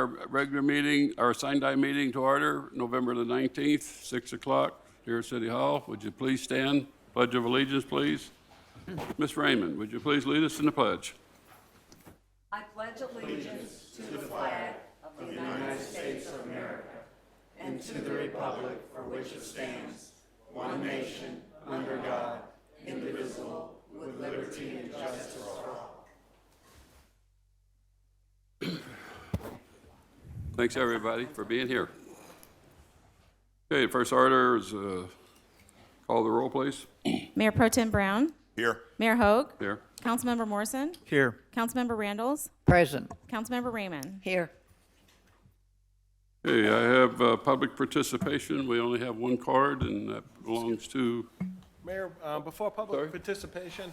our regular meeting, our Sinai meeting to order, November the 19th, 6 o'clock, here at City Hall. Would you please stand? Pledge of Allegiance, please. Ms. Raymond, would you please lead us in the pledge? I pledge allegiance to the flag of the United States of America and to the republic for which it stands, one nation, under God, indivisible, with liberty and justice for all. Thanks, everybody, for being here. Okay, first order is call the roll, please. Mayor Pro Tem Brown. Here. Mayor Hogue. Here. Councilmember Morrison. Here. Councilmember Randalls. Present. Councilmember Raymond. Here. Okay, I have public participation. We only have one card, and that belongs to, Mayor, before public participation,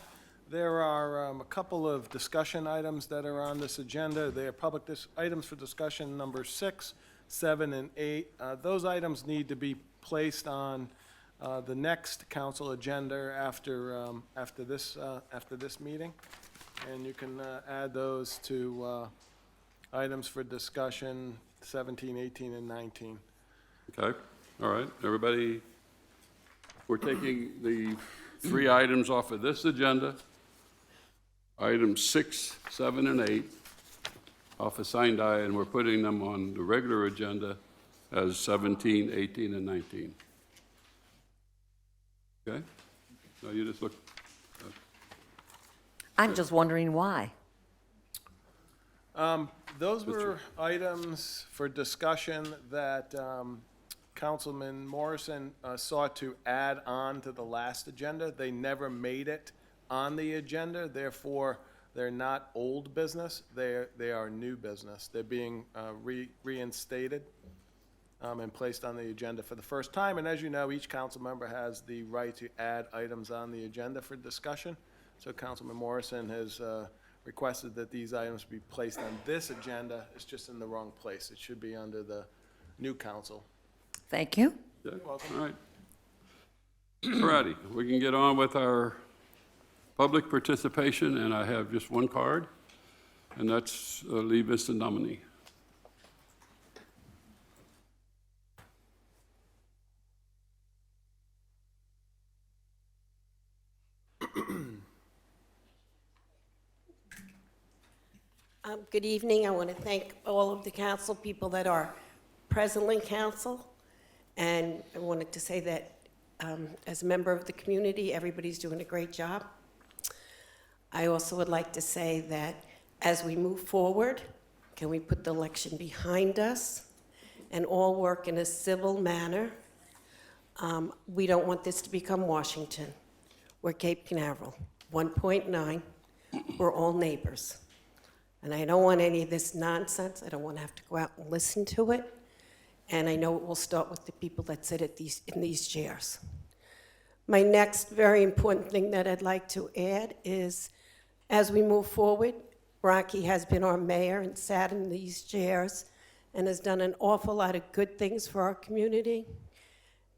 there are a couple of discussion items that are on this agenda. They are public items for discussion number 6, 7, and 8. Those items need to be placed on the next council agenda after this meeting, and you can add those to items for discussion 17, 18, and 19. okay, all right, everybody, we're taking the 3 items off of this agenda, items 6, 7, and 8, off of Sinai, and we're putting them on the regular agenda as 17, 18, and 19. Okay? So you just look, I'm just wondering why. Those were items for discussion that Councilman Morrison sought to add on to the last agenda. They never made it on the agenda, therefore, they're not old business, they are new business. They're being reinstated and placed on the agenda for the first time. And as you know, each council member has the right to add items on the agenda for discussion. So Councilman Morrison has requested that these items be placed on this agenda. It's just in the wrong place. It should be under the new council. Thank you. yeah, all right. All righty, we can get on with our public participation, and I have just one card, and that's leave Mr. nominee. Good evening. I want to thank all of the council people that are presently council. And I wanted to say that as a member of the community, everybody's doing a great job. I also would like to say that as we move forward, can we put the election behind us and all work in a civil manner? We don't want this to become Washington. We're Cape Canaveral, 1.9. We're all neighbors. And I don't want any of this nonsense. I don't want to have to go out and listen to it. And I know it will start with the people that sit in these chairs. My next very important thing that I'd like to add is, as we move forward, Rocky has been our mayor and sat in these chairs and has done an awful lot of good things for our community.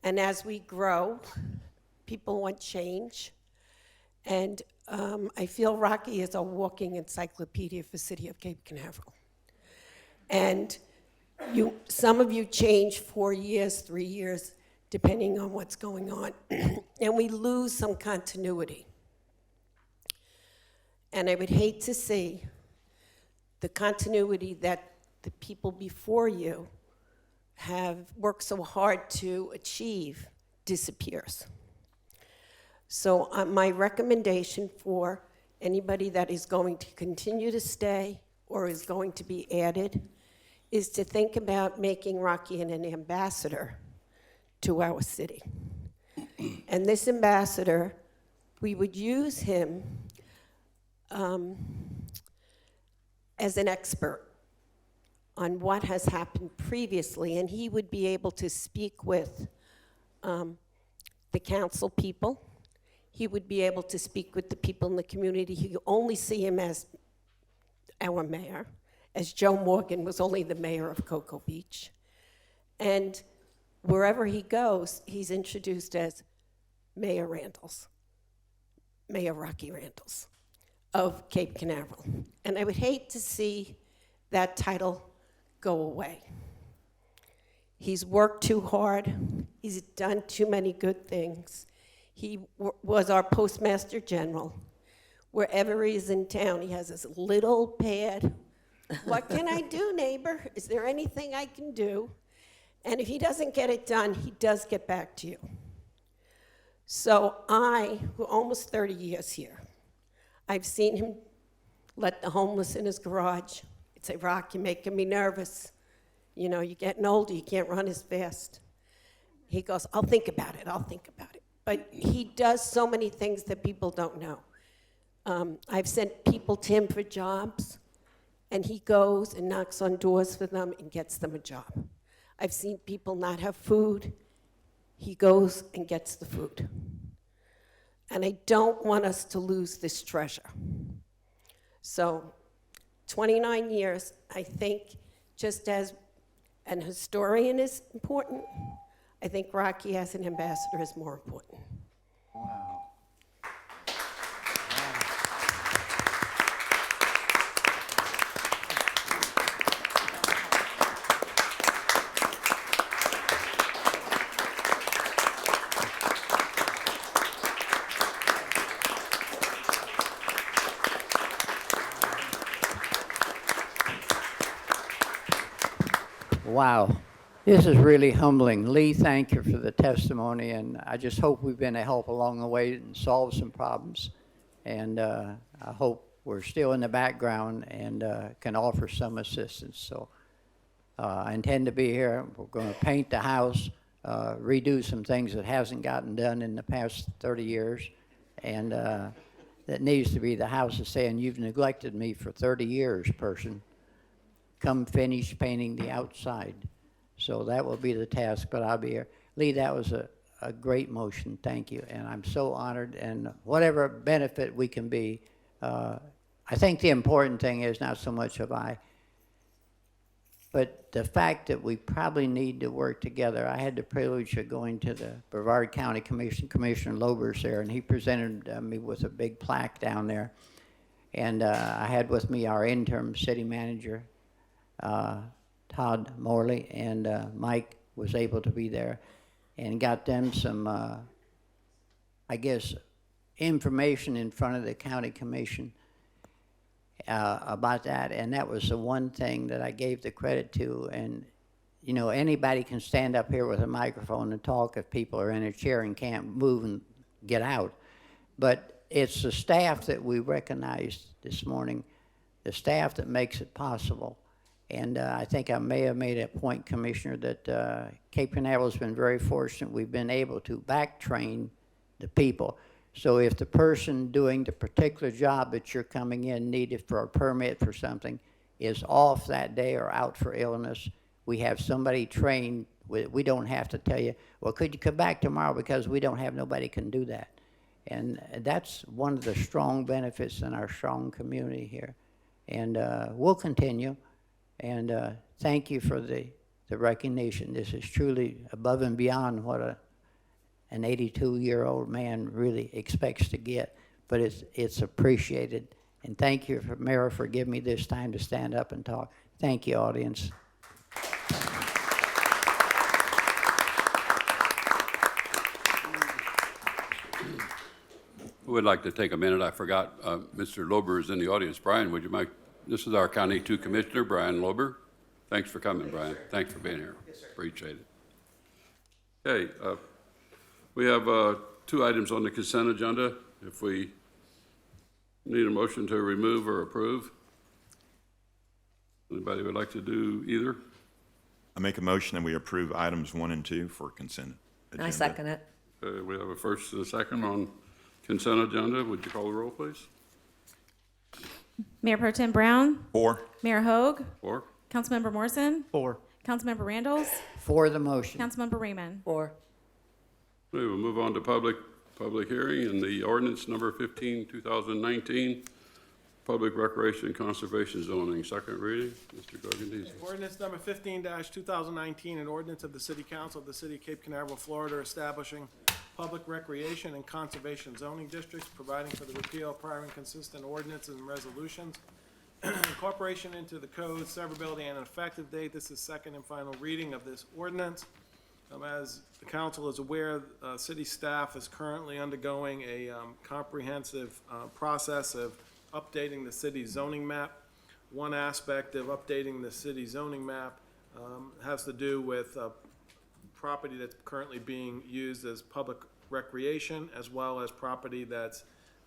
And as we grow, people want change. And I feel Rocky is a walking encyclopedia for the city of Cape Canaveral. And some of you change 4 years, 3 years, depending on what's going on. And we lose some continuity. And I would hate to see the continuity that the people before you have worked so hard to achieve disappears. So my recommendation for anybody that is going to continue to stay or is going to be added is to think about making Rocky an ambassador to our city. And this ambassador, we would use him as an expert on what has happened previously, and he would be able to speak with the council people. He would be able to speak with the people in the community who only see him as our mayor, as Joe Morgan was only the mayor of Cocoa Beach. And wherever he goes, he's introduced as Mayor Randalls, Mayor Rocky Randalls of Cape Canaveral. And I would hate to see that title go away. He's worked too hard. He's done too many good things. He was our postmaster general. Wherever he is in town, he has this little pad. What can I do, neighbor? Is there anything I can do? And if he doesn't get it done, he does get back to you. So I, who almost 30 years here, I've seen him let the homeless in his garage. He'd say, Rock, you're making me nervous. You know, you're getting older, you can't run as fast. He goes, I'll think about it, I'll think about it. But he does so many things that people don't know. I've sent people to him for jobs, and he goes and knocks on doors for them and gets them a job. I've seen people not have food. He goes and gets the food. And I don't want us to lose this treasure. So 29 years, I think, just as an historian is important, I think Rocky as an ambassador is more important. Wow, this is really humbling. Lee, thank you for the testimony, and I just hope we've been a help along the way and solved some problems. And I hope we're still in the background and can offer some assistance. So I intend to be here. We're going to paint the house, redo some things that hasn't gotten done in the past 30 years, and that needs to be the house is saying, you've neglected me for 30 years, person. Come finish painting the outside. So that will be the task, but I'll be here. Lee, that was a great motion, thank you. And I'm so honored, and whatever benefit we can be, I think the important thing is not so much of I, but the fact that we probably need to work together. I had the privilege of going to the Brevard County Commission, Commissioner Lober's there, and he presented me with a big plaque down there. And I had with me our interim city manager, Todd Morley, and Mike was able to be there and got them some, I guess, information in front of the county commission about that. And that was the one thing that I gave the credit to. And, you know, anybody can stand up here with a microphone and talk if people are in a chair and can't move and get out. But it's the staff that we recognized this morning, the staff that makes it possible. And I think I may have made a point, Commissioner, that Cape Canaveral has been very fortunate. We've been able to back train the people. So if the person doing the particular job that you're coming in needed for a permit for something is off that day or out for illness, we have somebody trained. We don't have to tell you, well, could you come back tomorrow, because we don't have nobody can do that. And that's one of the strong benefits in our strong community here. And we'll continue. And thank you for the recognition. This is truly above and beyond what an 82-year-old man really expects to get, but it's appreciated. And thank you, Mayor, for giving me this time to stand up and talk. Thank you, audience. We'd like to take a minute. I forgot, Mr. Lober is in the audience. Brian, would you mind? This is our County 2 Commissioner, Brian Lober. Thanks for coming, Brian. Thanks for being here. Yes, sir. Appreciate it. Okay, we have 2 items on the consent agenda. If we need a motion to remove or approve. Anybody would like to do either? I make a motion that we approve items 1 and 2 for consent agenda. I second it. We have a first and a second on consent agenda. Would you call the roll, please? Mayor Pro Tem Brown, 4. Mayor Hogue, 4. Councilmember Morrison, 4. Councilmember Randalls, For the motion. Councilmember Raymond. Or, We will move on to public hearing and the ordinance number 15, 2019, public recreation and conservation zoning, second reading. Mr. Gorgonese. Ordinance number 15-2019, an ordinance of the City Council of the City of Cape Canaveral, Florida, establishing public recreation and conservation zoning districts, providing for the repeal of prior inconsistent ordinances and resolutions, Incorporation into the code, severability and an effective date. This is second and final reading of this ordinance. As the council is aware, city staff is currently undergoing a comprehensive process of updating the city zoning map. One aspect of updating the city zoning map has to do with property that's currently being used as public recreation, as well as property that's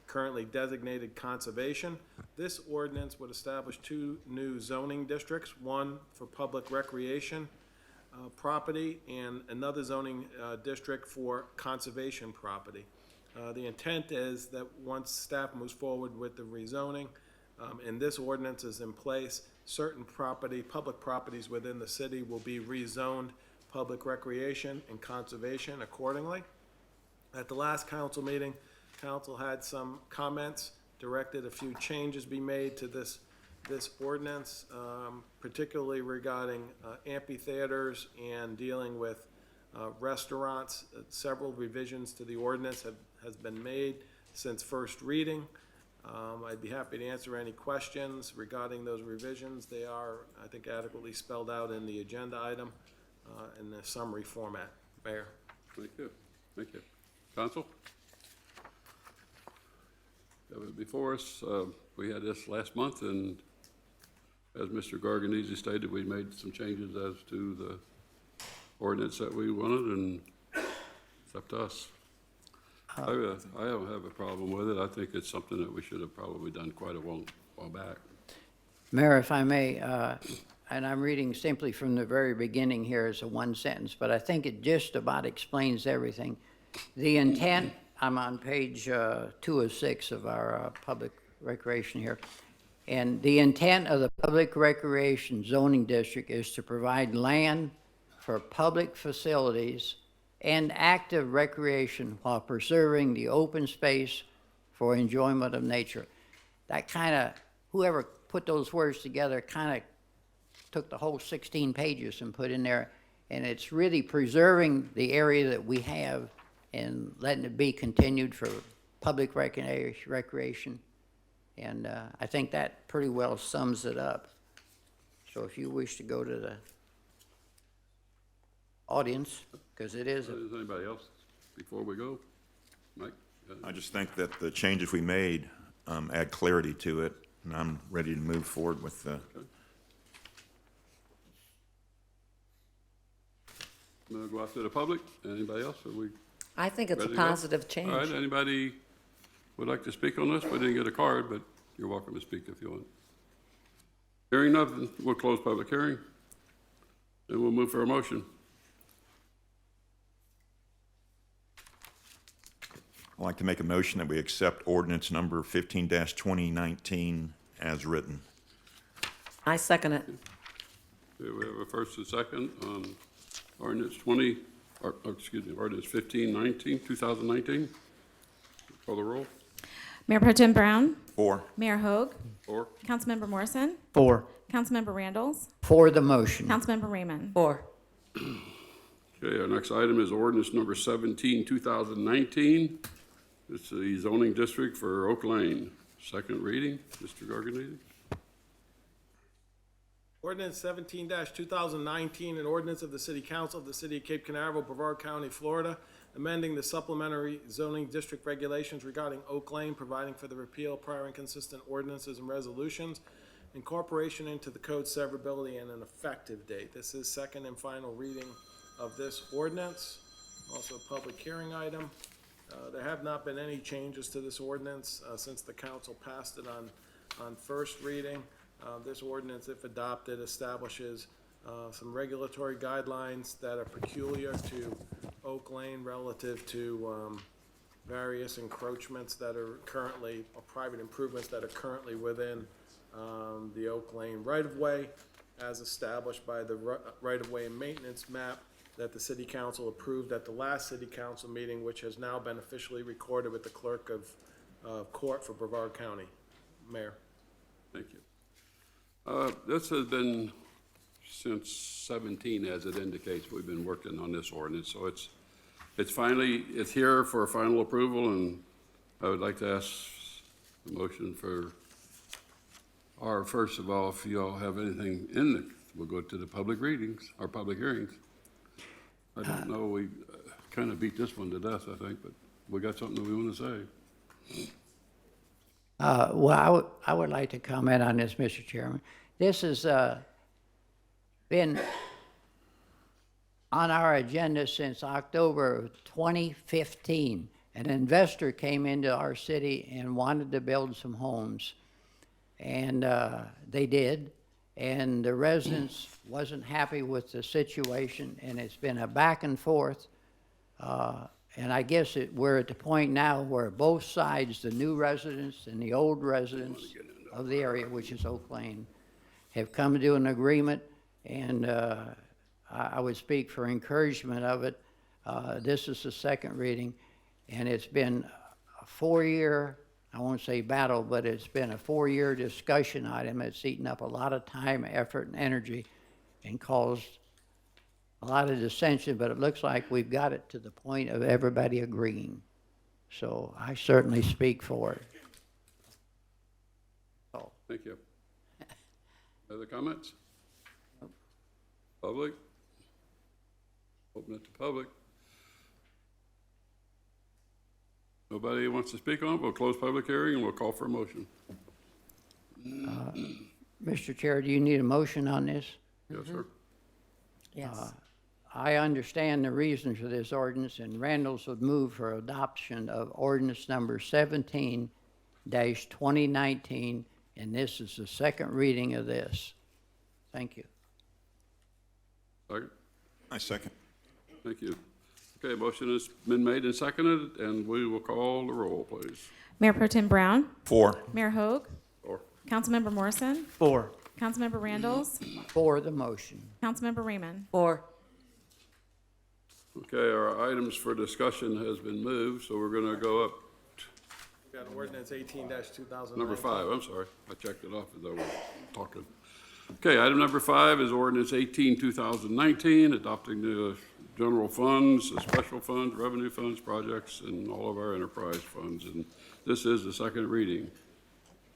currently designated conservation. This ordinance would establish two new zoning districts, one for public recreation property and another zoning district for conservation property. The intent is that once staff moves forward with the rezoning, and this ordinance is in place, certain property, public properties within the city will be rezoned public recreation and conservation accordingly. At the last council meeting, council had some comments, directed a few changes be made to this ordinance, particularly regarding amphitheaters and dealing with restaurants. Several revisions to the ordinance has been made since first reading. I'd be happy to answer any questions regarding those revisions. They are, I think, adequately spelled out in the agenda item in the summary format. Mayor. Thank you. Thank you. Council? Have it before us. We had this last month, and as Mr. Garganese stated, we made some changes as to the ordinance that we wanted, and it's up to us. I don't have a problem with it. I think it's something that we should have probably done quite a while back. Mayor, if I may, and I'm reading simply from the very beginning here as a one sentence, but I think it just about explains everything. The intent, I'm on page 2 of 6 of our public recreation here, and the intent of the public recreation zoning district is to provide land for public facilities and active recreation while preserving the open space for enjoyment of nature. That kind of, whoever put those words together kind of took the whole 16 pages and put in there, and it's really preserving the area that we have and letting it be continued for public recreation. And I think that pretty well sums it up. So if you wish to go to the audience, because it is. Is anybody else before we go? Mike? I just think that the changes we made add clarity to it, and I'm ready to move forward with the. I'm going to go out to the public. Anybody else? Are we I think it's a ready to go? positive change. All right, anybody would like to speak on this? We didn't get a card, but you're welcome to speak if you want. Hearing nothing, we'll close public hearing, and we'll move for a motion. I'd like to make a motion that we accept ordinance number 15-2019 as written. I second it. Okay, we have a first and second on ordinance 1519, 2019. Call the roll. Mayor Pro Tem Brown, 4. Mayor Hogue, 4. Councilmember Morrison, 4. Councilmember Randalls, For the motion. Councilmember Raymond. 4. Okay, our next item is ordinance number 17, 2019. It's the zoning district for Oak Lane. Second reading, Mr. Garganese. Ordinance 17-2019, an ordinance of the City Council of the City of Cape Canaveral, Brevard County, Florida, amending the supplementary zoning district regulations regarding Oak Lane, providing for the repeal of prior inconsistent ordinances and resolutions, incorporation into the code, severability, and an effective date. This is second and final reading of this ordinance. Also a public hearing item. There have not been any changes to this ordinance since the council passed it on first reading. This ordinance, if adopted, establishes some regulatory guidelines that are peculiar to Oak Lane relative to various encroachments that are currently, or private improvements that are currently within the Oak Lane right-of-way, as established by the right-of-way and maintenance map that the city council approved at the last city council meeting, which has now been officially recorded with the clerk of court for Brevard County. Mayor. Thank you. This has been since 17, as it indicates. We've been working on this ordinance, so it's here for final approval, and I would like to ask the motion for or first of all, if y'all have anything in the, we'll go to the public readings, or public hearings. I don't know, we kind of beat this one to death, I think, but we got something that we want to say. Well, I would like to comment on this, Mr. Chairman. This has been on our agenda since October of 2015. An investor came into our city and wanted to build some homes, and they did. And the residents wasn't happy with the situation, and it's been a back and forth. And I guess we're at the point now where both sides, the new residents and the old residents of the area, which is Oak Lane, have come to an agreement, and I would speak for encouragement of it. This is the second reading, and it's been a 4-year, I won't say battle, but it's been a 4-year discussion item. It's eaten up a lot of time, effort, and energy, and caused a lot of dissension, but it looks like we've got it to the point of everybody agreeing. So I certainly speak for it. So, Thank you. Other comments? Public? Open it to public. Nobody wants to speak on it, we'll close public hearing and we'll call for a motion. Mr. Chair, do you need a motion on this? Yes, sir. Yes. I understand the reason for this ordinance, and Randall's would move for adoption of ordinance number 17-2019, and this is the second reading of this. Thank you. Second? I second. Thank you. Okay, motion has been made and seconded, and we will call the roll, please. Mayor Pro Tem Brown, 4. Mayor Hogue, Or, Councilmember Morrison, 4. Councilmember Randalls, For the motion. Councilmember Raymond. 4. okay, our items for discussion has been moved, so we're gonna go up Got ordinance 18-2019. number 5, I'm sorry. I checked it off as I was talking. Okay, item number 5 is ordinance 18-2019, adopting the general funds, the special funds, revenue funds, projects, and all of our enterprise funds. And this is the second reading.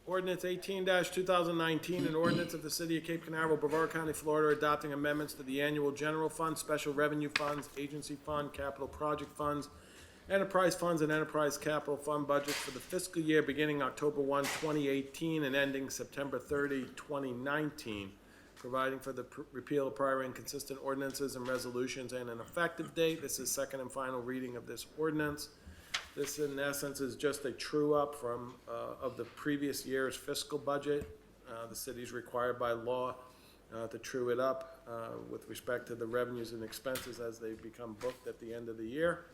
Ordinance 18-2019, an ordinance of the City of Cape Canaveral, Brevard County, Florida, adopting amendments to the annual general fund, special revenue funds, agency fund, capital project funds, enterprise funds, and enterprise capital fund budgets for the fiscal year beginning October 1, 2018, and ending September 30, 2019, providing for the repeal of prior inconsistent ordinances and resolutions and an effective date. This is second and final reading of this ordinance. This, in essence, is just a true-up from, of the previous year's fiscal budget. The city's required by law to true it up with respect to the revenues and expenses as they become booked at the end of the year.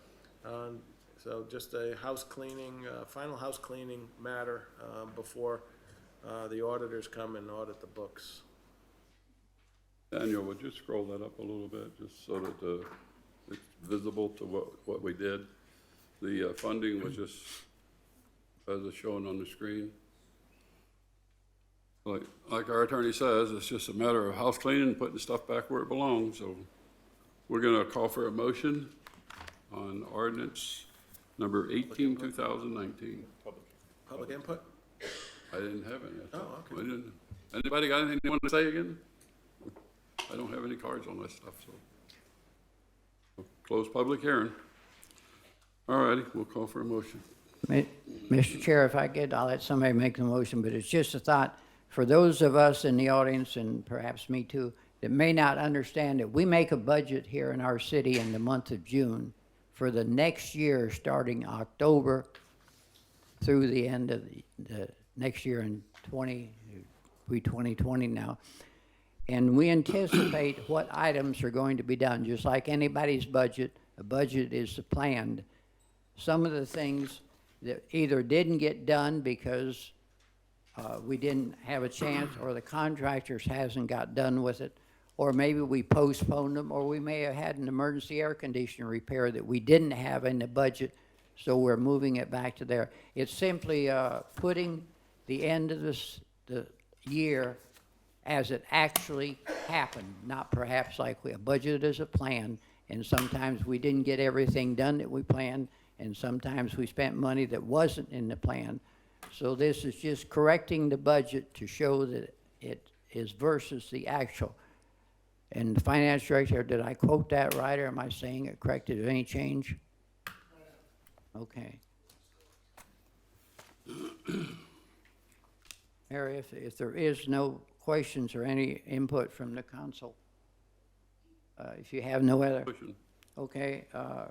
So just a house cleaning, final house cleaning matter before the auditors come and audit the books. Daniel, would you scroll that up a little bit, just so that it's visible to what we did? The funding was just, as it's shown on the screen. Like our attorney says, it's just a matter of house cleaning and putting stuff back where it belongs. So we're going to call for a motion on ordinance number 18-2019. Public input? I didn't have any. Oh, okay. Anybody got anything they want to say again? I don't have any cards on that stuff, so. Close public hearing. All righty, we'll call for a motion. Mr. Chair, if I could, I'll let somebody make the motion, but it's just a thought for those of us in the audience, and perhaps me too, that may not understand that we make a budget here in our city in the month of June for the next year, starting October through the end of the next year in 2020 now. And we anticipate what items are going to be done, just like anybody's budget. A budget is planned. Some of the things that either didn't get done because we didn't have a chance, or the contractors hasn't got done with it, or maybe we postponed them, or we may have had an emergency air conditioner repair that we didn't have in the budget, so we're moving it back to there. It's simply putting the end of the year as it actually happened, not perhaps like we budgeted as a plan, and sometimes we didn't get everything done that we planned, and sometimes we spent money that wasn't in the plan. So this is just correcting the budget to show that it is versus the actual. And the finance director, did I quote that right, or am I saying it correct? Is there any change? Okay. Mary, if there is no questions or any input from the council, if you have no other, Motion. okay,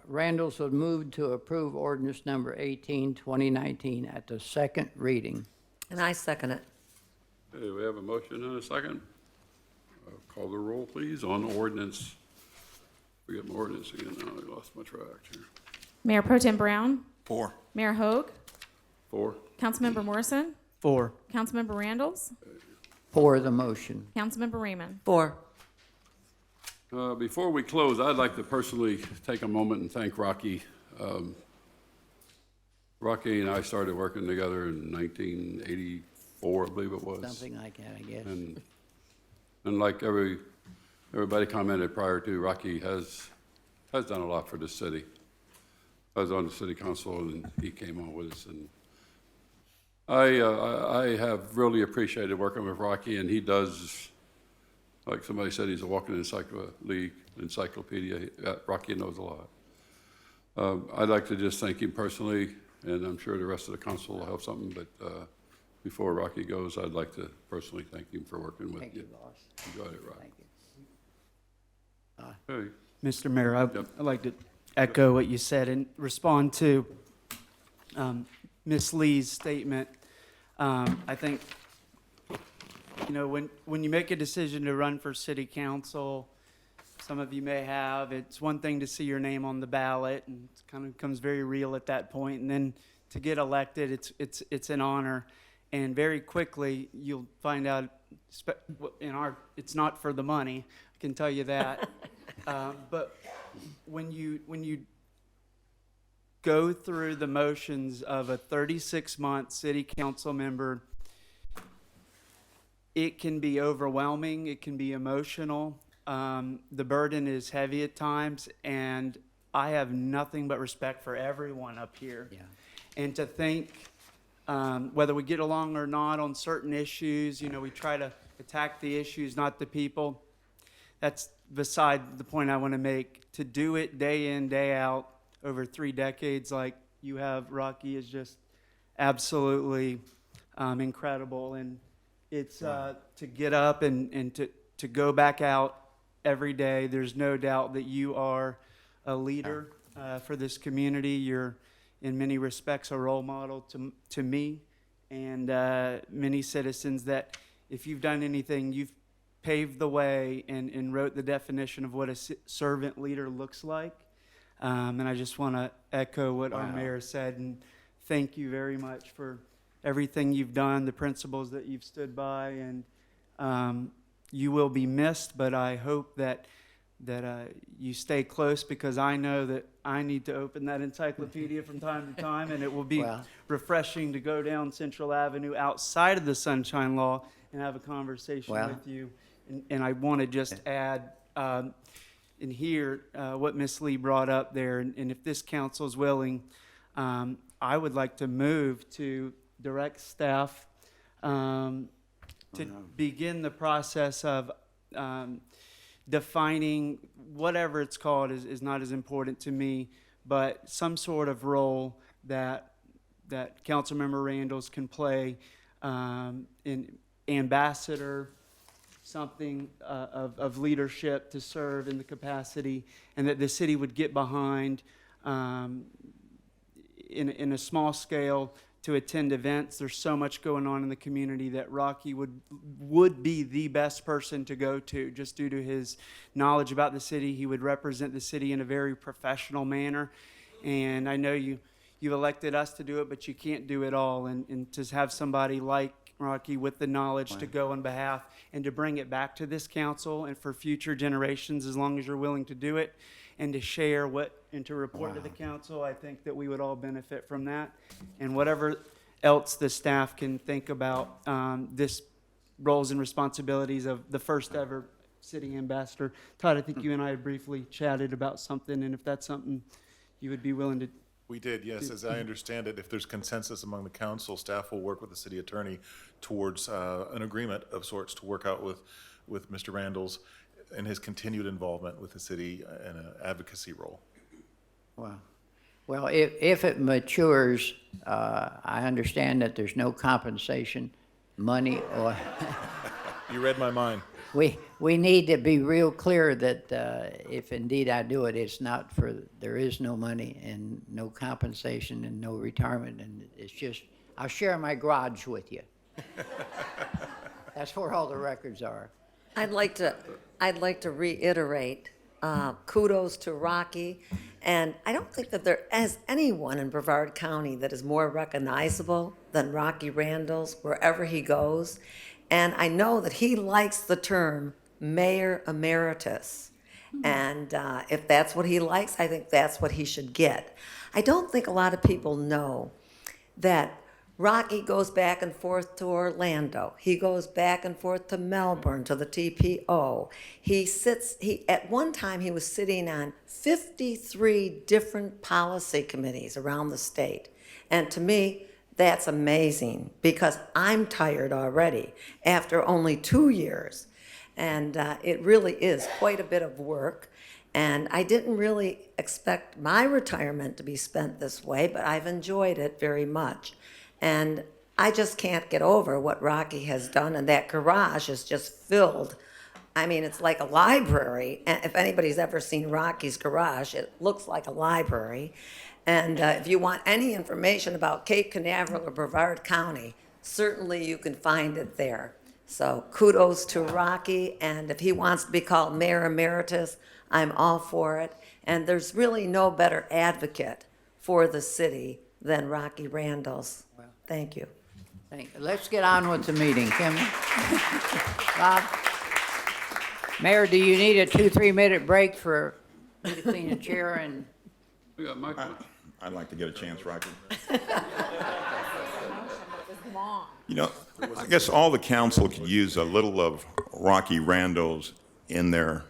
Randall's would move to approve ordinance number 18, 2019 at the second reading. And I second it. Okay, we have a motion and a second. Call the roll, please, on ordinance. We get my ordinance again now. I lost my track here. Mayor Pro Tem Brown, 4. Mayor Hogue, 4. Councilmember Morrison, 4. Councilmember Randalls, For the motion. Councilmember Raymond. 4. Before we close, I'd like to personally take a moment and thank Rocky. Rocky and I started working together in 1984, I believe it was. Something like that, I guess. And like everybody commented prior to, Rocky has done a lot for the city. I was on the city council and he came on with us, and I have really appreciated working with Rocky, and he does, like somebody said, he's a walking encyclopedia. Rocky knows a lot. I'd like to just thank him personally, and I'm sure the rest of the council will have something, but before Rocky goes, I'd like to personally thank him for working with Thank you. you, boss. You got it right. Thank you. Okay. Mr. Mayor, I'd Yep. like to echo what you said and respond to Ms. Lee's statement. I think, when you make a decision to run for city council, some of you may have, it's one thing to see your name on the ballot, and it kind of becomes very real at that point, and then to get elected, it's an honor. And very quickly, you'll find out, it's not for the money, I can tell you that. But when you go through the motions of a 36-month city council member, it can be overwhelming, it can be emotional. The burden is heavy at times, and I have nothing but respect for everyone up here. Yeah. And to think, whether we get along or not on certain issues, we try to attack the issues, not the people. That's beside the point I want to make. To do it day in, day out, over 3 decades like you have, Rocky, is just absolutely incredible. And it's to get up and to go back out every day. There's no doubt that you are a leader for this community. You're, in many respects, a role model to me and many citizens, that if you've done anything, you've paved the way and wrote the definition of what a servant leader looks like. And I just want to echo what our mayor said and thank you very much for everything you've done, the principles that you've stood by, and you will be missed, but I hope that you stay close, because I know that I need to open that encyclopedia from time to time, and it will be refreshing to go down Central Avenue outside of the Sunshine Law and have a conversation with you. And I want to just add in here what Ms. Lee brought up there, and if this council is willing, I would like to move to direct staff to begin the process of defining whatever it's called is not as important to me, but some sort of role that Councilmember Randalls can play in ambassador, something of leadership to serve in the capacity, and that the city would get behind in a small scale to attend events. There's so much going on in the community that Rocky would be the best person to go to, just due to his knowledge about the city. He would represent the city in a very professional manner. And I know you've elected us to do it, but you can't do it all. And to have somebody like Rocky with the knowledge to go on behalf and to bring it back to this council and for future generations, as long as you're willing to do it, and to share and to report to the council, I think that we would all benefit from that. And whatever else the staff can think about this roles and responsibilities of the first ever city ambassador. Todd, I think you and I had briefly chatted about something, and if that's something you would be willing We did, yes. As I understand it, if there's consensus among the council, staff will work with the city attorney towards an agreement of sorts to work out with Mr. Randalls and his continued involvement with the city in an advocacy role. Wow. Well, if it matures, I understand that there's no compensation, money, or You read my mind. we need to be real clear that if indeed I do it, it's not for, there is no money and no compensation and no retirement, and it's just, I'll share my garage with you. That's where all the records are. I'd like to reiterate, kudos to Rocky. And I don't think that there is anyone in Brevard County that is more recognizable than Rocky Randalls wherever he goes. And I know that he likes the term Mayor Emeritus. And if that's what he likes, I think that's what he should get. I don't think a lot of people know that Rocky goes back and forth to Orlando. He goes back and forth to Melbourne, to the TPO. At one time, he was sitting on 53 different policy committees around the state. And to me, that's amazing because I'm tired already after only 2 years. And it really is quite a bit of work. And I didn't really expect my retirement to be spent this way, but I've enjoyed it very much. And I just can't get over what Rocky has done, and that garage is just filled. I mean, it's like a library. And if anybody's ever seen Rocky's garage, it looks like a library. And if you want any information about Cape Canaveral or Brevard County, certainly you can find it there. So kudos to Rocky, and if he wants to be called Mayor Emeritus, I'm all for it. And there's really no better advocate for the city than Rocky Randalls. Thank you. Let's get on with the meeting, can we? Bob? Mayor, do you need a 2-3 minute break for me to clean a chair and? We got Michael. I'd like to get a chance, Rocky. You know, I guess all the council could use a little of Rocky Randall's in their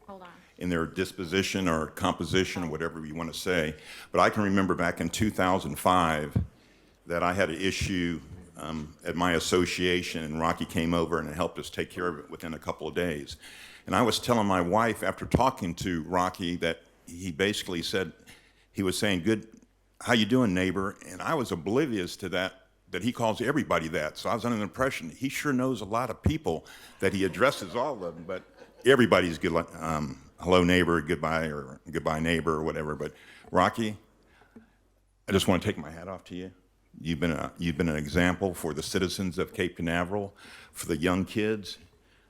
Hold on. in their disposition or composition or whatever you want to say. But I can remember back in 2005 that I had an issue at my association, and Rocky came over and helped us take care of it within a couple of days. And I was telling my wife after talking to Rocky that he basically said, he was saying, "Good, how you doing, neighbor?" And I was oblivious to that he calls everybody that. So I was under the impression he sure knows a lot of people, that he addresses all of them, but everybody's good, like, hello neighbor, goodbye, or goodbye neighbor, or whatever. But Rocky, I just want to take my hat off to you. You've been an example for the citizens of Cape Canaveral, for the young kids.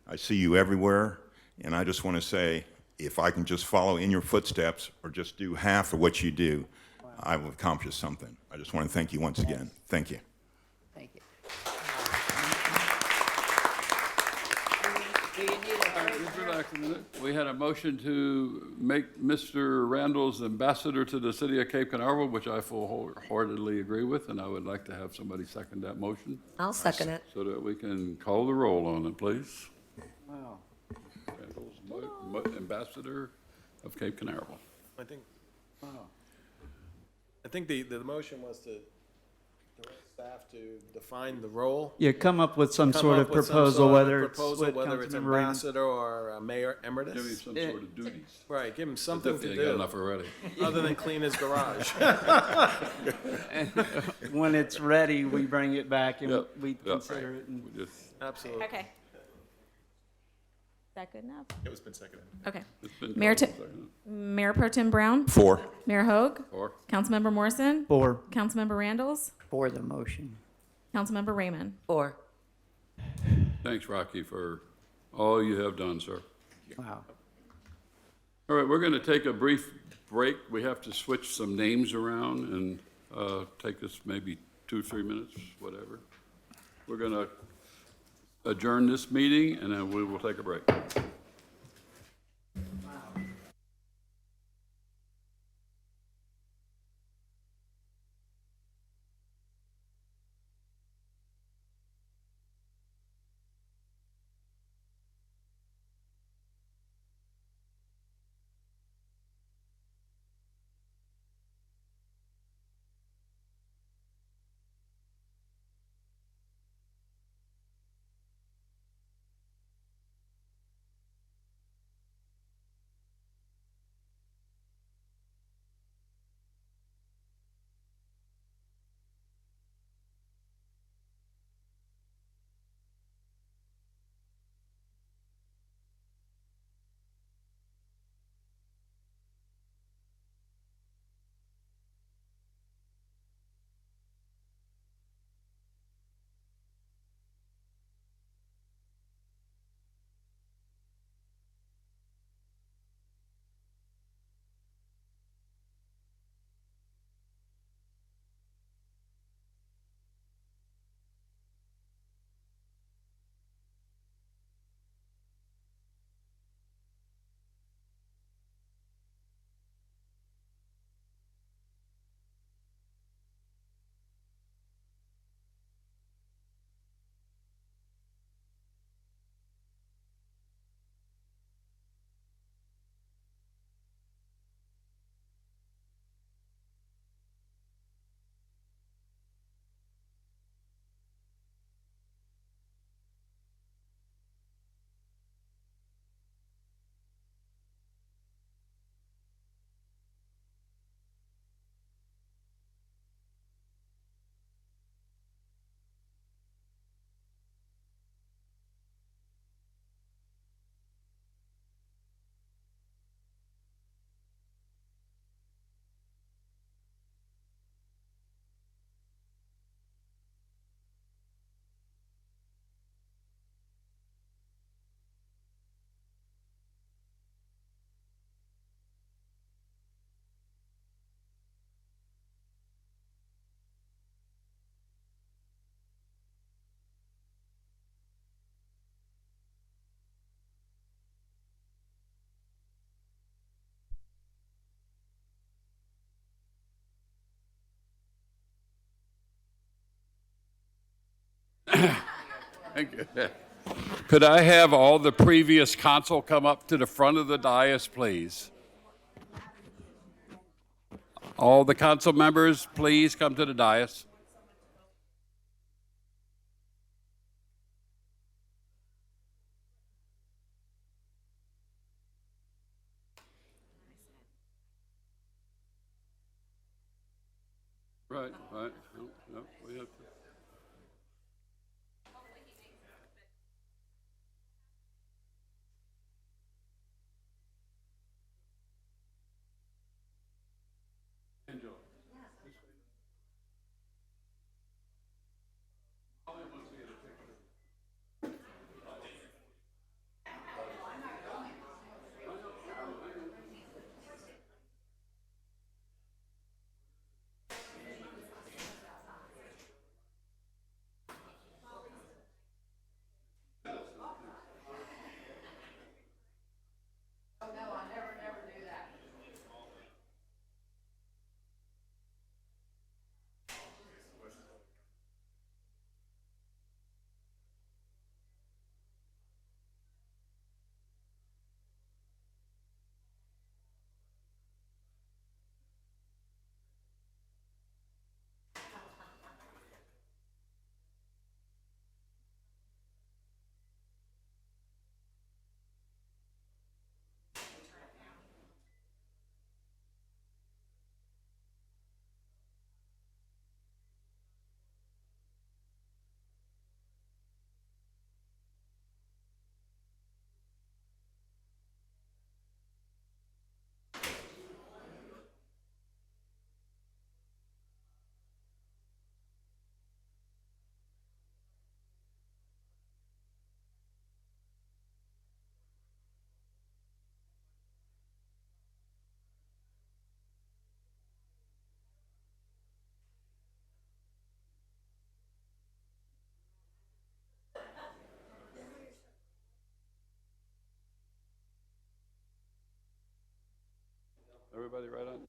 I see you everywhere, and I just want to say, if I can just follow in your footsteps or just do half of what you do, I will accomplish something. I just want to thank you once again. Thank you. Thank you. Do you need a Just relax a minute. We had a motion to make Mr. Randall's ambassador to the city of Cape Canaveral, which I wholeheartedly agree with, and I would like to have somebody second that motion I'll second it. so that we can call the roll on it, please. Wow. Randall's ambassador of Cape Canaveral. I think the motion was to direct staff to define the role. Yeah, come up with some Come sort up of with some proposal, sort of whether it's proposal, what whether it's Councilmember Raymond. ambassador or mayor Give him emeritus. some sort of duties. Right, give him something to He ain't got do, enough already. other than clean his garage. When it's ready, we bring it back and Yep, we yep. consider it. And We just- Absolutely. Okay. Is that good enough? It was been seconded. Okay. it's been Mayor called, Ti- second. Mayor Pro Tem Brown, 4. Mayor Hogue, Or, Councilmember Morrison, For Councilmember Randalls, For the motion. Councilmember Raymond. Or, thanks, Rocky, for all you have done, sir. Wow. All right, we're going to take a brief break. We have to switch some names around and take us maybe 2-3 minutes, whatever. We're going to adjourn this meeting, and then we will take a break. Could I have all the previous council come up to the front of the dais, please? All the council members, please come to the dais. Right, right. No, no, we have to. Everybody right on?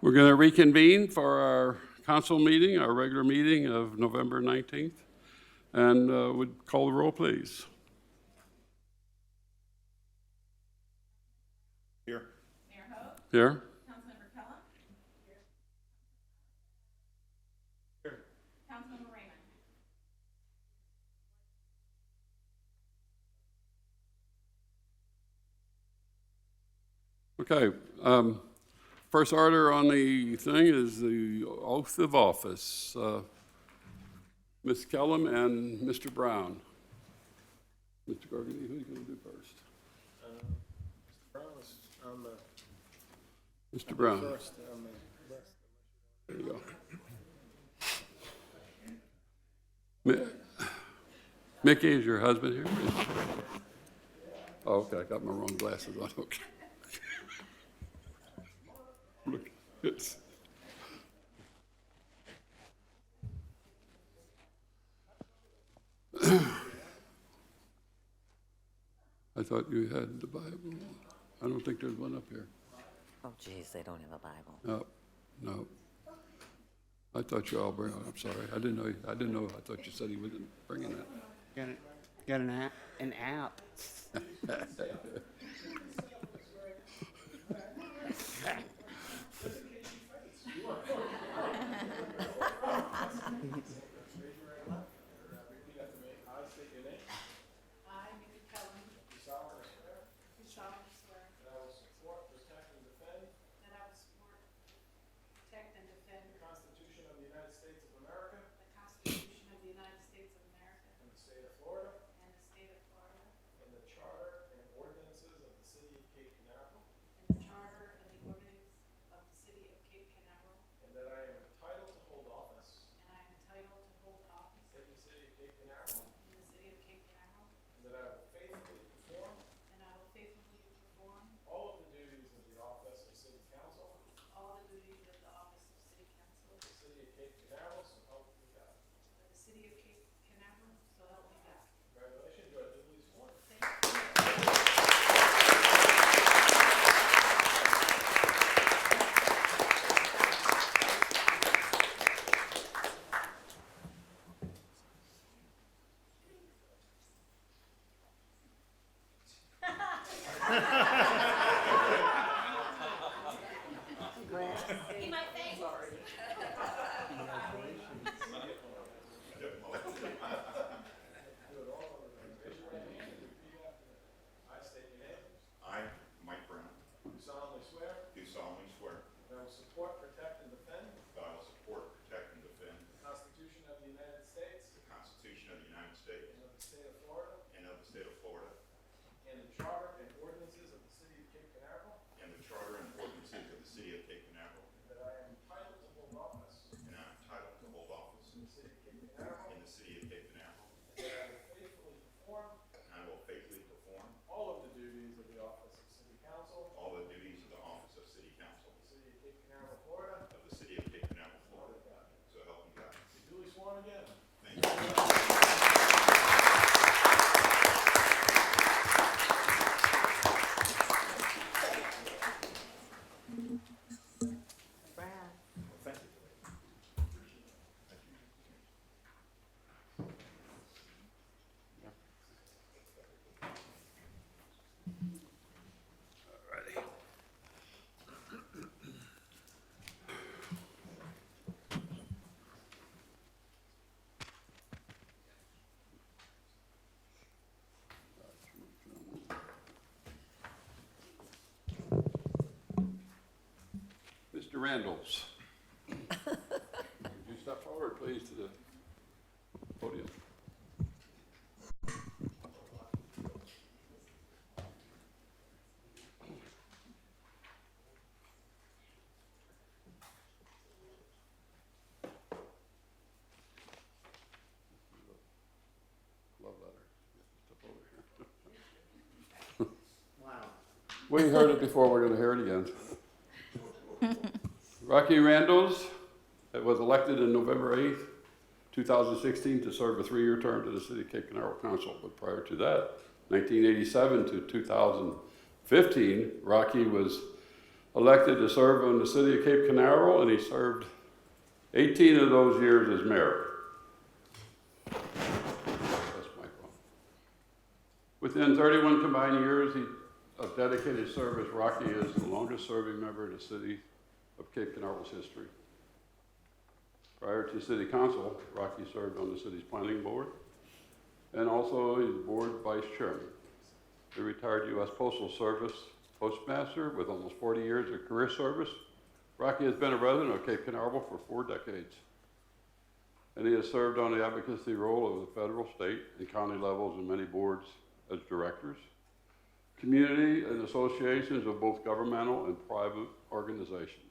We're going to reconvene for our council meeting, our regular meeting of November 19th. And would call the roll, please. Here. Here? Councilmember Kellum? Here. Councilmember Raymond? Okay. First order on the thing is the oath of office. Ms. Kellum and Mr. Brown. Mr. Gargany, who's going to do first? Brown is on the Mr. Brown. first on the list. There you go. Mi- Mickey, is your husband here? Oh, okay, I got my wrong glasses on, okay. Look, it's. I thought you had the Bible. I don't think there's one up here. Oh, geez, they don't have a Bible. No, no. I thought you all bring it. I'm sorry. I didn't know. I thought you said he wasn't bringing it. Got an app. An app. I, Nikki Cullen, do solemnly swear That I will support, protect, and defend that I will support, protect, and defend the Constitution of the United States of America the Constitution of the United States of America and the state of Florida, and the state of Florida, and the charter and ordinances of the city of Cape Canaveral, and the charter and the ordinance of the city of Cape Canaveral, and that I am entitled to hold office and I am entitled to hold office in the city of Cape Canaveral, in the city of Cape Canaveral, and that I will faithfully perform and I will faithfully perform all of the duties of the office of city council all the duties of the office of city council of the city of Cape Canaveral, so help me God. of the city of Cape Canaveral, so help me God. Congratulations, you are duly sworn. I state your name. I, Mike Brown, Do solemnly swear do solemnly swear that I will support, protect, and defend that I will support, protect, and defend the Constitution of the United States the Constitution of the United States and of the state of Florida, and of the state of Florida, and the charter and ordinances of the city of Cape Canaveral, and the charter and ordinances of the city of Cape Canaveral, and that I am entitled to hold office and I am entitled to hold office in the city of Cape Canaveral, in the city of Cape Canaveral, and that I will faithfully perform and I will faithfully perform all of the duties of the office of city council all the duties of the office of city council of the city of Cape Canaveral, Florida. of the city of Cape Canaveral, Florida. So help me God. You're duly sworn again. Thank you. Brad. Thank you. Mr. Randalls. Would you step forward, please, to the podium? Love letter. Step over here. Wow. We heard it before, we're gonna hear it again. Rocky Randalls was elected on November 8th, 2016 to serve a 3-year term to the City of Cape Canaveral Council. But prior to that, 1987 to 2015, Rocky was elected to serve on the City of Cape Canaveral, and he served 18 of those years as mayor. That's Michael. Within 31 combined years of dedicated service, Rocky is the longest serving member of the City of Cape Canaveral's history. Prior to City Council, Rocky served on the city's planning board and also as board vice chairman. A retired U.S. Postal Service postmaster with almost 40 years of career service, Rocky has been a resident of Cape Canaveral for 4 decades. And he has served on the advocacy role of the federal, state, and county levels in many boards as directors, community and associations of both governmental and private organizations.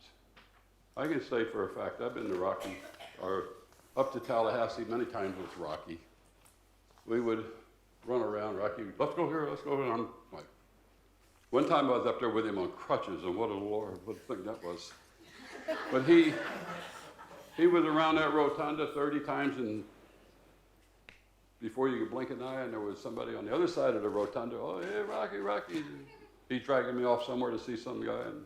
I can say for a fact, I've been to Rocky, or up to Tallahassee many times with Rocky. We would run around, Rocky, let's go here, let's go here. And I'm like, one time I was up there with him on crutches, and what a thing that was. But he was around that rotunda 30 times, and before you could blink an eye, and there was somebody on the other side of the rotunda, oh, hey, Rocky, Rocky. He's dragging me off somewhere to see some guy, and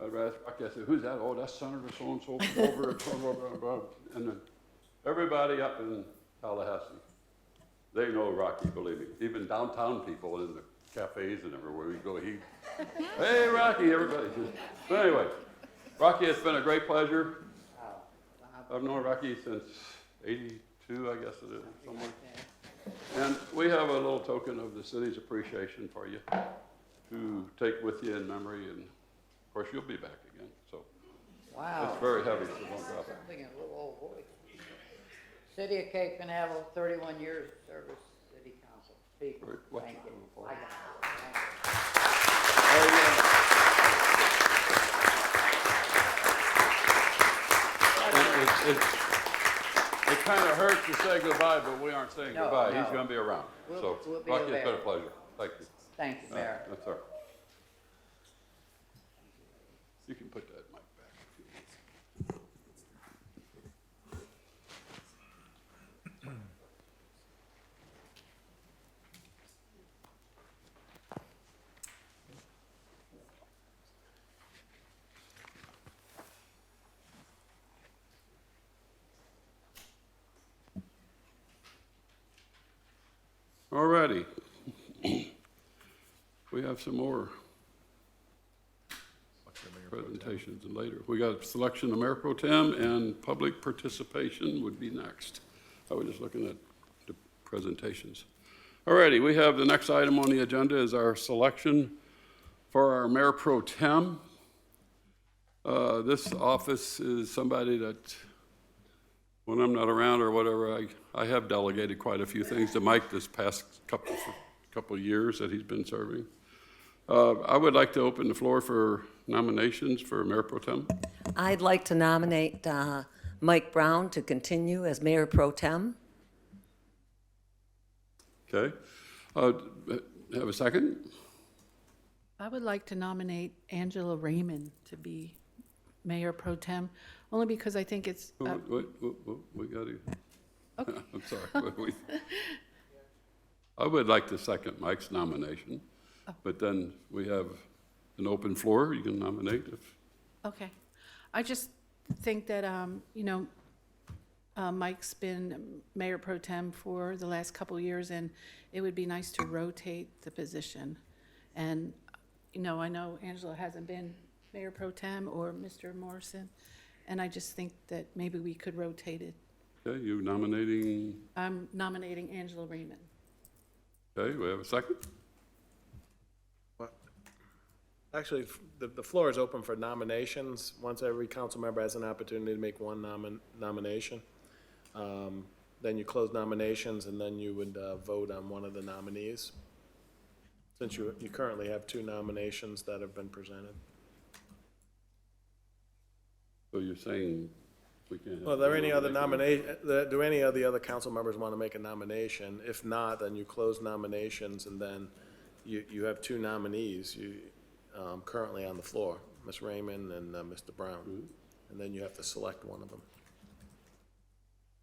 I'd ask Rocky, I said, who's that? Oh, that's Senator so-and-so from over, and then everybody up in Tallahassee, they know Rocky, believe me. Even downtown people in the cafes and everywhere we go, hey, Rocky, everybody. But anyway, Rocky, it's been a great pleasure. I've known Rocky since 82, I guess it is, somewhere. And we have a little token of the city's appreciation for you to take with you in memory, and of course, you'll be back again, so. Wow. It's very heavy, so don't drop it. Something in a little old voice. City of Cape Canaveral, 31 years of service, city council. People, Right, watch thank it. you. I got it. Thank you. It kind of hurts to say goodbye, but we aren't saying No, goodbye. no. He's going to be around. So, We'll be Rocky, it's been a available. pleasure. Thank you. Thank you, Mayor. That's all right. You can put that mic back if you want. All righty. We have some more presentations and later. We got selection of Mayor Pro Tem, and public participation would be next. I was just looking at the presentations. All righty, we have the next item on the agenda is our selection for our Mayor Pro Tem. This office is somebody that, when I'm not around or whatever, I have delegated quite a few things to Mike this past couple years that he's been serving. I would like to open the floor for nominations for Mayor Pro Tem. I'd like to nominate Mike Brown to continue as Mayor Pro Tem. Okay. Have a second? I would like to nominate Angela Raymond to be Mayor Pro Tem, only because I think it's, Wait, we got to. I'm sorry. I would like to second Mike's nomination, but then we have an open floor. You can nominate if. okay. I just think that, Mike's been Mayor Pro Tem for the last couple of years, and it would be nice to rotate the position. And, I know Angela hasn't been Mayor Pro Tem or Mr. Morrison, and I just think that maybe we could rotate it. Okay, you nominating, I'm nominating Angela Raymond. okay, we have a second? Actually, the floor is open for nominations. Once every council member has an opportunity to make one nomination. Then you close nominations, and then you would vote on one of the nominees. Since you currently have two nominations that have been presented. So you're saying we can't. Well, are there any other do any of the other council members want to make a nomination? If not, then you close nominations, and then you have two nominees currently on the floor, Ms. Raymond and Mr. Brown. And then you have to select one of them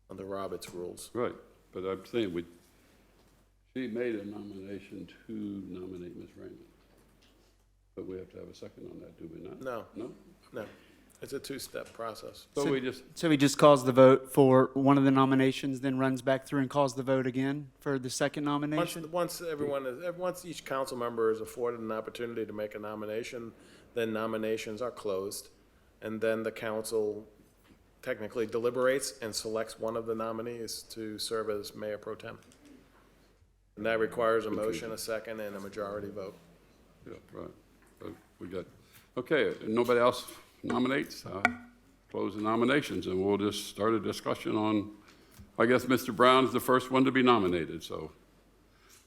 under Robert's rules. Right, but I'm saying she made a nomination to nominate Ms. Raymond. But we have to have a second on that, do we not? No, No? no. It's a two-step process. So we just, So he just calls the vote for one of the nominations, then runs back through and calls the vote again for the second nomination? Once each council member is afforded an opportunity to make a nomination, then nominations are closed. And then the council technically deliberates and selects one of the nominees to serve as Mayor Pro Tem. And that requires a motion, a second, and a majority vote. yeah, right. So we got, okay, if nobody else nominates, close the nominations, and we'll just start a discussion on, I guess Mr. Brown's the first one to be nominated, so.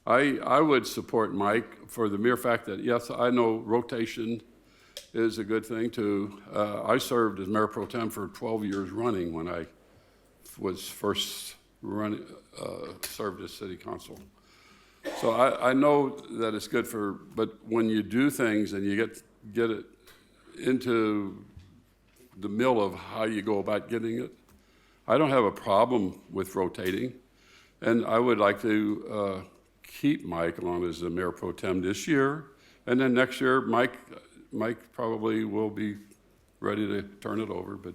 I would support Mike for the mere fact that, yes, I know rotation is a good thing too. I served as Mayor Pro Tem for 12 years running when I was first served as city council. So I know that it's good but when you do things and you get it into the mill of how you go about getting it, I don't have a problem with rotating. And I would like to keep Mike on as the mayor pro tem this year. And then next year, Mike probably will be ready to turn it over, but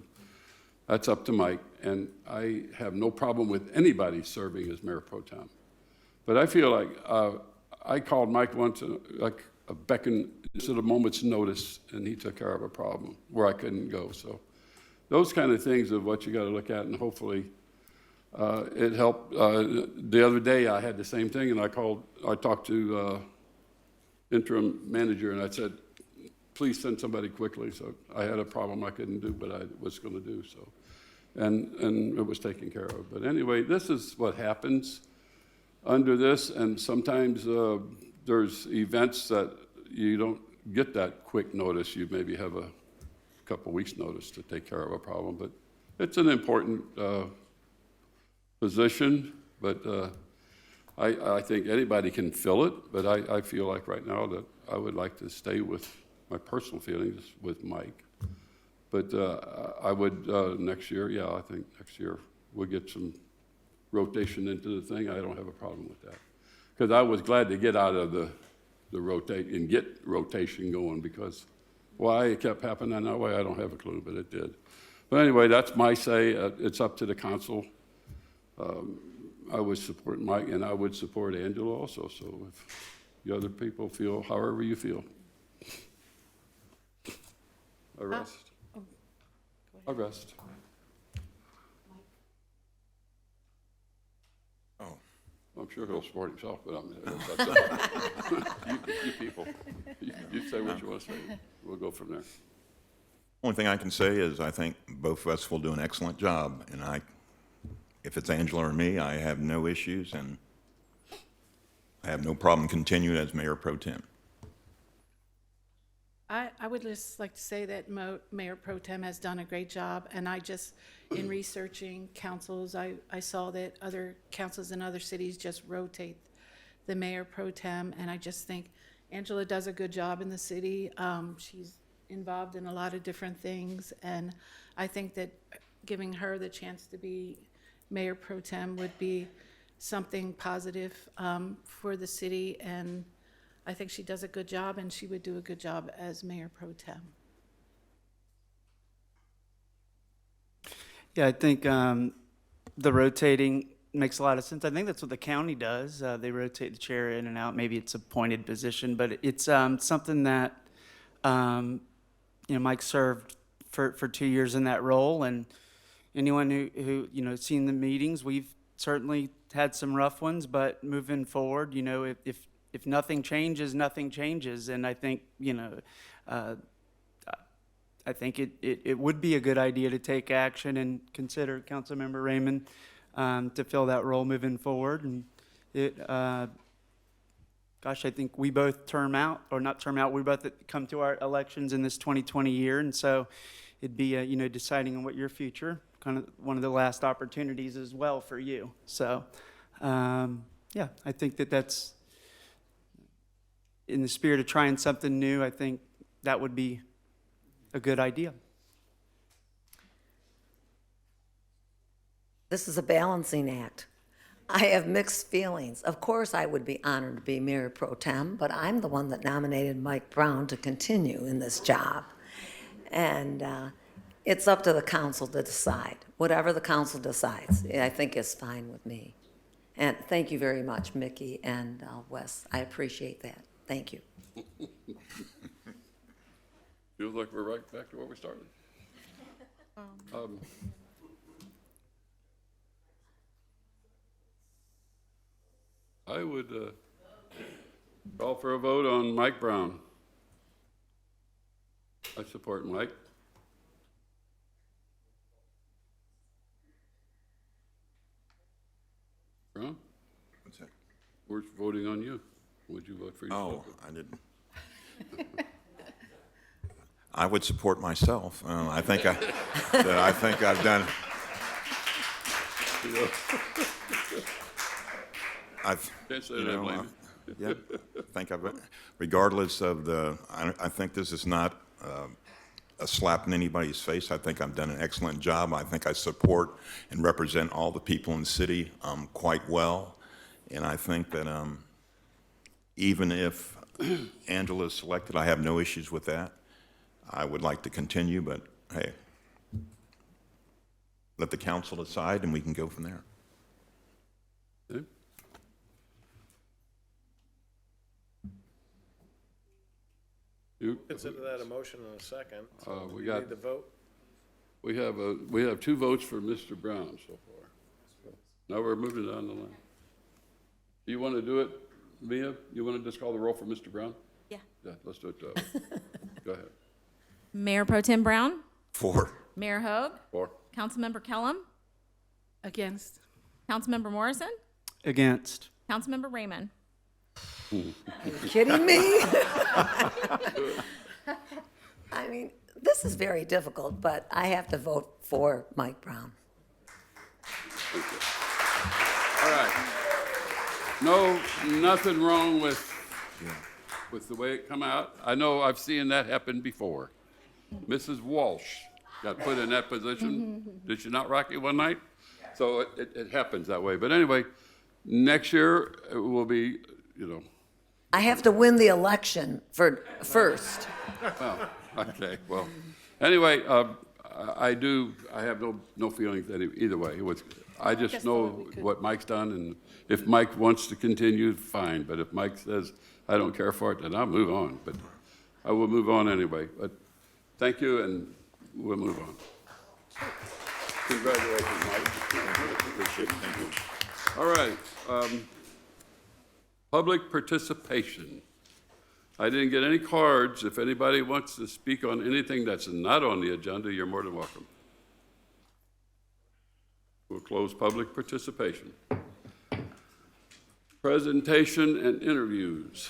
that's up to Mike. And I have no problem with anybody serving as mayor pro tem. But I feel like I called Mike once, like a beckon, just at a moment's notice, and he took care of a problem where I couldn't go. So those kind of things are what you got to look at, and hopefully it helped. The other day I had the same thing, and I talked to interim manager, and I said, please send somebody quickly. So I had a problem I couldn't do, but I was going to do so. And it was taken care of. But anyway, this is what happens under this, and sometimes there's events that you don't get that quick notice. You maybe have a couple weeks' notice to take care of a problem, but it's an important position, but I think anybody can fill it, but I feel like right now that I would like to stay with my personal feelings with Mike. But I would, next year, yeah, I think next year we'll get some rotation into the thing. I don't have a problem with that. Because I was glad to get out of the rotate and get rotation going, because why it kept happening that way, I don't have a clue, but it did. But anyway, that's my say. It's up to the council. I would support Mike, and I would support Angela also. So if the other people feel however you feel. I rest. I rest. Oh. I'm sure he'll support himself, but you people, you say what you want to say. We'll go from there. Only thing I can say is I think both of us will do an excellent job, and if it's Angela or me, I have no issues, and I have no problem continuing as mayor pro tem. I would just like to say that Mayor Pro Tem has done a great job, and in researching councils, I saw that other councils in other cities just rotate the Mayor Pro Tem, and I just think Angela does a good job in the city. She's involved in a lot of different things, and I think that giving her the chance to be Mayor Pro Tem would be something positive for the city, and I think she does a good job, and she would do a good job as Mayor Pro Tem. Yeah, I think the rotating makes a lot of sense. I think that's what the county does. They rotate the chair in and out. Maybe it's a appointed position, but it's something that Mike served for 2 years in that role, and anyone who seen the meetings, we've certainly had some rough ones, but moving forward, if nothing changes, nothing changes, and I think I think it would be a good idea to take action and consider Councilmember Raymond to fill that role moving forward. And I think we both we both come to our elections in this 2020 year, and so it'd be deciding on what your future, kind of one of the last opportunities as well for you. So yeah, I think that's in the spirit of trying something new. I think that would be a good idea. This is a balancing act. I have mixed feelings. Of course, I would be honored to be mayor pro tem, but I'm the one that nominated Mike Brown to continue in this job. And it's up to the council to decide. Whatever the council decides, I think is fine with me. And thank you very much, Mickey and Wes. I appreciate that. Thank you. Feels like we're right back to where we started. I would call for a vote on Mike Brown. I support Mike. Brown? What's that? We're voting on you. Would you vote for yourself? Oh, I didn't. I would support myself. I think I've done. You know, Can't say that I you know, blame yeah, I think regardless of I think this is not a slap in anybody's face. I think I've done an excellent job. I think I support and represent all the people in the city quite well. And I think that even if Angela is selected, I have no issues with that. I would like to continue, but hey, let the council decide and we can go from there. Okay. You, Consider that a motion in a second. So we you got- need to vote. we have 2 votes for Mr. Brown so far. Now we're moving down the line. Do you want to do it, Mia? You want to just call the roll for Mr. Brown? Yeah. Yeah, let's do it. Go ahead. Mayor Pro Tem Brown, For Mayor Hogue, 4. Councilmember Kellum, Against? Councilmember Morrison, Against. Councilmember Raymond. Kidding me? I mean, this is very difficult, but I have to vote for Mike Brown. All right. No, nothing wrong with the way it come out. I know I've seen that happen before. Mrs. Walsh got put in that position. Did she not, Rocky, one night? So it happens that way. But anyway, next year it will be, you know, I have to win the election first. well, okay, well, anyway, I have no feelings either way. I just know what Mike's done, and if Mike wants to continue, fine. But if Mike says, I don't care for it, then I'll move on. But I will move on anyway. But thank you, and we'll move on. Congratulations, Mike. Appreciate it. Thank you. All right. Public participation. I didn't get any cards. If anybody wants to speak on anything that's not on the agenda, you're more than welcome. We'll close public participation. Presentation and interviews.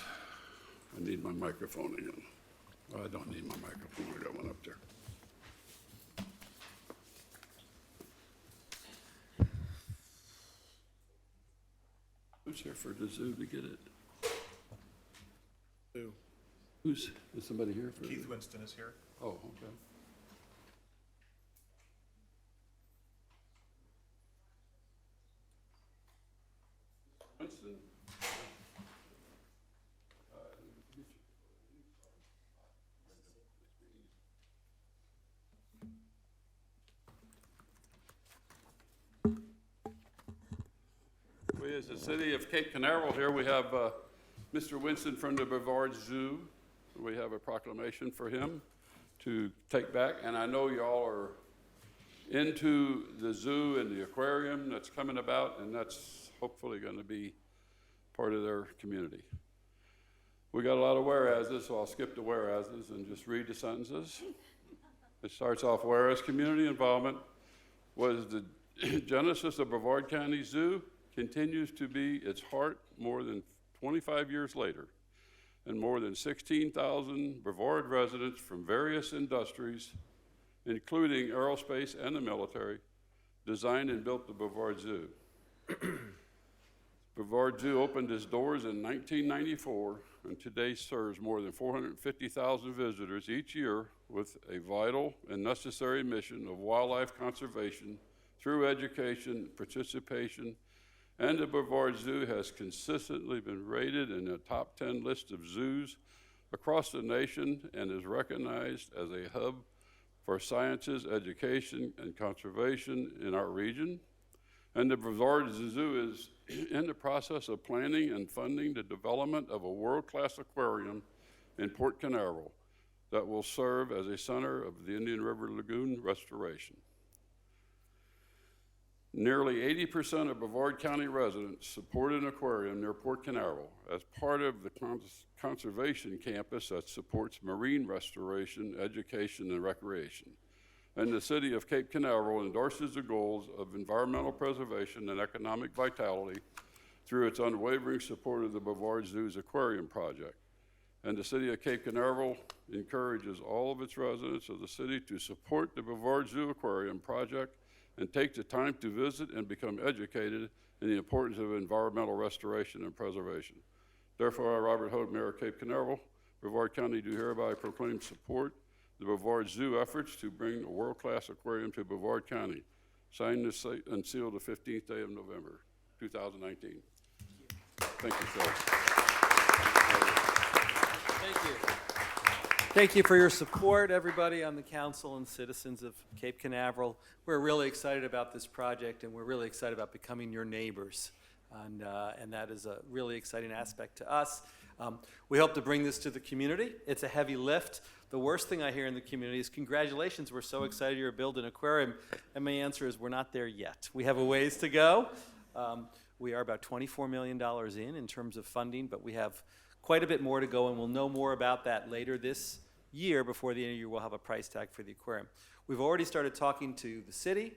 I need my microphone again. Oh, I don't need my microphone. I got one up there. Who's here for the zoo to get it? Who? Is somebody here for? Keith Winston is here. Oh, okay. Winston. We, as the city of Cape Canaveral here, we have Mr. Winston from the Brevard Zoo. We have a proclamation for him to take back, and I know y'all are into the zoo and the aquarium that's coming about, and that's hopefully going to be part of their community. We got a lot of whereases, so I'll skip the whereases and just read the sentences. It starts off, whereas community involvement was the genesis of Brevard County Zoo, continues to be its heart more than 25 years later, and more than 16,000 Brevard residents from various industries, including aerospace and the military, designed and built the Brevard Zoo. Brevard Zoo opened its doors in 1994 and today serves more than 450,000 visitors each year with a vital and necessary mission of wildlife conservation through education, participation, and the Brevard Zoo has consistently been rated in the top 10 list of zoos across the nation and is recognized as a hub for sciences, education, and conservation in our region. And the Brevard Zoo is in the process of planning and funding the development of a world-class aquarium in Port Canaveral that will serve as a center of the Indian River Lagoon restoration. Nearly 80% of Brevard County residents support an aquarium near Port Canaveral as part of the conservation campus that supports marine restoration, education, and recreation. And the city of Cape Canaveral endorses the goals of environmental preservation and economic vitality through its unwavering support of the Brevard Zoo's aquarium project. And the city of Cape Canaveral encourages all of its residents of the city to support the Brevard Zoo aquarium project and take the time to visit and become educated in the importance of environmental restoration and preservation. Therefore, I, Robert Hope, Mayor of Cape Canaveral, Brevard County, do hereby proclaim support the Brevard Zoo efforts to bring a world-class aquarium to Brevard County. Signed and sealed the 15th day of November, 2019. Thank you, Phil. Thank you. Thank you for your support, everybody on the council and citizens of Cape Canaveral. We're really excited about this project, and we're really excited about becoming your neighbors. And that is a really exciting aspect to us. We hope to bring this to the community. It's a heavy lift. The worst thing I hear in the community is, congratulations, we're so excited you're building an aquarium. And my answer is, we're not there yet. We have a ways to go. We are about $24 million in terms of funding, but we have quite a bit more to go, and we'll know more about that later this year. Before the end of the year, we'll have a price tag for the aquarium. We've already started talking to the city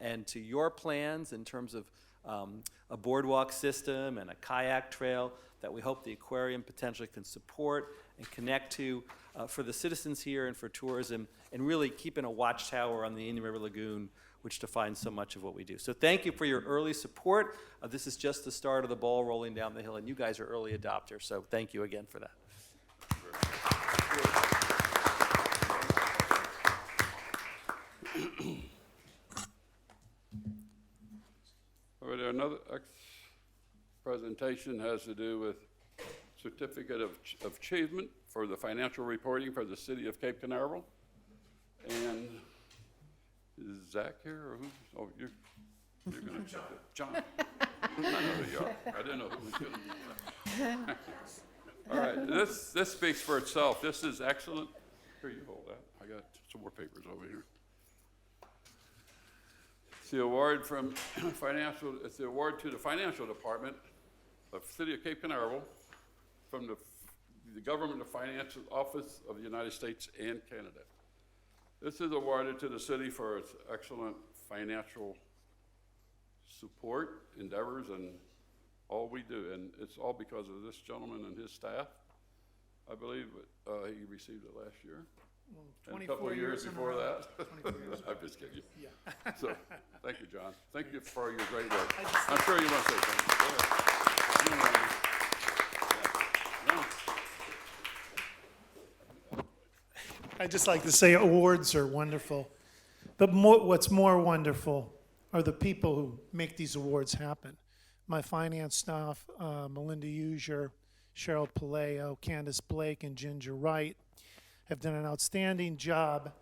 and to your plans in terms of a boardwalk system and a kayak trail that we hope the aquarium potentially can support and connect to for the citizens here and for tourism, and really keeping a watchtower on the Indian River Lagoon, which defines so much of what we do. So thank you for your early support. This is just the start of the ball rolling down the hill, and you guys are early adopters, so thank you again for that. All right, another presentation has to do with Certificate of Achievement for the financial reporting for the city of Cape Canaveral. And is Zach here, or who's, oh, you're gonna, John. I know who you are. I didn't know who was gonna be. All right, this speaks for itself. This is excellent. Here, you hold that. I got some more papers over here. It's the award from it's the award to the financial department of the city of Cape Canaveral from the Government of Finance Office of the United States and Canada. This is awarded to the city for its excellent financial support, endeavors, and all we do. And it's all because of this gentleman and his staff. I believe he received it last year. And a couple of years before that. I'm just kidding you. Yeah. So, thank you, John. Thank you for your great work. I'm sure you want to say something. Go ahead. I'd just like to say awards are wonderful, but what's more wonderful are the people who make these awards happen. My finance staff, Melinda Usier, Cheryl Paleo, Candace Blake, and Ginger Wright, have done an outstanding job.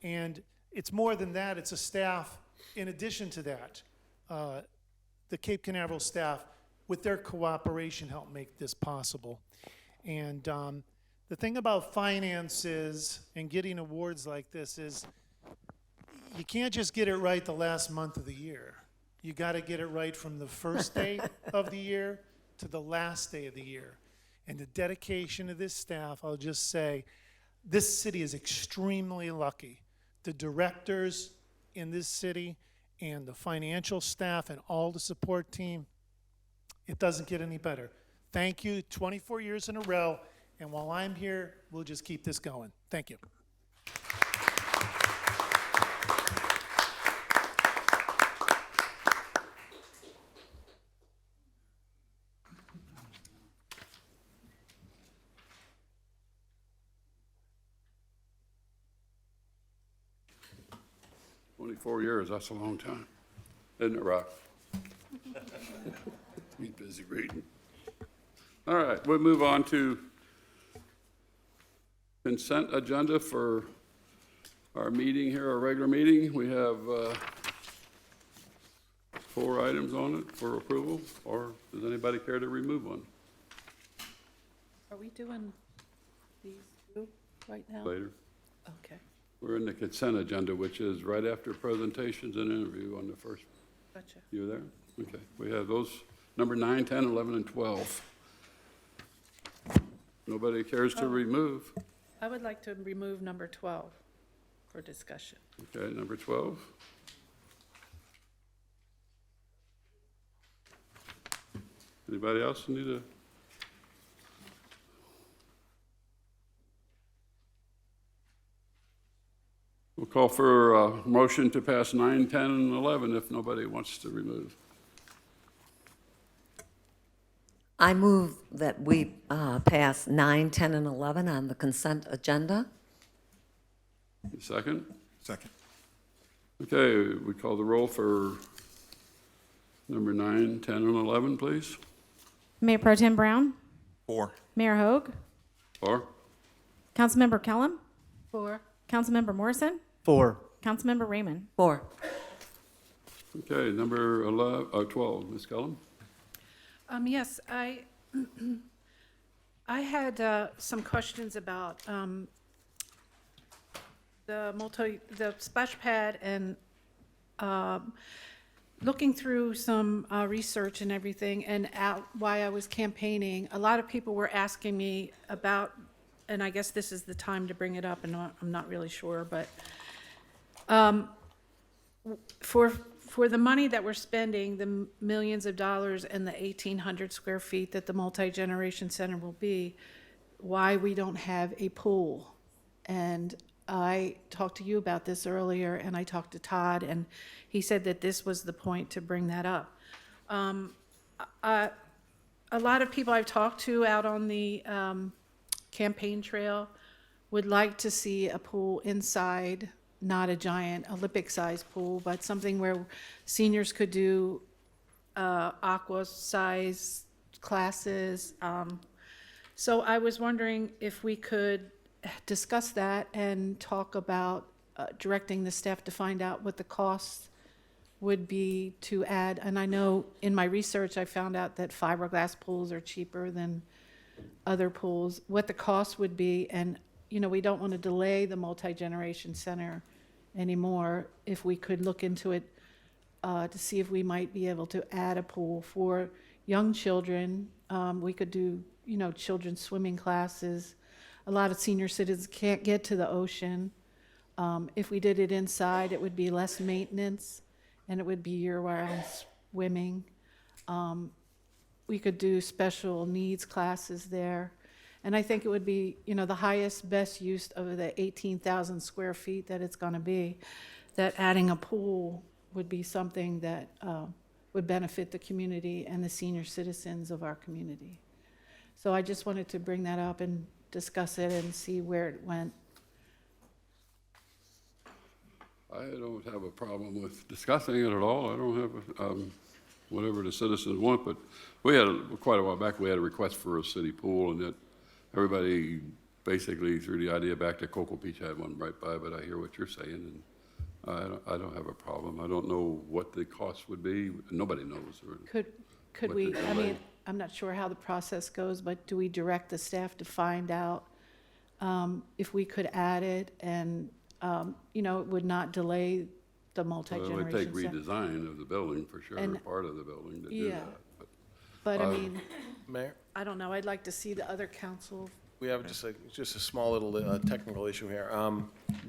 And it's more than that, it's a staff in addition to that. The Cape Canaveral staff, with their cooperation, helped make this possible. And the thing about finances and getting awards like this is you can't just get it right the last month of the year. You got to get it right from the first day of the year to the last day of the year. And the dedication of this staff, I'll just say, this city is extremely lucky. The directors in this city and the financial staff and all the support team, it doesn't get any better. Thank you, 24 years in a row, and while I'm here, we'll just keep this going. Thank you. Years, that's a long time. Isn't it, Rock? He's busy reading. All right, we'll move on to consent agenda for our meeting here, our regular meeting. We have 4 items on it for approval, or does anybody care to remove one? Are we doing these two right now? Later. Okay, We're in the consent agenda, which is right after presentations and interview on the first. gotcha. You there? Okay. We have those, number 9, 10, 11, and 12. Nobody cares to remove. I would like to remove number 12 for discussion. Okay, number 12. Anybody else need a? We'll call for a motion to pass 9, 10, and 11 if nobody wants to remove. I move that we pass 9, 10, and 11 on the consent agenda. Second? Second. Okay, we call the roll for number 9, 10, and 11, please. Mayor Pro Tem Brown, 4. Mayor Hogue, Or? Councilmember Kellum, 4. Councilmember Morrison, 4. Councilmember Raymond. 4. Okay, number 12, Ms. Cullum? Yes, I had some questions about the splash pad and looking through some research and everything and why I was campaigning. A lot of people were asking me about, and I guess this is the time to bring it up, and I'm not really sure, but for the money that we're spending, the millions of dollars and the 1,800 square feet that the multi-generation center will be, why we don't have a pool. And I talked to you about this earlier, and I talked to Todd, and he said that this was the point to bring that up. A lot of people I've talked to out on the campaign trail would like to see a pool inside, not a giant Olympic-sized pool, but something where seniors could do aqua-size classes. So I was wondering if we could discuss that and talk about directing the staff to find out what the costs would be to add. And I know in my research, I found out that fiberglass pools are cheaper than other pools, what the cost would be. And, you know, we don't want to delay the multi-generation center anymore. If we could look into it to see if we might be able to add a pool for young children. We could do, you know, children's swimming classes. A lot of senior citizens can't get to the ocean. If we did it inside, it would be less maintenance, and it would be year-round swimming. We could do special needs classes there. And I think it would be, you know, the highest, best use of the 18,000 square feet that it's going to be, that adding a pool would be something that would benefit the community and the senior citizens of our community. So I just wanted to bring that up and discuss it and see where it went. I don't have a problem with discussing it at all. I don't have, whatever the citizens want, but we had, quite a while back, we had a request for a city pool, and that everybody basically threw the idea back to Cocoa Beach had one right by, but I hear what you're saying, and I don't have a problem. I don't know what the cost would be. Nobody knows. Could what we, the I delay- mean, I'm not sure how the process goes, but do we direct the staff to find out if we could add it and, you know, it would not delay the Well, it would multi-generation take center? redesign of the building for sure, And- part of the building to do Yeah. that. But I mean, Mayor? I don't know, I'd like to see the other council. We have just a small little technical issue here.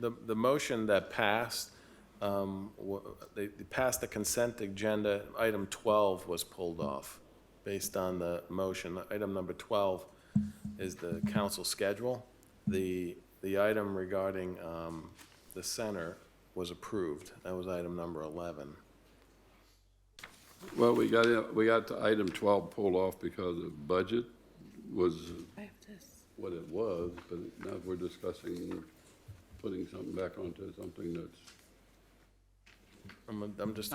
The motion that passed, they passed the consent agenda, item 12 was pulled off based on the motion. Item number 12 is the council schedule. The item regarding the center was approved. That was item number 11. Well, we got to item 12 pulled off because the budget was I have this. what it was, but now we're discussing putting something back onto something that's, I'm just,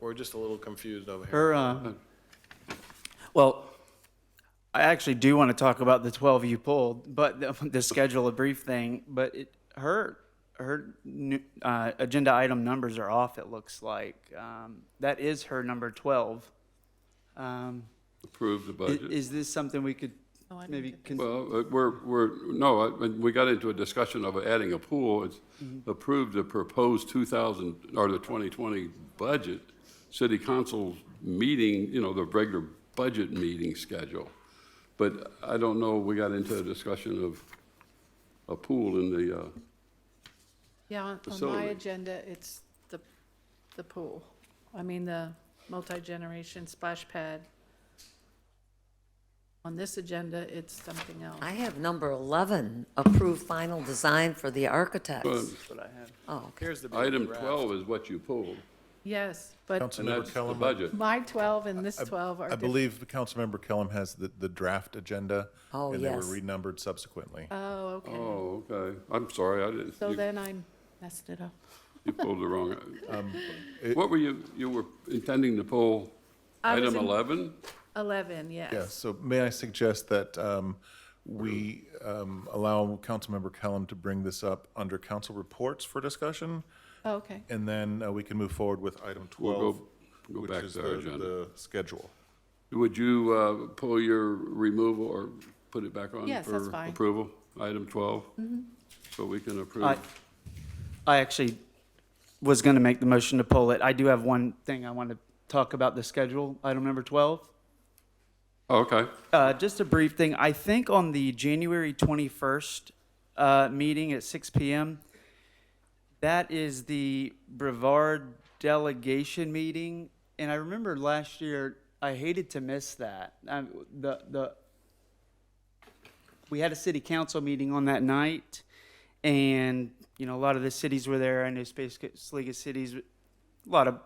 we're just a little confused over here. Her, well, I actually do want to talk about the 12 you pulled, but the schedule a brief thing, but her agenda item numbers are off, it looks like. That is her number 12. approved the budget. Is this something we could Oh, I didn't maybe, get Well, we got into a discussion of adding a pool. It's approved the proposed 2020 budget, city council meeting, you know, the regular budget meeting schedule. But I don't know, we got into a discussion of a pool in the, Yeah, on my facility. agenda, it's the pool. I mean, the multi-generation splash pad. On this agenda, it's something else. I have number 11, approve final design for the architects. But That's what I have. Oh, okay. Here's the big item draft. 12 is what you pulled, Yes, but and Councilmember that's the Kellum, budget. my 12 and this 12 are I different. believe Councilmember Kellum has the draft agenda. Oh, And they were yes. renumbered subsequently. Oh, okay. Oh, okay. I'm sorry, I didn't, So you then I messed it up. you pulled the wrong. What were you were intending to pull? I was Item in- 11? 11, yes. Yeah, so may I suggest that we allow Councilmember Kellum to bring this up under council reports for discussion? Oh, okay. And then we can move forward with item We'll 12, go which back is to our agenda. the schedule. Would you pull your removal or put it back on Yes, that's for fine. approval? Item 12? So we can approve. I actually was going to make the motion to pull it. I do have one thing I want to talk about the schedule, item number 12. Oh, okay. Just a brief thing. I think on the January 21st meeting at 6 p.m., that is the Brevard delegation meeting. And I remember last year, I hated to miss that. We had a city council meeting on that night, and, you know, a lot of the cities were there. I know Space League of Cities, a lot of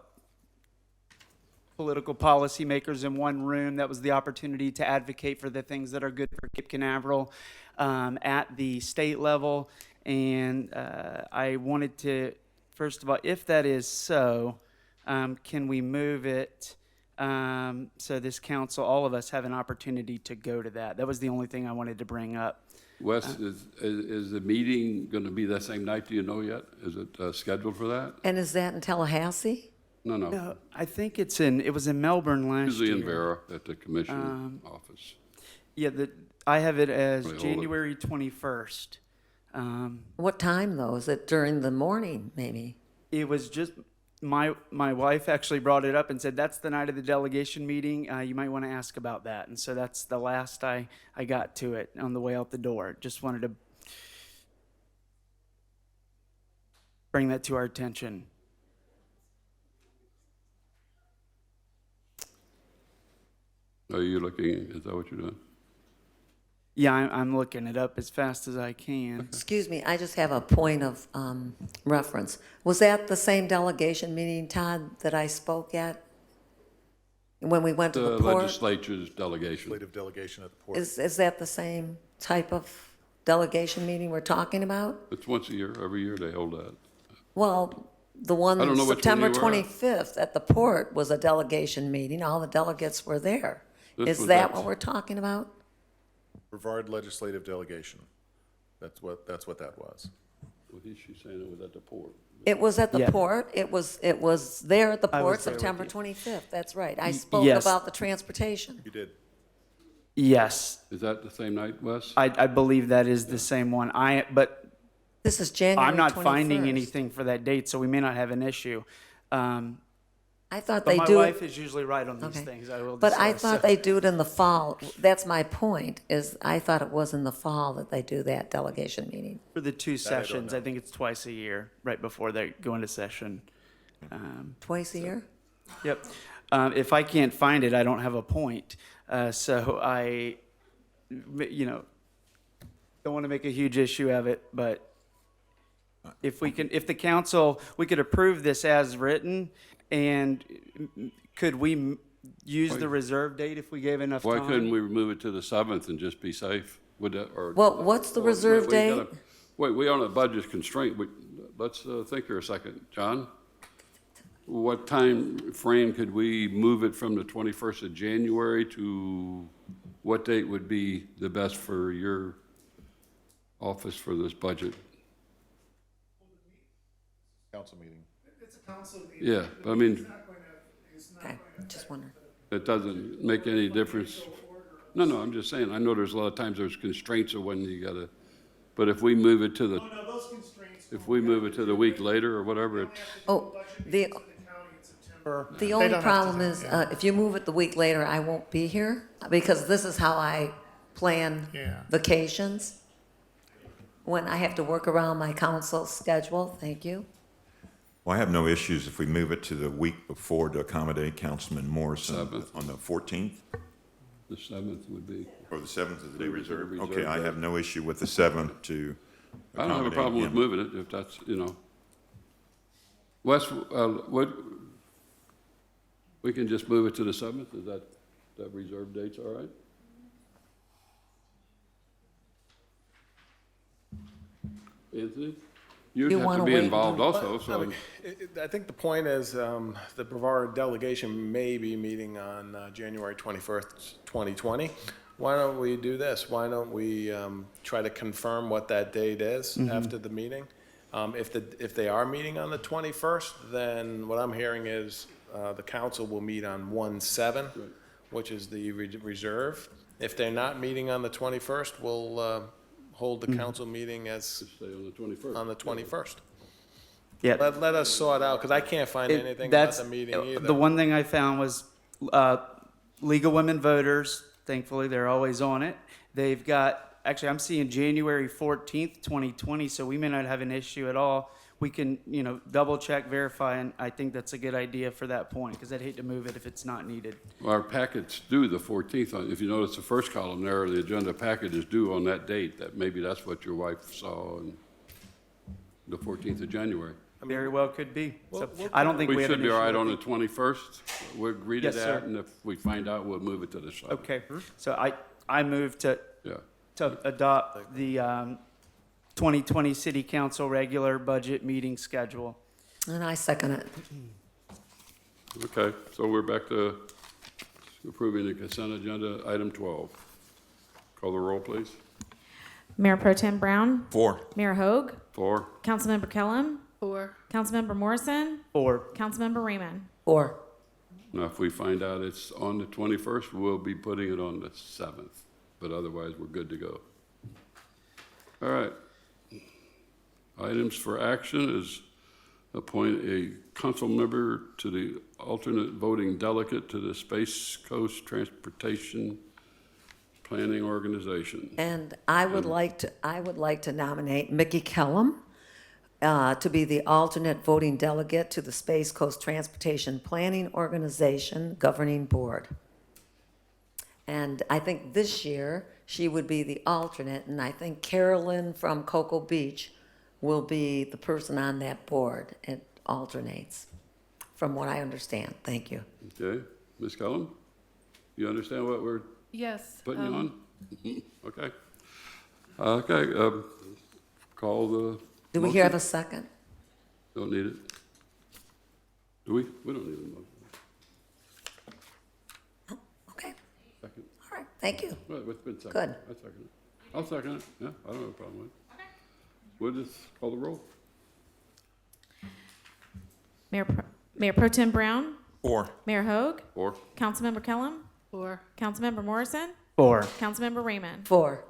political policymakers in one room. That was the opportunity to advocate for the things that are good for Cape Canaveral at the state level. And I wanted to, first of all, if that is so, can we move it so this council, all of us, have an opportunity to go to that? That was the only thing I wanted to bring up. Wes, is the meeting going to be that same night? Do you know yet? Is it scheduled for that? And is that in Tallahassee? No, no. No, I think it was in Melbourne last Usually in year. Vera at the commission office. Yeah, I have it as Wait, hold it. January 21st. What time, though? Is it during the morning, maybe? It was just, my wife actually brought it up and said, that's the night of the delegation meeting. You might want to ask about that. And so that's the last I got to it on the way out the door. Just wanted to bring that to our attention. Are you looking, is that what you're doing? Yeah, I'm looking it up as fast as I can. Excuse me, I just have a point of reference. Was that the same delegation meeting, Todd, that I spoke at? When we went to The the port? legislature's delegation. Legislative delegation at the port. Is that the same type of delegation meeting we're talking about? It's once a year, every year they hold that. Well, the one I don't know which one September you were at. 25th at the port was a delegation meeting. All the delegates were there. This Is was that at- what we're talking about? Brevard Legislative Delegation. That's what that was. Well, she's saying it was at the port. It was at the Yeah. port. It was there at the I was port, there with September you. 25th. That's right. I spoke yes. about the transportation. You did. Yes, Is that the same night, Wes? I believe that is the same one. But This is January 21st. I'm not finding anything for that date, so we may not have an issue. I thought But they my do wife it. is usually right on these Okay. things, I will But I decide, thought so- they do it in the fall. That's my point, is I thought it was in the fall that they do that delegation meeting. For the two I don't sessions, know. I think it's twice a year, right before they go into session. Twice a year? Yep. If I can't find it, I don't have a point. So I, don't want to make a huge issue of it, but if the council, we could approve this as written, and could we use the reserve date if we gave enough Why time? couldn't we move it to the 7th and just be safe? Would that, or? Well, what's the or reserve we date? gotta- Wait, we on a budget constraint. Let's think here a second. John? What time frame could we move it from the 21st of January to what date would be the best for your office for this budget? Council meeting. Yeah, but I mean, Okay, just wondering. it doesn't make any difference. No, I'm just saying, I know there's a lot of times there's constraints of when you gotta, but if we move it to the, if we move it to the week later or whatever, it's, Oh, the They only don't have to problem do it, is, if you move it the week later, I won't be here, because this is how I plan Yeah. vacations. When I have to work around my council schedule, thank you. Well, I have no issues if we move it to the week before to accommodate Councilman Morrison Seventh. on the 14th. The 7th would be. Or the 7th is the day The reserved? reserve Okay, I date. have no issue with the 7th to I don't have a accommodate problem with him. moving it, if that's, you know. Wes, we can just move it to the 7th, is that reserve date's all right? Anthony? You'd You have to wanna be wait involved until- also, so, I think the point is, the Brevard delegation may be meeting on January 21st, 2020. Why don't we do this? Why don't we try to confirm what that date is after the meeting? If they are meeting on the 21st, then what I'm hearing is the council will meet on 1/7, which is the reserve. If they're not meeting on the 21st, we'll hold the council meeting as stay on the 21st. on the 21st. Yeah. Let us sort out, because I can't find anything about the meeting either. The one thing I found was League of Women Voters, thankfully, they're always on it. They've got, actually, I'm seeing January 14th, 2020, so we may not have an issue at all. We can, double check, verify, and I think that's a good idea for that point, because I'd hate to move it if it's not needed. Our packet's due the 14th. If you notice the first column there, the agenda packet is due on that date. Maybe that's what your wife saw on the 14th of January. Very well could be. So we'll- I don't think we We have an should be issue all right with on it. the 21st. We'll agree to Yes, sir. that, and if we find out, we'll move it to the 7th. Okay, so I move to Yeah. adopt the 2020 City Council regular budget meeting schedule. And I second it. Okay, so we're back to approving the consent agenda, item 12. Call the roll, please. Mayor Pro Tem Brown, 4. Mayor Hogue, 4. Councilmember Kellum, 4. Councilmember Morrison, Or, Councilmember Raymond. Or, Now, if we find out it's on the 21st, we'll be putting it on the 7th, but otherwise, we're good to go. All right. Items for action is appoint a council member to the alternate voting delegate to the Space Coast Transportation Planning Organization. and I would like to nominate Mickey Kellum to be the alternate voting delegate to the Space Coast Transportation Planning Organization Governing Board. And I think this year, she would be the alternate, and I think Carolyn from Cocoa Beach will be the person on that board. It alternates, from what I understand. Thank you. Okay, Ms. Kellum, you understand what we're Yes. putting you on? Okay. Okay, call the. Do we motion. have a second? Don't need it. Do we? We don't need a motion. Okay, Second. all right, thank you. Well, it's been seconded. Good. I second it. I'll second it. Yeah, I don't have a problem with it. We'll just call the roll. Mayor Pro Tem Brown, 4. Mayor Hogue, Or, Councilmember Kellum, 4. Councilmember Morrison, or. Councilmember Raymond. 4.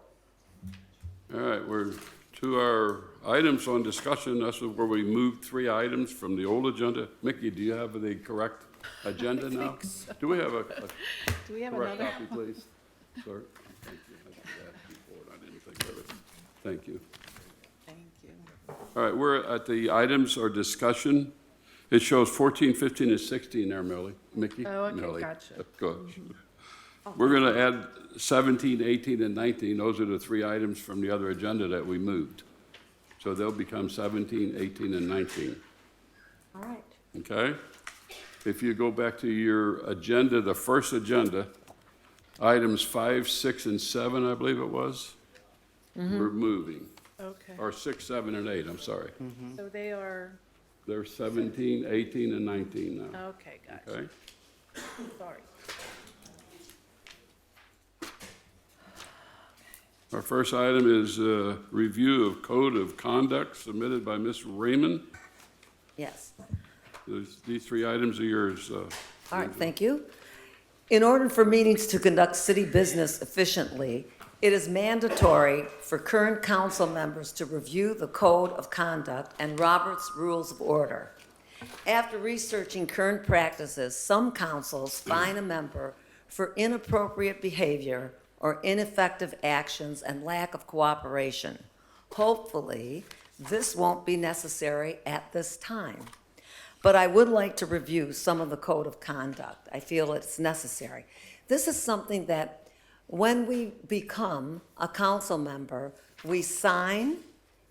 all right, we're to our items on discussion. This is where we moved 3 items from the old agenda. Mickey, do you have the correct agenda now? Do we have a Do we have correct another? copy, please? Sir? Thank you. I did that before, and I didn't think of it. Thank you. Thank you. All right, we're at the items or discussion. It shows 14, 15, and 16 there, Mickey. Oh, okay, Millie. gotcha. Good. We're going to add 17, 18, and 19. Those are the 3 items from the other agenda that we moved. So they'll become 17, 18, and 19. All right. Okay? If you go back to your agenda, the first agenda, items 5, 6, and 7, I believe it was, we're moving. Okay. Or 6, 7, and 8, I'm sorry. So they are, They're 17, 18, and 19 now. okay, gotcha. Okay? Sorry. Our first item is a review of code of conduct submitted by Ms. Raymond. Yes. These 3 items are yours. All right, thank you. In order for meetings to conduct city business efficiently, it is mandatory for current council members to review the code of conduct and Robert's Rules of Order. After researching current practices, some councils fine a member for inappropriate behavior or ineffective actions and lack of cooperation. Hopefully, this won't be necessary at this time. But I would like to review some of the code of conduct. I feel it's necessary. This is something that When we become a council member, we sign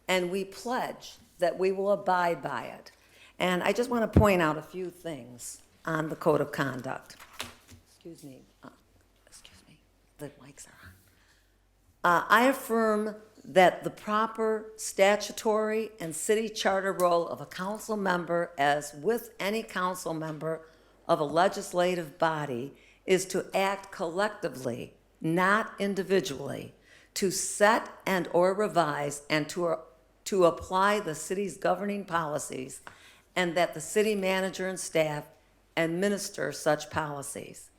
and we pledge that we will abide by it. And I just want to point out a few things on the code of conduct. Excuse me, the mics are on. I affirm that the proper statutory and city charter role of a council member, as with any council member of a legislative body, is to act collectively, not individually, to set and or revise and to apply the city's governing policies, and that the city manager and staff administer such policies.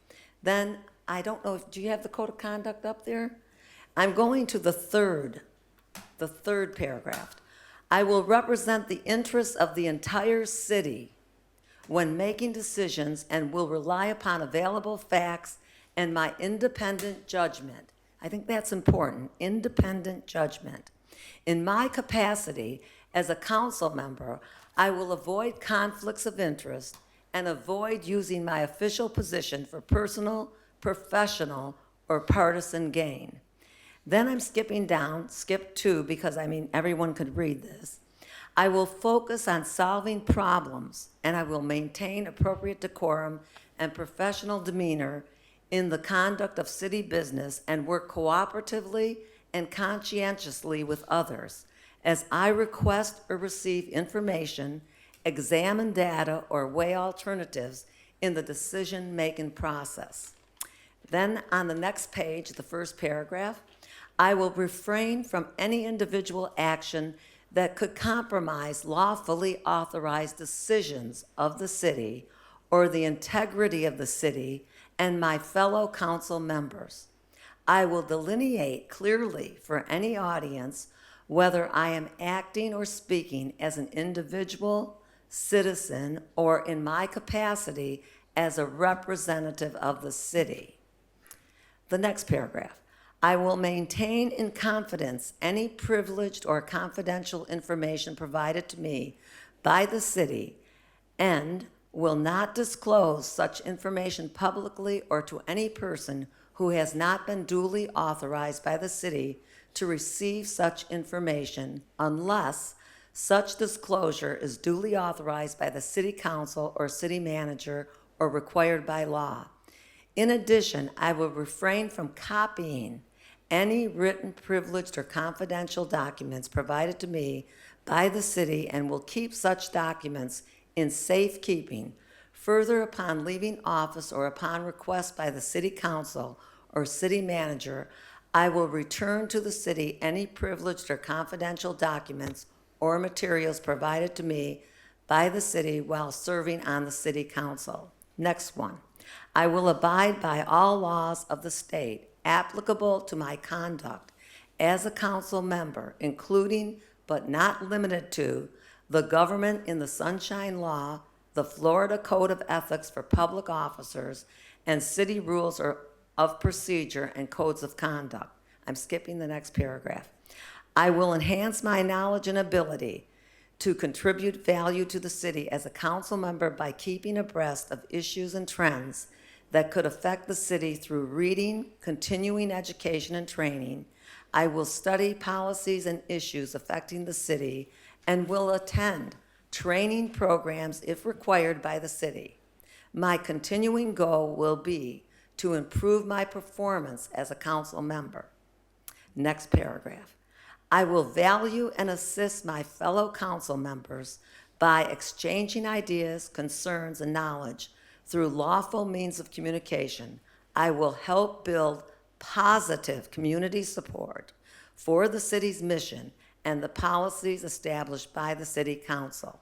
Then, I don't know, do you have the code of conduct up there? I'm going to the third paragraph. I will represent the interests of the entire city when making decisions and will rely upon available facts and my independent judgment. I think that's important, independent judgment. In my capacity as a council member, I will avoid conflicts of interest and avoid using my official position for personal, professional, or partisan gain. Then I'm skipping down, skip 2, because everyone could read this. I will focus on solving problems, and I will maintain appropriate decorum and professional demeanor in the conduct of city business and work cooperatively and conscientiously with others as I request or receive information, examine data, or weigh alternatives in the decision-making process. Then on the next page, the first paragraph, I will refrain from any individual action that could compromise lawfully authorized decisions of the city or the integrity of the city and my fellow council members. I will delineate clearly for any audience whether I am acting or speaking as an individual, citizen, or in my capacity as a representative of the city. The next paragraph. I will maintain in confidence any privileged or confidential information provided to me by the city and will not disclose such information publicly or to any person who has not been duly authorized by the city to receive such information unless such disclosure is duly authorized by the city council or city manager or required by law. In addition, I will refrain from copying any written, privileged, or confidential documents provided to me by the city and will keep such documents in safekeeping. Further, upon leaving office or upon request by the city council or city manager, I will return to the city any privileged or confidential documents or materials provided to me by the city while serving on the city council. Next one. I will abide by all laws of the state applicable to my conduct as a council member, including but not limited to the Government in the Sunshine Law, the Florida Code of Ethics for Public Officers, and city rules of procedure and codes of conduct. I'm skipping the next paragraph. I will enhance my knowledge and ability to contribute value to the city as a council member by keeping abreast of issues and trends that could affect the city through reading, continuing education, and training. I will study policies and issues affecting the city and will attend training programs if required by the city. My continuing goal will be to improve my performance as a council member. Next paragraph. I will value and assist my fellow council members by exchanging ideas, concerns, and knowledge through lawful means of communication. I will help build positive community support for the city's mission and the policies established by the city council.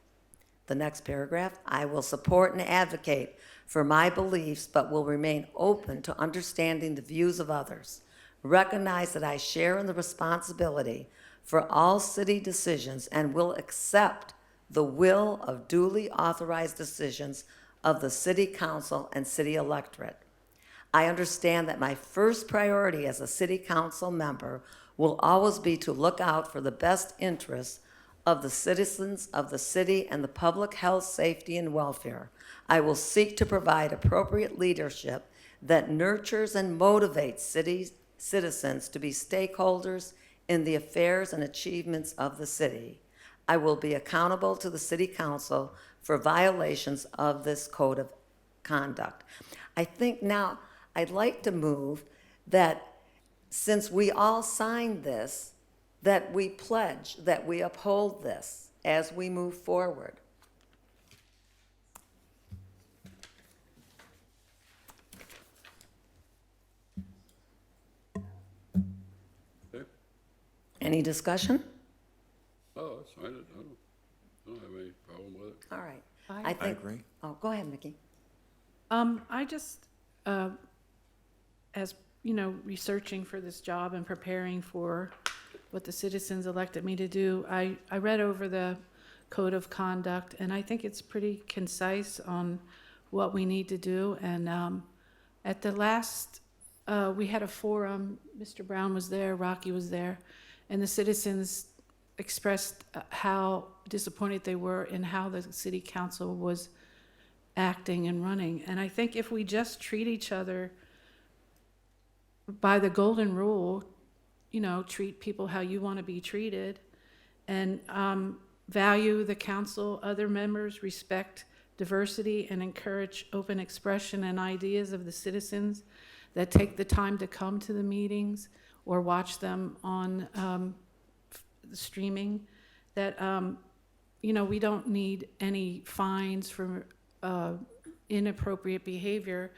The next paragraph, I will support and advocate for my beliefs, but will remain open to understanding the views of others. Recognize that I share in the responsibility for all city decisions and will accept the will of duly authorized decisions of the city council and city electorate. I understand that my first priority as a city council member will always be to look out for the best interests of the citizens of the city and the public health, safety, and welfare. I will seek to provide appropriate leadership that nurtures and motivates citizens to be stakeholders in the affairs and achievements of the city. I will be accountable to the city council for violations of this code of conduct. I think now I'd like to move that since we all signed this, that we pledge that we uphold this as we move forward. Okay. Any discussion? Oh, that's fine. I don't have any problem with it. All right. I think. agree. Oh, go ahead, Mickey. I just, as, researching for this job and preparing for what the citizens elected me to do, I read over the code of conduct, and I think it's pretty concise on what we need to do. And at the last, we had a forum, Mr. Brown was there, Rocky was there, and the citizens expressed how disappointed they were in how the city council was acting and running. And I think if we just treat each other by the golden rule, treat people how you want to be treated, and value the council, other members, respect diversity, and encourage open expression and ideas of the citizens that take the time to come to the meetings or watch them on the streaming, that, we don't need any fines for inappropriate behavior.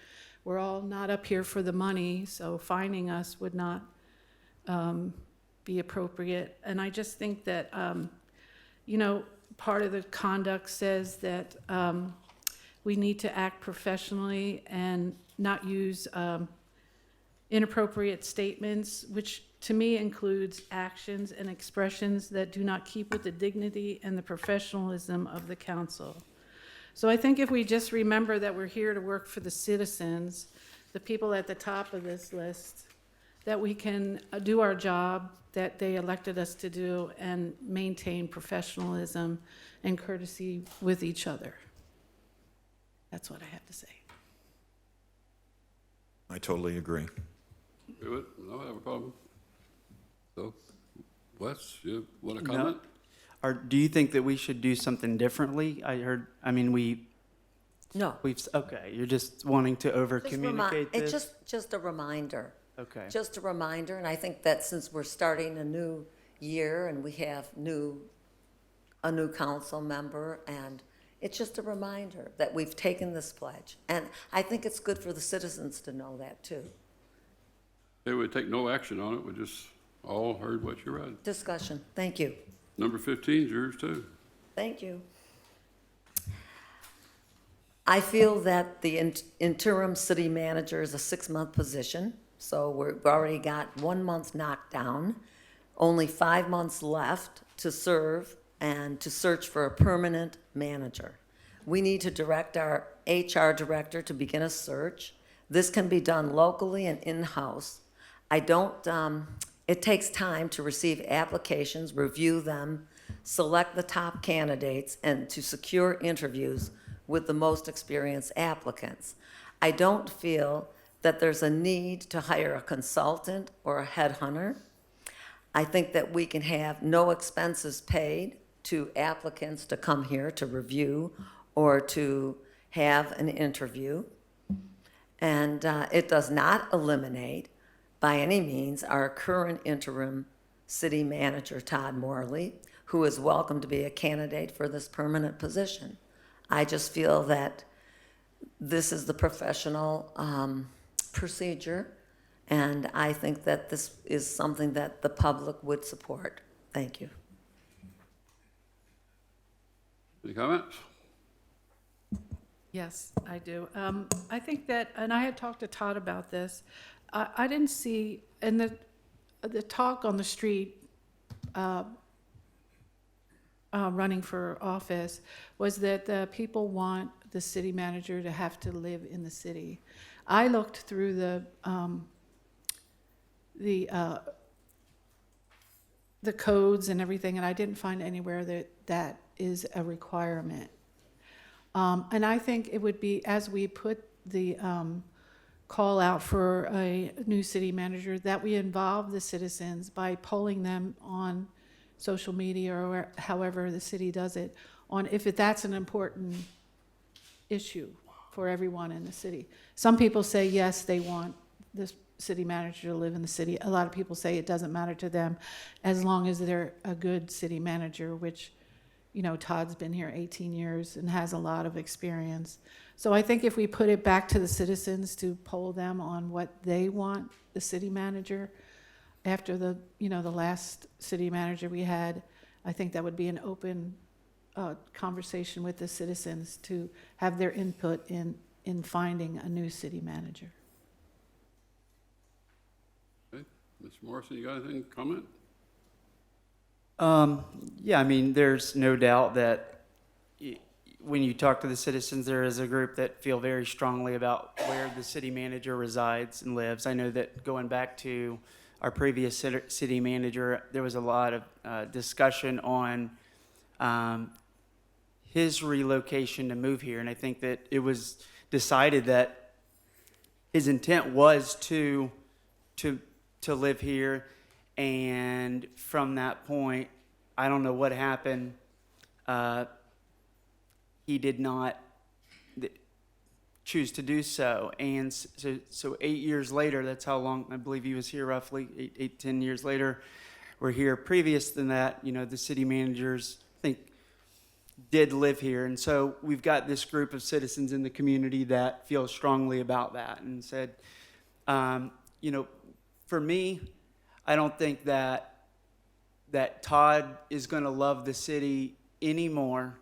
We're all not up here for the money, so fining us would not be appropriate. And I just think that, part of the conduct says that we need to act professionally and not use inappropriate statements, which to me includes actions and expressions that do not keep with the dignity and the professionalism of the council. So I think if we just remember that we're here to work for the citizens, the people at the top of this list, that we can do our job that they elected us to do and maintain professionalism and courtesy with each other. That's what I have to say. I totally agree. Do it. I don't have a problem. So, Wes, you want to comment? Or do you think that we should do something differently? No. Okay, you're just wanting to over-communicate this? It's just a reminder. Okay. Just a reminder, and I think that since we're starting a new year and we have a new council member, and it's just a reminder that we've taken this pledge. And I think it's good for the citizens to know that, too. They would take no action on it. We just all heard what you read. Discussion. Thank you. Number 15 is yours, too. Thank you. I feel that the interim city manager is a 6-month position, so we've already got 1 month knocked down, only 5 months left to serve and to search for a permanent manager. We need to direct our HR director to begin a search. This can be done locally and in-house. It takes time to receive applications, review them, select the top candidates, and to secure interviews with the most experienced applicants. I don't feel that there's a need to hire a consultant or a headhunter. I think that we can have no expenses paid to applicants to come here to review or to have an interview. And it does not eliminate, by any means, our current interim city manager, Todd Morley, who is welcome to be a candidate for this permanent position. I just feel that this is the professional procedure, and I think that this is something that the public would support. Thank you. Any comments? Yes, I do. I think that, and I had talked to Todd about this, I didn't see, in the talk on the street, running for office, was that the people want the city manager to have to live in the city. I looked through the codes and everything, and I didn't find anywhere that is a requirement. And I think it would be, as we put the call out for a new city manager, that we involve the citizens by polling them on social media or however the city does it, on if that's an important issue for everyone in the city. Some people say, yes, they want this city manager to live in the city. A lot of people say it doesn't matter to them as long as they're a good city manager, which, you know, Todd's been here 18 years and has a lot of experience. So I think if we put it back to the citizens to poll them on what they want the city manager, after the, you know, the last city manager we had, I think that would be an open conversation with the citizens to have their input in finding a new city manager. Okay. Mr. Morrison, you got anything to comment? Yeah, I mean, there's no doubt that when you talk to the citizens, there is a group that feel very strongly about where the city manager resides and lives. I know that going back to our previous city manager, there was a lot of discussion on his relocation to move here, and I think that it was decided that his intent was to live here. And from that point, I don't know what happened. He did not choose to do so. And so 8 years later, that's how long, I believe he was here roughly, 10 years later, we're here. Previous than that, you know, the city managers, I think, did live here. And so we've got this group of citizens in the community that feel strongly about that and said, you know, for me, I don't think that Todd is going to love the city anymore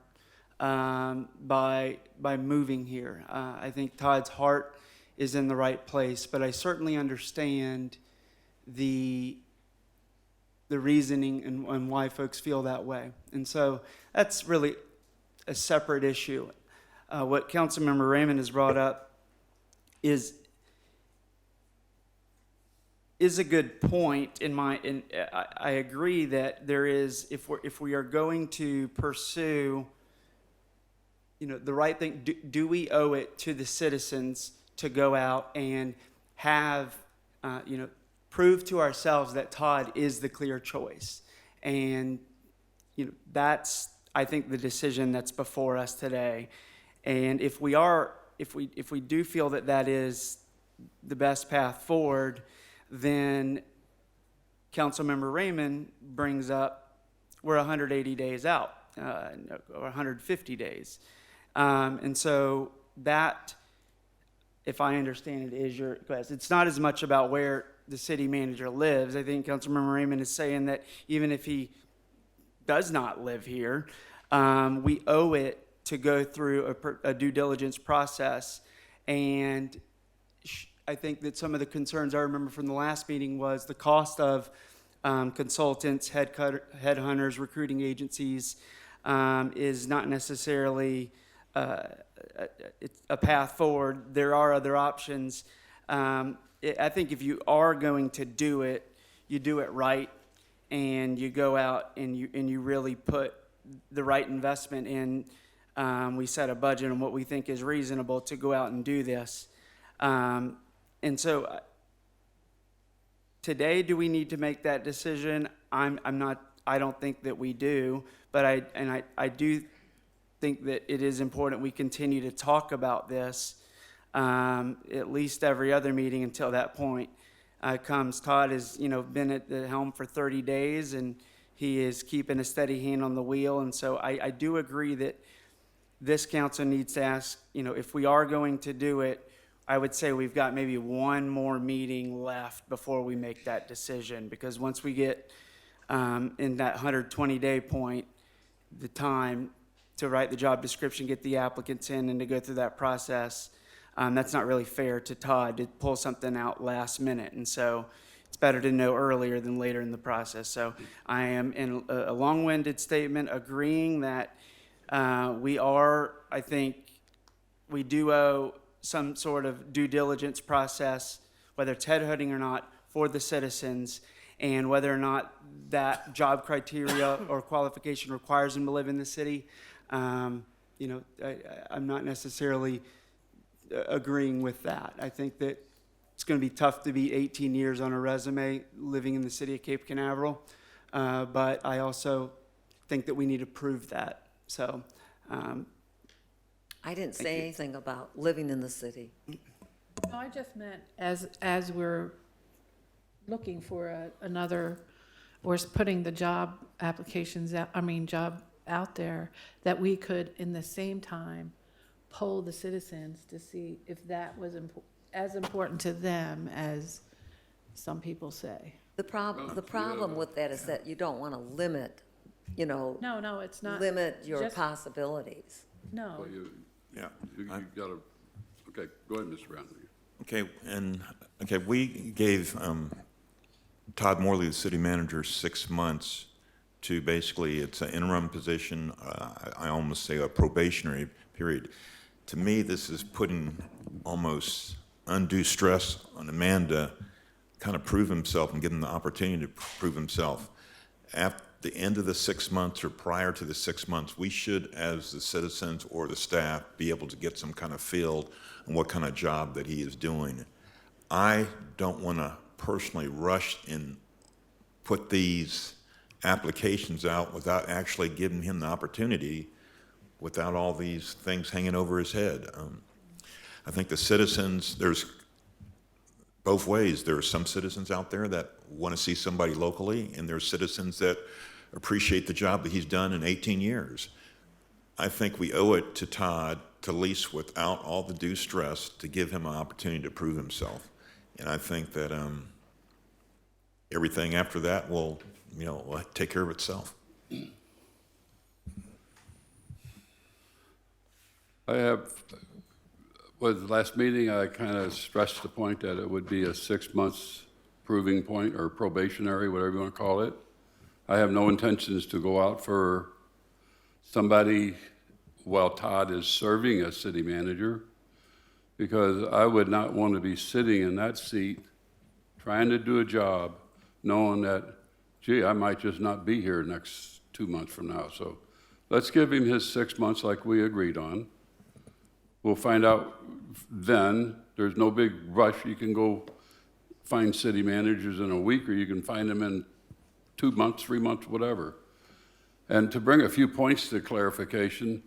by moving here. I think Todd's heart is in the right place, but I certainly understand the reasoning and why folks feel that way. And so that's really a separate issue. What Councilmember Raymond has brought up is a good point. I agree that there is, if we are going to pursue, you know, the right thing, do we owe it to the citizens to go out and have, you know, prove to ourselves that Todd is the clear choice? And, you know, that's, I think, the decision that's before us today. And if we do feel that that is the best path forward, then Councilmember Raymond brings up we're 180 days out, or 150 days. And so that, if I understand it, is your question. It's not as much about where the city manager lives. I think Councilmember Raymond is saying that even if he does not live here, we owe it to go through a due diligence process. And I think that some of the concerns I remember from the last meeting was the cost of consultants, headhunters, recruiting agencies is not necessarily a path forward. There are other options. I think if you are going to do it, you do it right, and you go out and you really put the right investment in. We set a budget on what we think is reasonable to go out and do this. And so today, do we need to make that decision? I don't think that we do, but I do think that it is important we continue to talk about this at least every other meeting until that point comes. Todd has, you know, been at the helm for 30 days, and he is keeping a steady hand on the wheel. And so I do agree that this council needs to ask, you know, if we are going to do it, I would say we've got maybe one more meeting left before we make that decision, because once we get in that 120-day point, the time to write the job description, get the applicants in, and to go through that process, that's not really fair to Todd to pull something out last minute. And so it's better to know earlier than later in the process. So I am, in a long-winded statement, agreeing that I think we do owe some sort of due diligence process, whether it's headhunting or not, for the citizens, and whether or not that job criteria or qualification requires them to live in the city. You know, I'm not necessarily agreeing with that. I think that it's going to be tough to beat 18 years on a resume living in the city of Cape Canaveral. But I also think that we need to prove that. So, I didn't say anything about living in the city. No, I just meant as we're looking for another, or putting the job applications out, job out there, that we could, in the same time, poll the citizens to see if that was as important to them as some people say. The problem with that is that you don't want to limit, No, it's not. limit your just- possibilities. No, Well, Yeah. you gotta, okay, go ahead, Mr. Brown. Okay, we gave Todd Morley, the city manager, 6 months to basically, it's an interim position, I almost say a probationary period. To me, this is putting almost undue stress on a man to kind of prove himself and give him the opportunity to prove himself. At the end of the 6 months or prior to the 6 months, we should, as the citizens or the staff, be able to get some kind of feel on what kind of job that he is doing. I don't want to personally rush and put these applications out without actually giving him the opportunity, without all these things hanging over his head. I think the citizens, there's both ways. There are some citizens out there that want to see somebody locally, and there are citizens that appreciate the job that he's done in 18 years. I think we owe it to Todd to lease without all the due stress to give him an opportunity to prove himself. And I think that everything after that will take care of itself. With the last meeting, I kind of stressed the point that it would be a 6 months proving point, or probationary, whatever you want to call it. I have no intentions to go out for somebody while Todd is serving as city manager, because I would not want to be sitting in that seat trying to do a job knowing that, gee, I might just not be here next 2 months from now. So let's give him his 6 months like we agreed on. We'll find out then. There's no big rush. You can go find city managers in a week, or you can find them in 2 months, 3 months, whatever. And to bring a few points to clarification,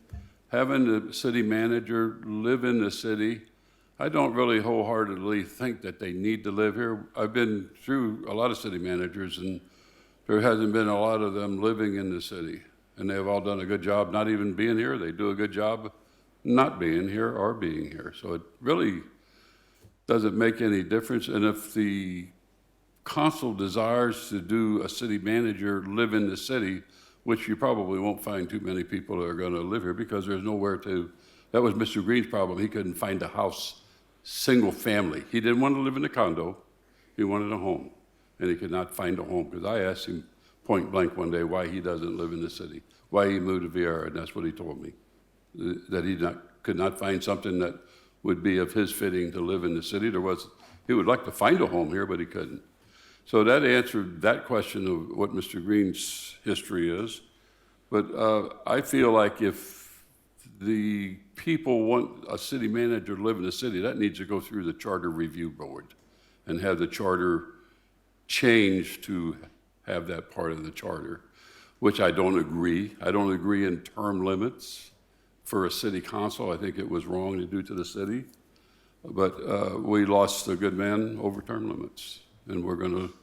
having the city manager live in the city, I don't really wholeheartedly think that they need to live here. I've been through a lot of city managers, and there hasn't been a lot of them living in the city. And they've all done a good job not even being here. They do a good job not being here or being here. So it really doesn't make any difference. And if the council desires to do a city manager live in the city, which you probably won't find too many people that are going to live here, because there's nowhere to. That was Mr. Green's problem. He couldn't find a house, single family. He didn't want to live in a condo. He wanted a home, and he could not find a home, because I asked him point blank one day why he doesn't live in the city, why he moved to Vieira, and that's what he told me, that he could not find something that would be of his fitting to live in the city. He would like to find a home here, but he couldn't. So that answered that question of what Mr. Green's history is. But I feel like if the people want a city manager to live in the city, that needs to go through the Charter Review Board and have the charter changed to have that part of the charter, which I don't agree. I don't agree in term limits for a city council. I think it was wrong to do to the city. But we lost a good man over term limits, and we're going to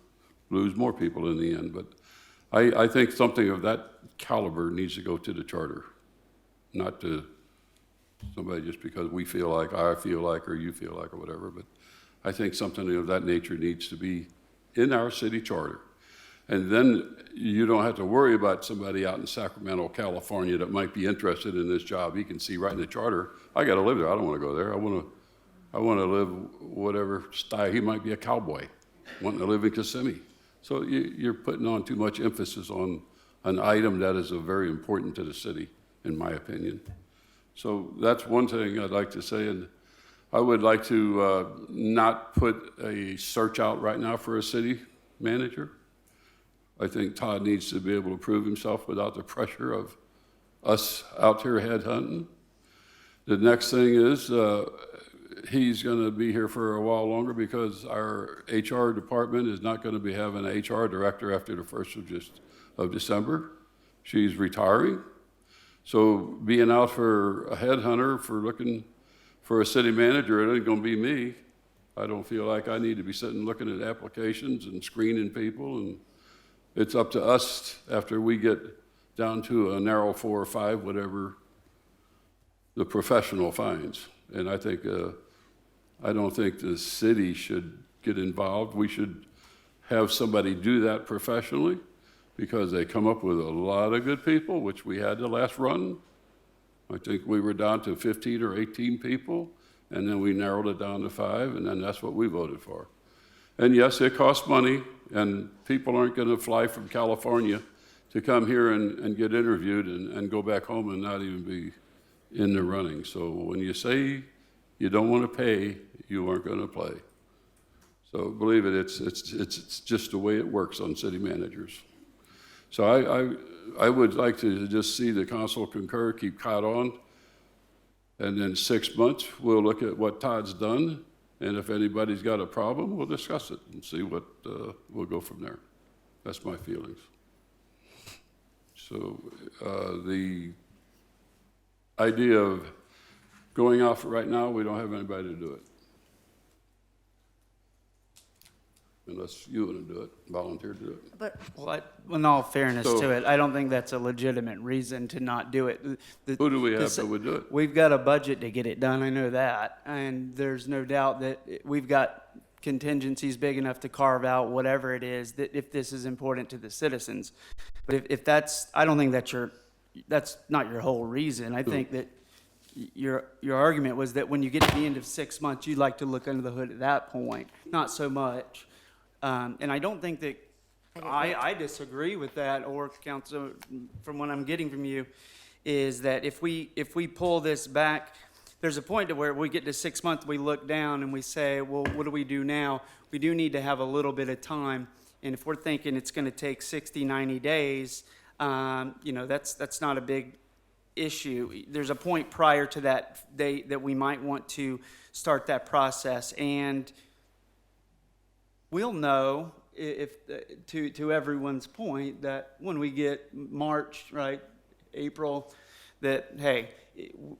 lose more people in the end. But I think something of that caliber needs to go to the charter, not to somebody just because we feel like, I feel like, or you feel like, or whatever. But I think something of that nature needs to be in our city charter. And then you don't have to worry about somebody out in Sacramento, California that might be interested in this job. He can see right in the charter, I got to live there. I don't want to go there. I want to live whatever style. He might be a cowboy wanting to live in Kissimmee. So you're putting on too much emphasis on an item that is very important to the city, in my opinion. So that's one thing I'd like to say. And I would like to not put a search out right now for a city manager. I think Todd needs to be able to prove himself without the pressure of us out here headhunting. The next thing is, he's going to be here for a while longer because our HR department is not going to be having an HR director after the 1st of December. She's retiring. So being out for a headhunter for looking for a city manager, it ain't going to be me. I don't feel like I need to be sitting looking at applications and screening people, and it's up to us after we get down to a narrow 4 or 5, whatever the professional finds. And I think, I don't think the city should get involved. We should have somebody do that professionally because they come up with a lot of good people, which we had the last run. I think we were down to 15 or 18 people, and then we narrowed it down to 5, and then that's what we voted for. And yes, it costs money, and people aren't going to fly from California to come here and get interviewed and go back home and not even be in the running. So when you say you don't want to pay, you aren't going to play. So believe it, it's just the way it works on city managers. So I would like to just see the council concur, keep Todd on, and then 6 months, we'll look at what Todd's done, and if anybody's got a problem, we'll discuss it and see what, we'll go from there. That's my feelings. So the idea of going off right now, we don't have anybody to do it. Unless you want to do it, volunteer to do it. But Well, in all fairness So- to it, I don't think that's a legitimate reason to not do it. Who do we have that would do it? We've got a budget to get it done, I know that, and there's no doubt that we've got contingencies big enough to carve out whatever it is, that if this is important to the citizens. But if that's, I don't think that's not your whole reason. I think that your argument was that when you get to the end of 6 months, you'd like to look under the hood at that point, not so much. And I don't think that, I disagree with that, or council, from what I'm getting from you, is that if we pull this back, there's a point to where we get to 6 months, we look down and we say, well, what do we do now? We do need to have a little bit of time. And if we're thinking it's going to take 60, 90 days, that's not a big issue. There's a point prior to that date that we might want to start that process. And we'll know, if to everyone's point, that when we get March, right, April, that, hey,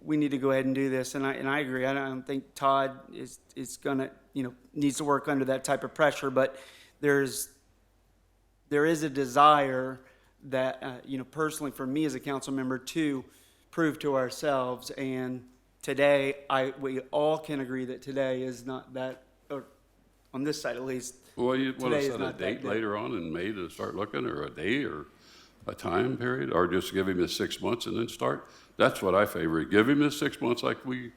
we need to go ahead and do this. And I agree. I don't think Todd is gonna, needs to work under that type of pressure. But there is a desire that, personally for me as a council member, to prove to ourselves. And today, we all can agree that today is not that, or on this side at least. Well, you want to Today is set a not that date day. later on in May to start looking, or a day, or a time period, or just give him the 6 months and then start? That's what I favor. Give him the 6 months like we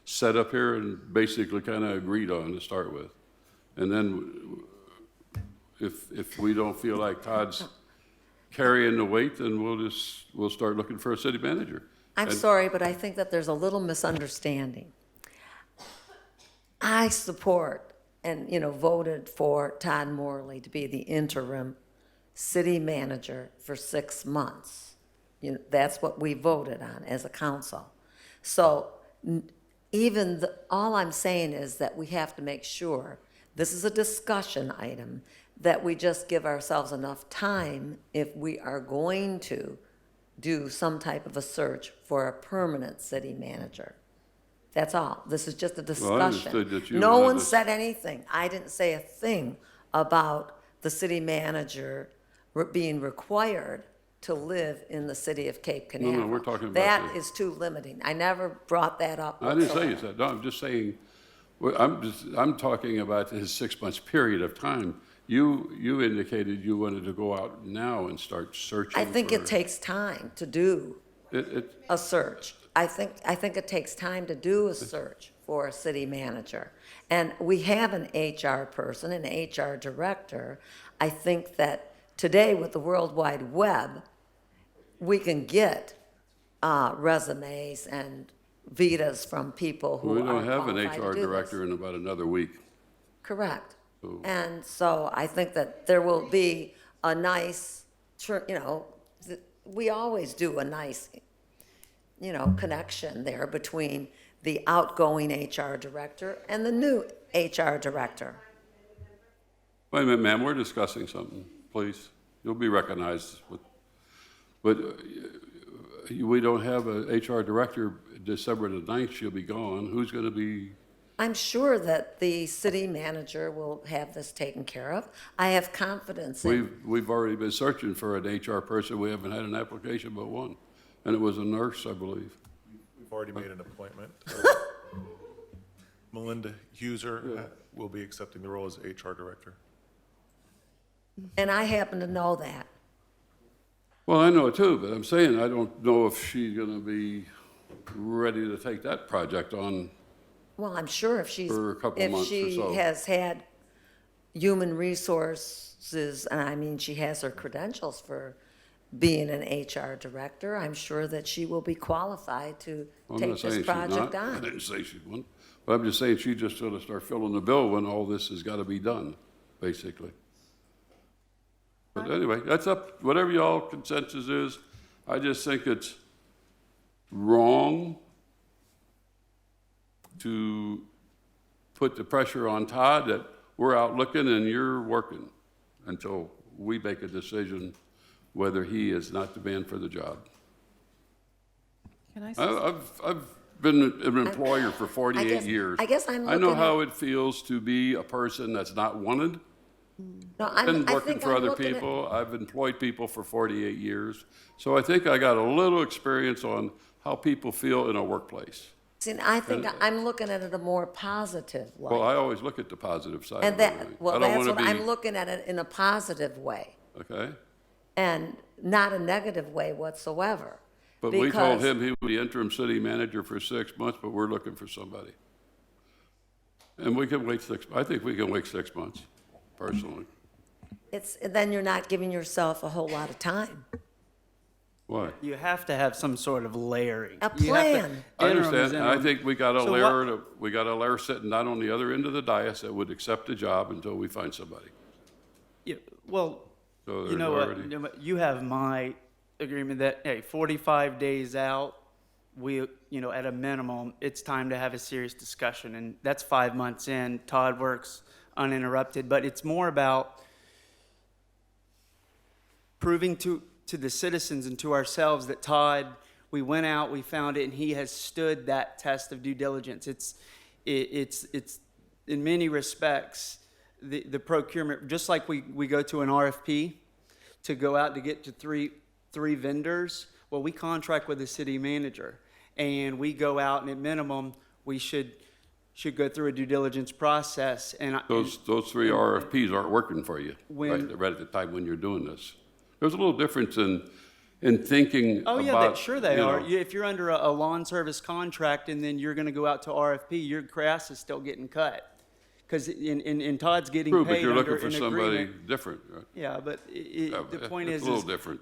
set up here and basically kind of agreed on to start with. And then if we don't feel like Todd's carrying the weight, then we'll start looking for a city manager. I'm sorry, but I think that there's a little misunderstanding. I support and, voted for Todd Morley to be the interim city manager for 6 months. That's what we voted on as a council. So all I'm saying is that we have to make sure, this is a discussion item, that we just give ourselves enough time if we are going to do some type of a search for a permanent city manager. That's all. This is just a discussion. understood that you No wanted one to- said anything. I didn't say a thing about the city manager being required to live in the city of Cape No, Canaveral. we're talking about That the- is too limiting. I never brought that up I didn't say you whatsoever. said, no, I'm just saying, I'm talking about his 6 months period of time. You indicated you wanted to go out now and start searching I think for- it takes time to do It, a search. I think it takes time to do a search for a city manager. And we have an HR person, an HR director. I think that today with the World Wide Web, we can get resumes and vitas from people who we are don't have an qualified to HR do this. director in about another week. Correct. So- And so I think that there will be a nice, we always do a nice, connection there between the outgoing HR director and the new HR director. Wait a minute, ma'am, we're discussing something, please. You'll be recognized. But we don't have a HR director December the 9th, she'll be gone. Who's going to be? I'm sure that the city manager will have this taken care of. I have confidence in. We've already been searching for an HR person. We haven't had an application but one, and it was a nurse, I believe. We've already made an appointment. Melinda Huser will be accepting the role as HR director. And I happen to know that. Well, I know it too, but I'm saying I don't know if she's going to be ready to take that project on. Well, I'm sure if she's, For a couple if months or she so. has had human resources, and I mean, she has her credentials for being an HR director, I'm sure that she will be qualified to I'm take not saying this she's project not. I on. didn't say she wouldn't. But I'm just saying she just sort of start filling the bill when all this has got to be done, basically. But anyway, that's up, whatever y'all consensus is. I just think it's wrong to put the pressure on Todd that we're out looking and you're working until we make a decision whether he is not the man for the job. Can I say I've been an employer for 48 years. I guess I'm I know looking how at- it feels to be a person that's not wanted. No, Been I working think for I'm other looking at- people. I've employed people for 48 years. So I think I got a little experience on how people feel in a workplace. See, I think I'm looking at it a more positive Well, light. I always look at the positive side And of that, everything. I well, don't that's wanna what I'm looking at it in a positive way Okay? and not a negative way whatsoever. But we told Because- him he would be interim city manager for 6 months, but we're looking for somebody. And we can wait I think we can wait 6 months, personally. Then you're not giving yourself a whole lot of time. Why? You have to have some sort of layering. A You have to- plan. I interim is understand. I interim. think we got a So layer sitting down on the other end of the dais that would accept the job until we find somebody. Yeah, well, So you there's know what, already- you know what, you have my agreement that, hey, 45 days out, at a minimum, it's time to have a serious discussion, and that's 5 months in. Todd works uninterrupted, but it's more about proving to the citizens and to ourselves that Todd, we went out, we found it, and he has stood that test of due diligence. It's in many respects, the procurement, just like we go to an RFP to go out to get to three vendors, well, we contract with the city manager, and we go out, and at minimum, we should go through a due diligence process. And Those three RFPs aren't working for you, When- right at the time when you're doing this. There's a little difference in thinking Oh, about. yeah, sure they you are. know, If you're under a lawn service contract and then you're gonna go out to RFP, your grass is still getting cut. Because in Todd's getting True, but paid you're under looking for an somebody agreement. different, right? Yeah, but the point it's is, a little different.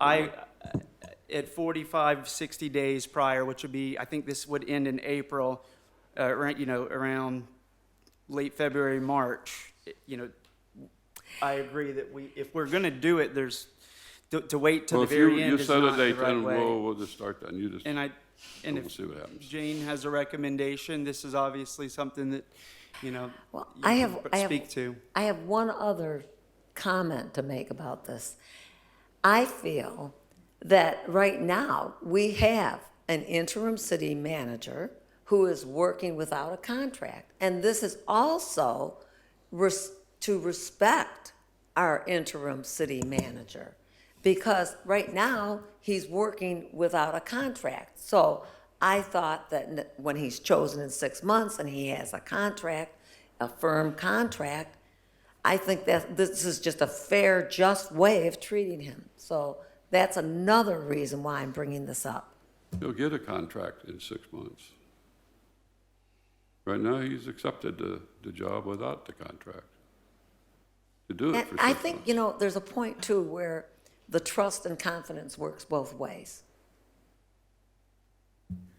at 45, 60 days prior, which would be, I think this would end in April, around late February, March, I agree that if we're gonna do it, to wait till Well, the if you very end is set a not the date, right then way. we'll just start then. You just, And we'll if see what happens. Jane has a recommendation, this is obviously something that, Well, you I can have speak to. I have one other comment to make about this. I feel that right now we have an interim city manager who is working without a contract. And this is also to respect our interim city manager, because right now he's working without a contract. So I thought that when he's chosen in 6 months and he has a contract, a firm contract, I think that this is just a fair, just way of treating him. So that's another reason why I'm bringing this up. He'll get a contract in 6 months. Right now, he's accepted the job without the contract. To do it And for 6 I months. think, there's a point too where the trust and confidence works both ways.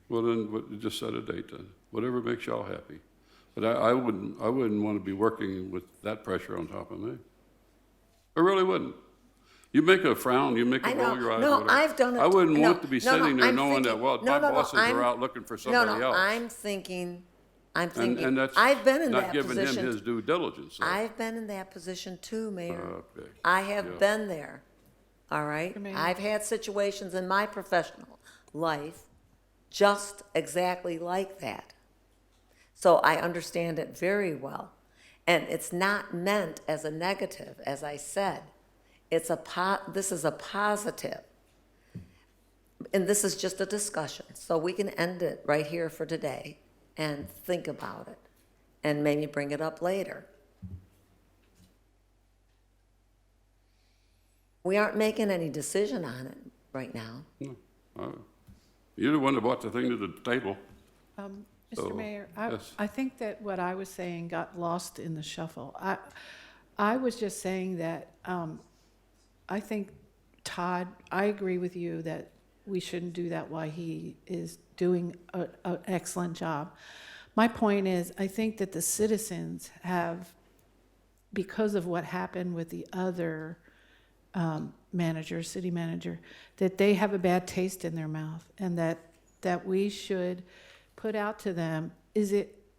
Well, then, just set a date then, whatever makes y'all happy. But I wouldn't want to be working with that pressure on top of me. I really wouldn't. You make a frown, you make I a know. roll your eyes. No, whatever. I've done it. I wouldn't no, want to be no, no, sitting there I'm knowing that, thinking- well, no, my no, no, bosses I'm- are out looking for No, somebody no, else. I'm thinking, And that's I've been in not that giving him position. his due diligence. So. I've been in that position too, Mayor. Okay. I have Yeah. been there, all right? Mayor. I've had situations in my professional life just exactly like that. So I understand it very well. And it's not meant as a negative, as I said. It's this is a positive. And this is just a discussion, so we can end it right here for today and think about it and maybe bring it up later. We aren't making any decision on it right now. You're the one that brought the thing to the table. So, Mr. Mayor, yes. I think that what I was saying got lost in the shuffle. I was just saying that I think, Todd, I agree with you that we shouldn't do that while he is doing an excellent job. My point is, I think that the citizens have, because of what happened with the other manager, city manager, that they have a bad taste in their mouth, and that we should put out to them,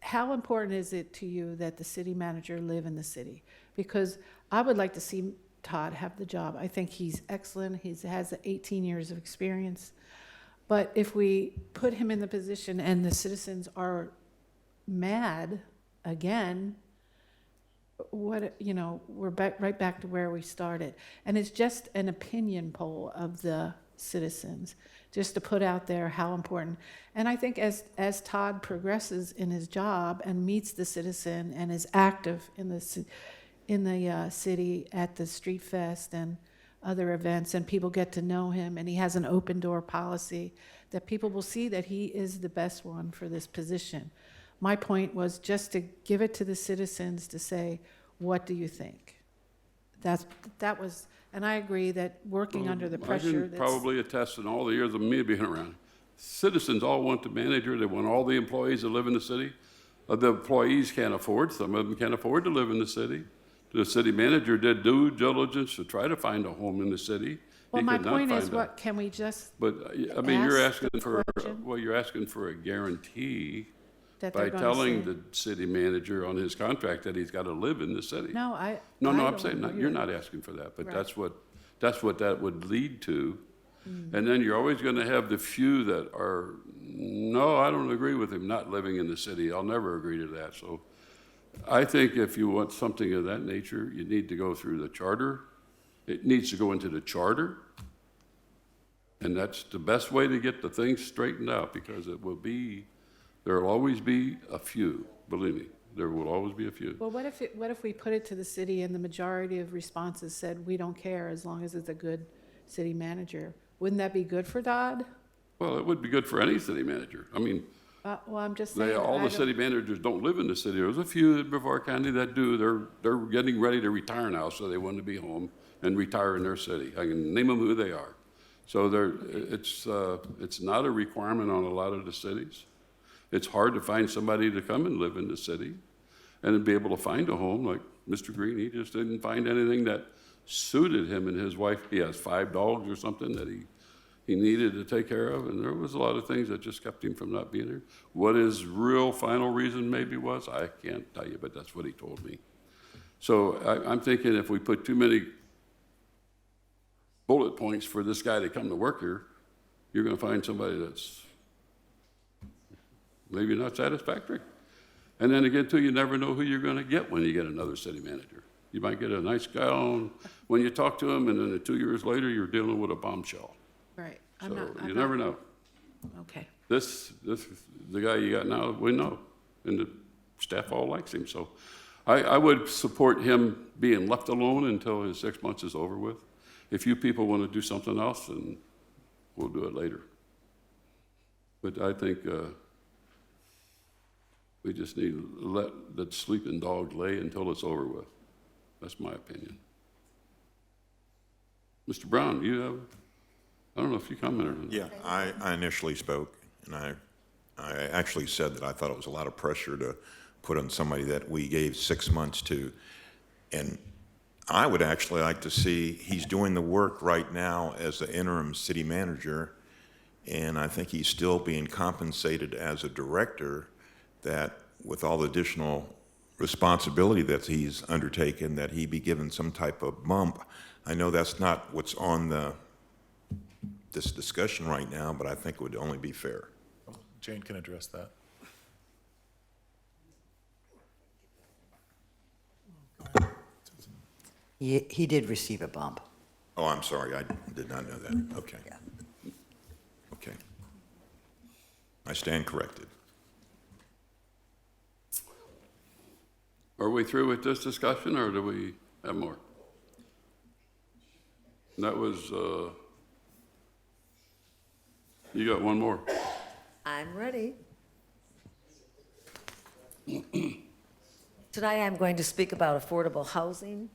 how important is it to you that the city manager live in the city? Because I would like to see Todd have the job. I think he's excellent. He has 18 years of experience. But if we put him in the position and the citizens are mad again, we're right back to where we started. And it's just an opinion poll of the citizens, just to put out there how important. And I think as Todd progresses in his job and meets the citizen and is active in the city at the Street Fest and other events, and people get to know him, and he has an open door policy, that people will see that he is the best one for this position. My point was just to give it to the citizens to say, what do you think? That was, and I agree that working under the I pressure. can probably attest in all the years of me being around. Citizens all want the manager. They want all the employees to live in the city. The employees can't afford. Some of them can't afford to live in the city. The city manager did due diligence to try to find a home in the city. Well, He my could not point is, find what, can we just But, I mean, you're ask asking the for, question? well, you're asking for a guarantee that by they're going telling to say? the city manager on his contract that he's got to live in the city. No, I. No, I I'm don't saying, agree you're with not that. asking for that, but Right. that's what that would lead to. Mm. And then you're always gonna have the few that are, no, I don't agree with him not living in the city. I'll never agree to that. So I think if you want something of that nature, you need to go through the charter. It needs to go into the charter. And that's the best way to get the things straightened out, because there will always be a few, believe me, there will always be a few. Well, what if we put it to the city and the majority of responses said, we don't care as long as it's a good city manager? Wouldn't that be good for Dodd? Well, it would be good for any city manager. I mean, Well, I'm just saying. all I the don't- city managers don't live in the city. There's a few in Brevard County that do. They're getting ready to retire now, so they want to be home and retire in their city. I can name them who they are. So it's not a requirement on a lot of the cities. It's hard to find somebody to come and live in the city and be able to find a home. Like Mr. Green, he just didn't find anything that suited him and his wife. He has 5 dogs or something that he needed to take care of, and there was a lot of things that just kept him from not being here. What his real final reason maybe was, I can't tell you, but that's what he told me. So I'm thinking if we put too many bullet points for this guy to come to work here, you're gonna find somebody that's maybe not satisfactory. And then again, too, you never know who you're gonna get when you get another city manager. You might get a nice guy on when you talk to him, and then 2 years later, you're dealing with a bombshell. Right. So you never know. Okay. The guy you got now, we know, and the staff all likes him. So I would support him being left alone until his 6 months is over with. If you people want to do something else, then we'll do it later. But I think we just need to let that sleeping dog lay until it's over with. That's my opinion. Mr. Brown, you have, I don't know if you commented on that. Yeah, I initially spoke, and I actually said that I thought it was a lot of pressure to put on somebody that we gave 6 months to. And I would actually like to see, he's doing the work right now as the interim city manager, and I think he's still being compensated as a director, that with all the additional responsibility that he's undertaken, that he be given some type of bump. I know that's not what's on this discussion right now, but I think it would only be fair. Jane can address that. He did receive a bump. Oh, I'm sorry, I did not know that. Okay. Okay. I stand corrected. Are we through with this discussion, or do we have more? That was, you got one more. I'm ready. Tonight I'm going to speak about affordable housing.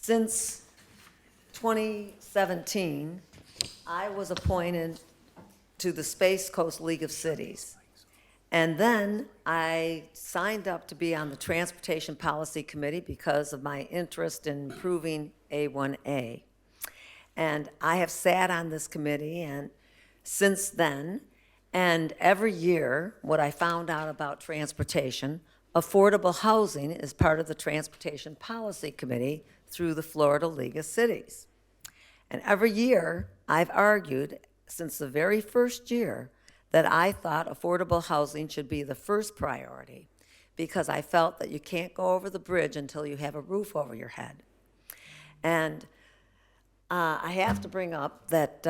Since 2017, I was appointed to the Space Coast League of Cities. And then I signed up to be on the Transportation Policy Committee because of my interest in improving A1A. And I have sat on this committee and since then, and every year, what I found out about transportation, affordable housing is part of the Transportation Policy Committee through the Florida League of Cities. And every year, I've argued since the very first year that I thought affordable housing should be the first priority because I felt that you can't go over the bridge until you have a roof over your head. And I have to bring up that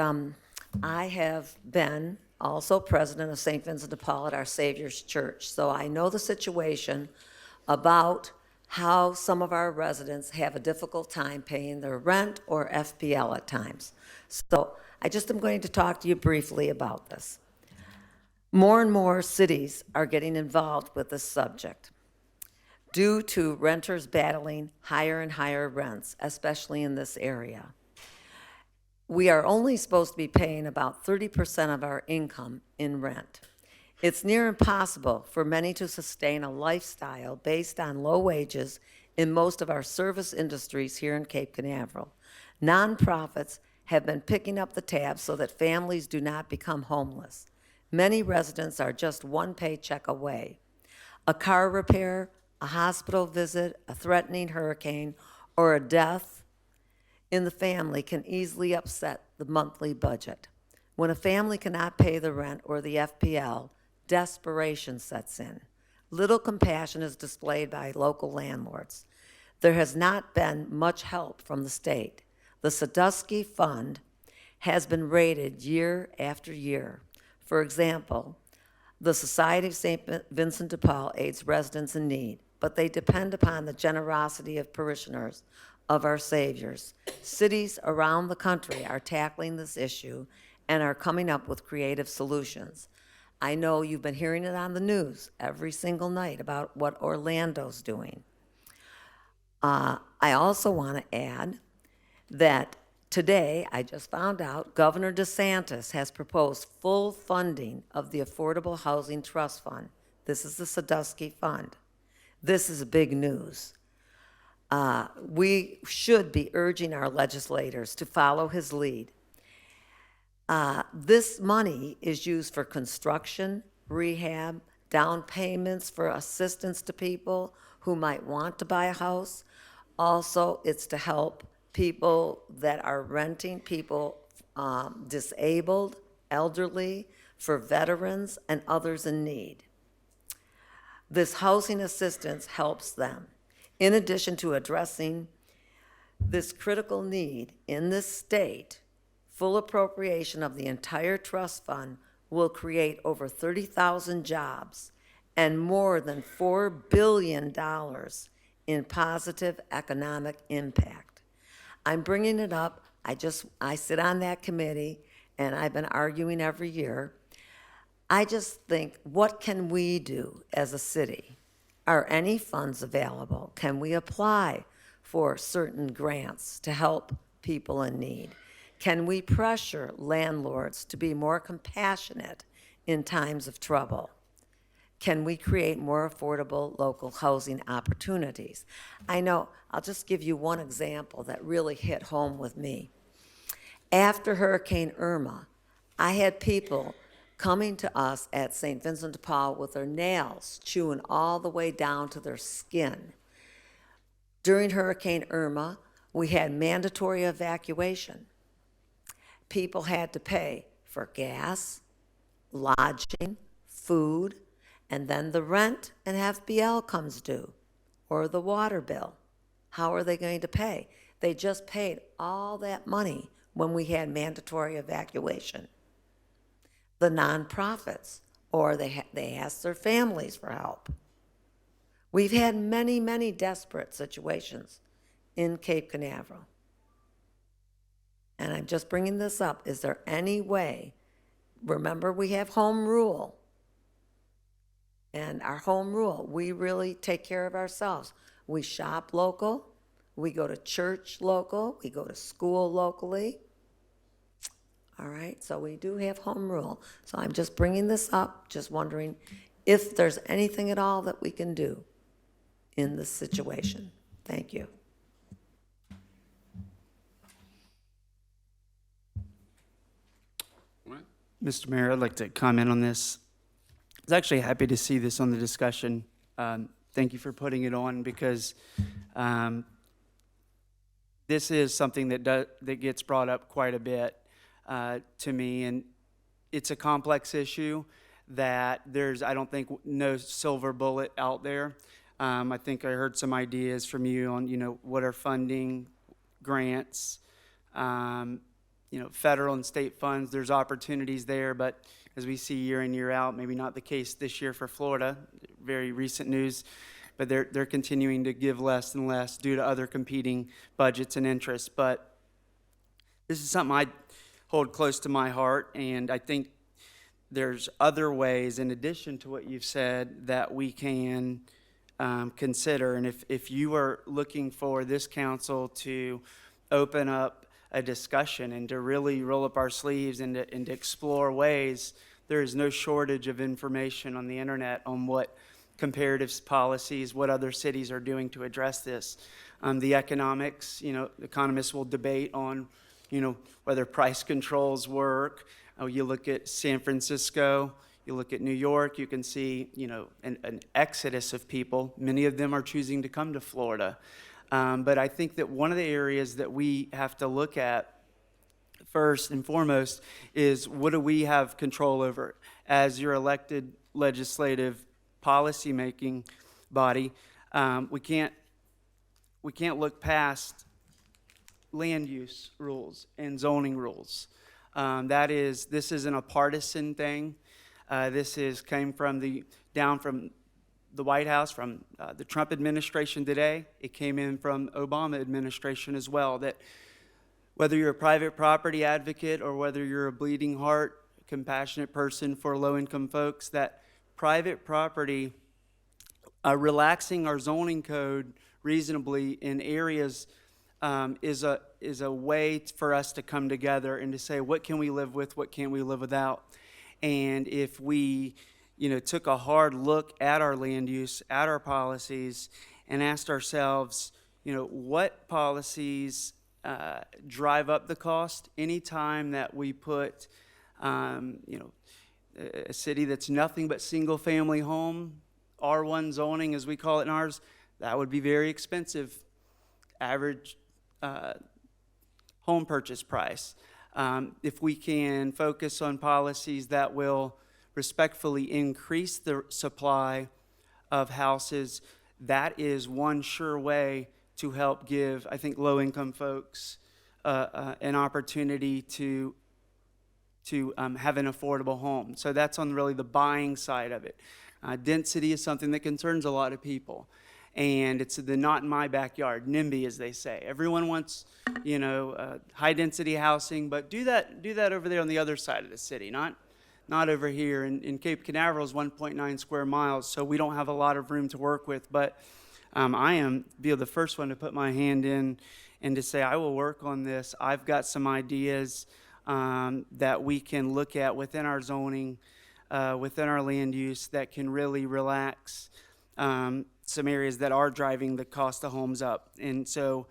I have been also president of St. Vincent de Paul at Our Savior's Church. So I know the situation about how some of our residents have a difficult time paying their rent or FPL at times. So I just am going to talk to you briefly about this. More and more cities are getting involved with this subject due to renters battling higher and higher rents, especially in this area. We are only supposed to be paying about 30% of our income in rent. It's near impossible for many to sustain a lifestyle based on low wages in most of our service industries here in Cape Canaveral. Nonprofits have been picking up the tab so that families do not become homeless. Many residents are just one paycheck away. A car repair, a hospital visit, a threatening hurricane, or a death in the family can easily upset the monthly budget. When a family cannot pay the rent or the FPL, desperation sets in. Little compassion is displayed by local landlords. There has not been much help from the state. The Sadusky Fund has been raided year after year. For example, the Society of St. Vincent de Paul aids residents in need, but they depend upon the generosity of parishioners of our saviors. Cities around the country are tackling this issue and are coming up with creative solutions. I know you've been hearing it on the news every single night about what Orlando's doing. I also want to add that today, I just found out, Governor DeSantis has proposed full funding of the Affordable Housing Trust Fund. This is the Sadusky Fund. This is big news. We should be urging our legislators to follow his lead. This money is used for construction, rehab, down payments for assistance to people who might want to buy a house. Also, it's to help people that are renting, people disabled, elderly, for veterans, and others in need. This housing assistance helps them. In addition to addressing this critical need in this state, full appropriation of the entire trust fund will create over 30,000 jobs and more than $4 billion in positive economic impact. I'm bringing it up. I sit on that committee, and I've been arguing every year. I just think, what can we do as a city? Are any funds available? Can we apply for certain grants to help people in need? Can we pressure landlords to be more compassionate in times of trouble? Can we create more affordable local housing opportunities? I know, I'll just give you one example that really hit home with me. After Hurricane Irma, I had people coming to us at St. Vincent de Paul with their nails chewing all the way down to their skin. During Hurricane Irma, we had mandatory evacuation. People had to pay for gas, lodging, food, and then the rent and FBL comes due, or the water bill. How are they going to pay? They just paid all that money when we had mandatory evacuation. The nonprofits, or they asked their families for help. We've had many, many desperate situations in Cape Canaveral. And I'm just bringing this up. Is there any way, remember we have home rule. And our home rule, we really take care of ourselves. We shop local, we go to church local, we go to school locally. All right, so we do have home rule. So I'm just bringing this up, just wondering if there's anything at all that we can do in this situation. Thank you. Mr. Mayor, I'd like to comment on this. I was actually happy to see this on the discussion. Thank you for putting it on, because this is something that gets brought up quite a bit to me, and it's a complex issue that there's, I don't think, no silver bullet out there. I think I heard some ideas from you on, what are funding, grants, federal and state funds. There's opportunities there, but as we see year in, year out, maybe not the case this year for Florida, very recent news, but they're continuing to give less and less due to other competing budgets and interests. But this is something I hold close to my heart, and I think there's other ways in addition to what you've said that we can consider. And if you are looking for this council to open up a discussion and to really roll up our sleeves and to explore ways, there is no shortage of information on the internet on what comparative policies, what other cities are doing to address this. The economics, economists will debate on, whether price controls work. You look at San Francisco, you look at New York, you can see, an exodus of people. Many of them are choosing to come to Florida. But I think that one of the areas that we have to look at first and foremost is, what do we have control over as your elected legislative policy-making body? We can't look past land use rules and zoning rules. This isn't a partisan thing. This came from down from the White House, from the Trump administration today. It came in from Obama administration as well, that whether you're a private property advocate or whether you're a bleeding heart, compassionate person for low-income folks, that private property, relaxing our zoning code reasonably in areas is a way for us to come together and to say, what can we live with, what can't we live without? And if we took a hard look at our land use, at our policies, and asked ourselves, what policies drive up the cost anytime that we put, a city that's nothing but single-family home, R1 zoning as we call it in ours, that would be very expensive. Average home purchase price. If we can focus on policies that will respectfully increase the supply of houses, that is one sure way to help give, I think, low-income folks an opportunity to have an affordable home. So that's on really the buying side of it. Density is something that concerns a lot of people. And it's the not in my backyard, NIMBY, as they say. Everyone wants, high-density housing, but do that over there on the other side of the city, not over here. In Cape Canaveral is 1.9 square miles, so we don't have a lot of room to work with. But I be the first one to put my hand in and to say, I will work on this. I've got some ideas that we can look at within our zoning within our land use that can really relax some areas that are driving the cost of homes up. And so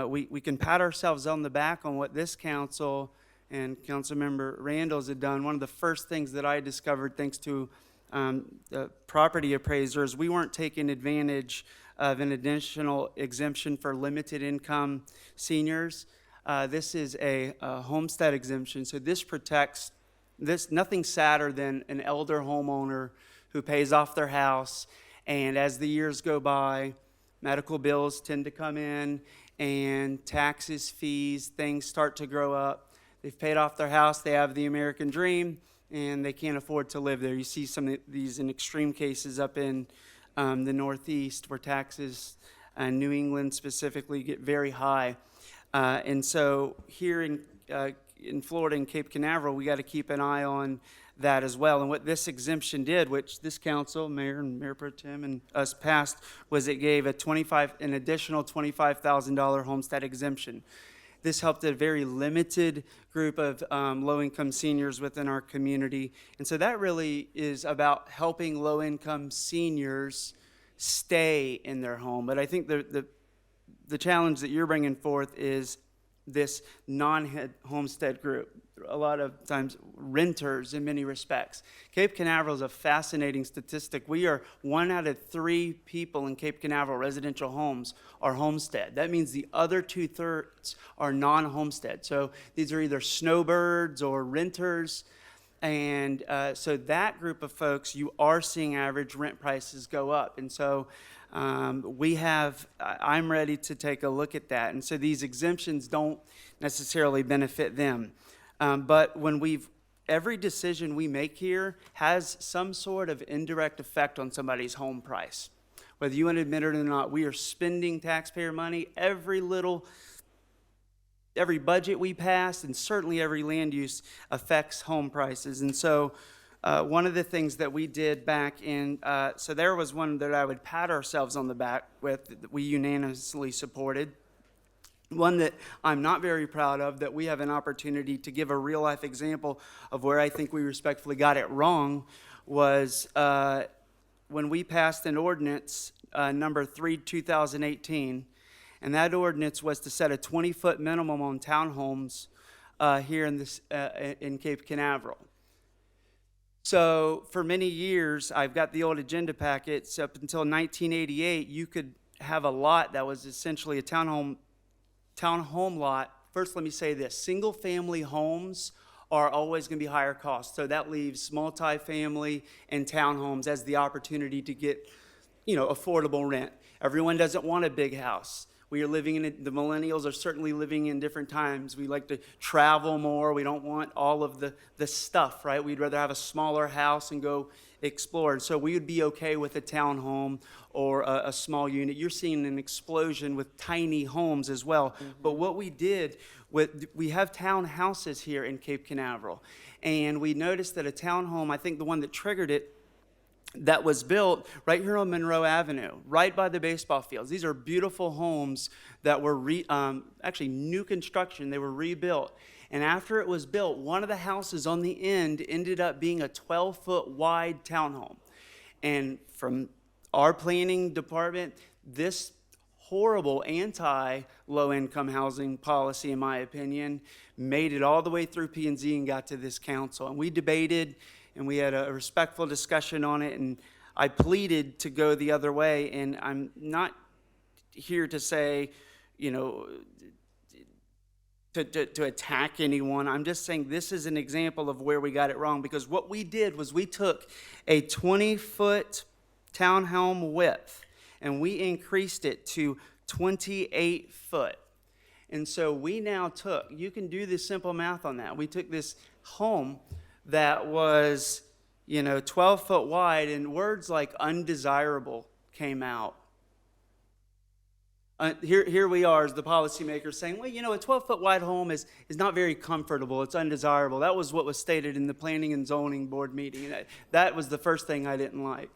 we can pat ourselves on the back on what this council and Councilmember Randall's had done. One of the first things that I discovered, thanks to the property appraisers, we weren't taking advantage of an additional exemption for limited income seniors. This is a homestead exemption, so this protects nothing sadder than an elder homeowner who pays off their house, and as the years go by, medical bills tend to come in, and taxes, fees, things start to grow up. They've paid off their house, they have the American dream, and they can't afford to live there. You see some of these in extreme cases up in the Northeast, where taxes, New England specifically, get very high. And so here in Florida, in Cape Canaveral, we got to keep an eye on that as well. And what this exemption did, which this council, Mayor and Mayor Pro Tem and us passed, was it gave an additional $25,000 homestead exemption. This helped a very limited group of low-income seniors within our community. And so that really is about helping low-income seniors stay in their home. But I think the challenge that you're bringing forth is this non-homestead group, a lot of times renters in many respects. Cape Canaveral is a fascinating statistic. We are 1 out of 3 people in Cape Canaveral residential homes are homestead. That means the other 2/3 are non-homestead. So these are either snowbirds or renters. And so that group of folks, you are seeing average rent prices go up. And so I'm ready to take a look at that. And so these exemptions don't necessarily benefit them. But every decision we make here has some sort of indirect effect on somebody's home price. Whether you want to admit it or not, we are spending taxpayer money. Every budget we pass, and certainly every land use, affects home prices. And so one of the things that we did back in, so there was one that I would pat ourselves on the back with, that we unanimously supported. One that I'm not very proud of, that we have an opportunity to give a real-life example of where I think we respectfully got it wrong, was when we passed an ordinance, number 3, 2018, and that ordinance was to set a 20-foot minimum on townhomes here in Cape Canaveral. So for many years, I've got the old agenda packets. Up until 1988, you could have a lot that was essentially a townhome lot. First, let me say this. Single-family homes are always going to be higher cost. So that leaves multifamily and townhomes as the opportunity to get, affordable rent. Everyone doesn't want a big house. We are living the millennials are certainly living in different times. We like to travel more. We don't want all of the stuff, right? We'd rather have a smaller house and go explore. And so we would be okay with a townhome or a small unit. You're seeing an explosion with tiny homes as well. Mm-hmm. But what we did, we have townhouses here in Cape Canaveral. And we noticed that a townhome, I think the one that triggered it, that was built right here on Monroe Avenue, right by the baseball fields. These are beautiful homes that were actually new construction. They were rebuilt. And after it was built, one of the houses on the end ended up being a 12-foot wide townhome. And from our planning department, this horrible anti-low-income housing policy, in my opinion, made it all the way through P&Z and got to this council. And we debated, and we had a respectful discussion on it, and I pleaded to go the other way. And I'm not here to say, to attack anyone. I'm just saying this is an example of where we got it wrong, because what we did was we took a 20-foot townhome width and we increased it to 28 foot. And so we now you can do this simple math on that. We took this home that was, 12 foot wide, and words like undesirable came out. Here we are as the policymakers saying, well, a 12-foot wide home is not very comfortable. It's undesirable. That was what was stated in the Planning and Zoning Board meeting. And that was the first thing I didn't like.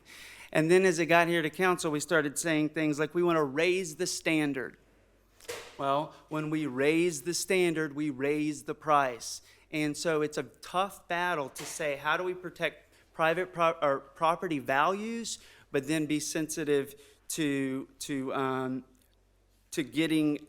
And then as it got here to council, we started saying things like, we want to raise the standard. Well, when we raise the standard, we raise the price. And so it's a tough battle to say, how do we protect property values, but then be sensitive to getting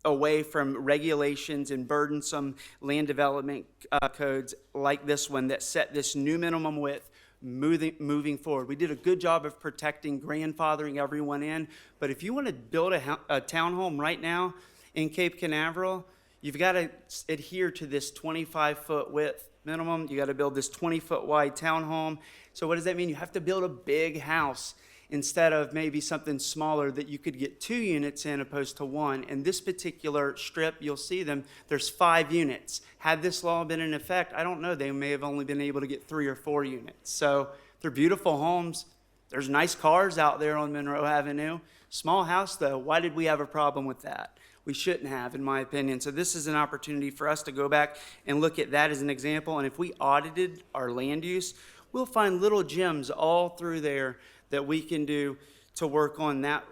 away from regulations and burdensome land development codes like this one that set this new minimum width moving forward. We did a good job of protecting, grandfathering everyone in, but if you want to build a townhome right now in Cape Canaveral, you've got to adhere to this 25-foot width minimum. You got to build this 20-foot wide townhome. So what does that mean? You have to build a big house instead of maybe something smaller that you could get 2 units in opposed to 1. In this particular strip, you'll see them, there's 5 units. Had this law been in effect, I don't know, they may have only been able to get 3 or 4 units. So they're beautiful homes. There's nice cars out there on Monroe Avenue. Small house though, why did we have a problem with that? We shouldn't have, in my opinion. So this is an opportunity for us to go back and look at that as an example. And if we audited our land use, we'll find little gems all through there that we can do to work on that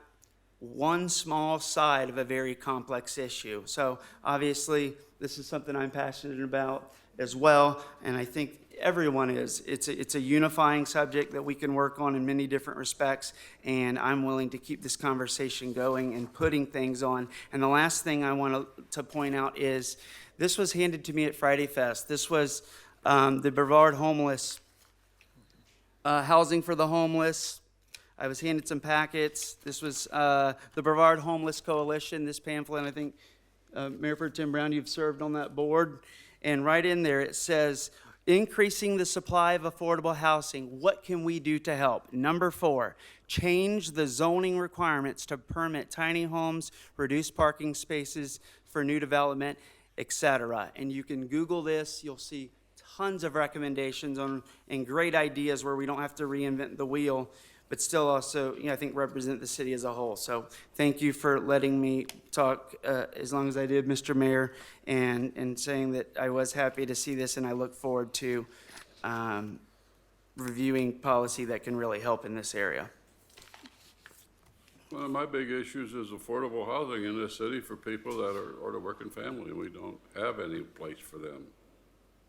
one small side of a very complex issue. So obviously, this is something I'm passionate about as well, and I think everyone is. It's a unifying subject that we can work on in many different respects, and I'm willing to keep this conversation going and putting things on. And the last thing I want to point out is this was handed to me at Friday Fest. This was the Brevard Homeless, Housing for the Homeless. I was handed some packets. This was the Brevard Homeless Coalition, this pamphlet. I think, Mayor Pro Tem Brown, you've served on that board. And right in there it says, increasing the supply of affordable housing. What can we do to help? Number 4, change the zoning requirements to permit tiny homes, reduce parking spaces for new development, etc. And you can Google this. You'll see tons of recommendations and great ideas where we don't have to reinvent the wheel, but still also, I think represent the city as a whole. So thank you for letting me talk as long as I did, Mr. Mayor, and saying that I was happy to see this, and I look forward to reviewing policy that can really help in this area. One of my big issues is affordable housing in this city for people that are the working family. We don't have any place for them.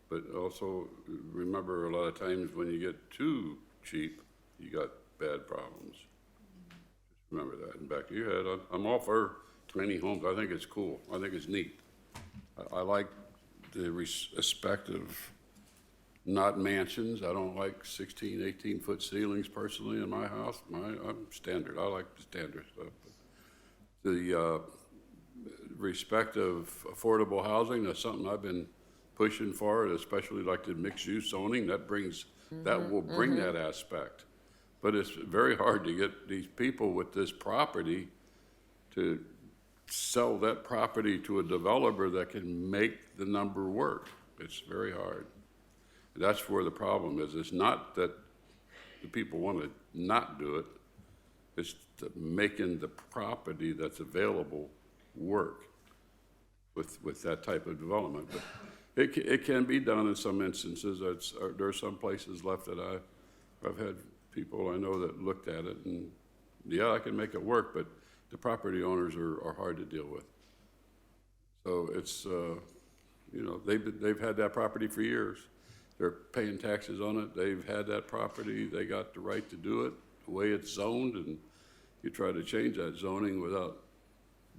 But also, remember, a lot of times when you get too cheap, you got bad problems. Just remember that in the back of your head. I'm all for tiny homes. I think it's cool. I think it's neat. I like the respect of not mansions. I don't like 16, 18-foot ceilings personally in my house. I'm standard. I like the standard stuff. But the respect of affordable housing, that's something I've been pushing for, especially like the mixed-use zoning. That will bring that aspect. But it's very hard to get these people with this property to sell that property to a developer that can make the number work. It's very hard. That's where the problem is. It's not that the people want to not do it. It's making the property that's available work with that type of development. But it can be done in some instances. There are some places left that I've had people I know that looked at it, and yeah, I can make it work, but the property owners are hard to deal with. So it's, they've had that property for years. They're paying taxes on it. They've had that property. They got the right to do it the way it's zoned, and you try to change that zoning without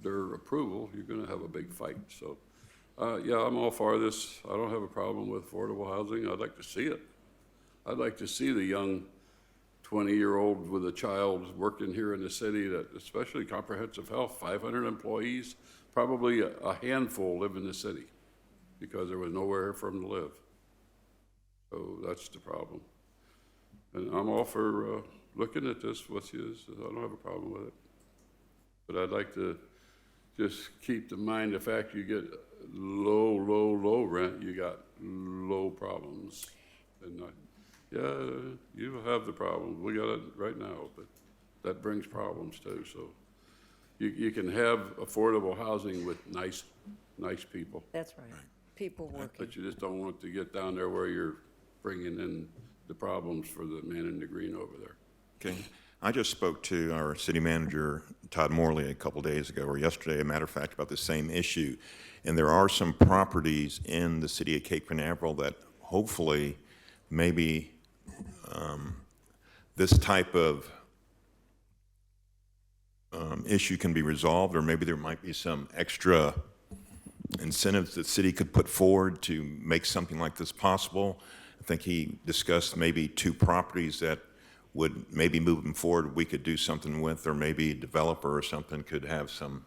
their approval, you're going to have a big fight. So, yeah, I'm all for this. I don't have a problem with affordable housing. I'd like to see it. I'd like to see the young 20-year-old with a child working here in the city, that especially comprehensive health, 500 employees, probably a handful live in the city because there was nowhere for them to live. So that's the problem. And I'm all for looking at this, what is. I don't have a problem with it. But I'd like to just keep in mind the fact you get low rent, you got low problems. And yeah, you have the problem. We got it right now, but that brings problems too. So you can have affordable housing with nice people. That's right. People working. But you just don't want to get down there where you're bringing in the problems for the man in the green over there. Okay. I just spoke to our city manager, Todd Morley, a couple days ago, or yesterday, a matter of fact, about the same issue. And there are some properties in the city of Cape Canaveral that hopefully maybe this type of issue can be resolved, or maybe there might be some extra incentives that city could put forward to make something like this possible. I think he discussed maybe 2 properties that would maybe moving forward we could do something with, or maybe a developer or something could have some,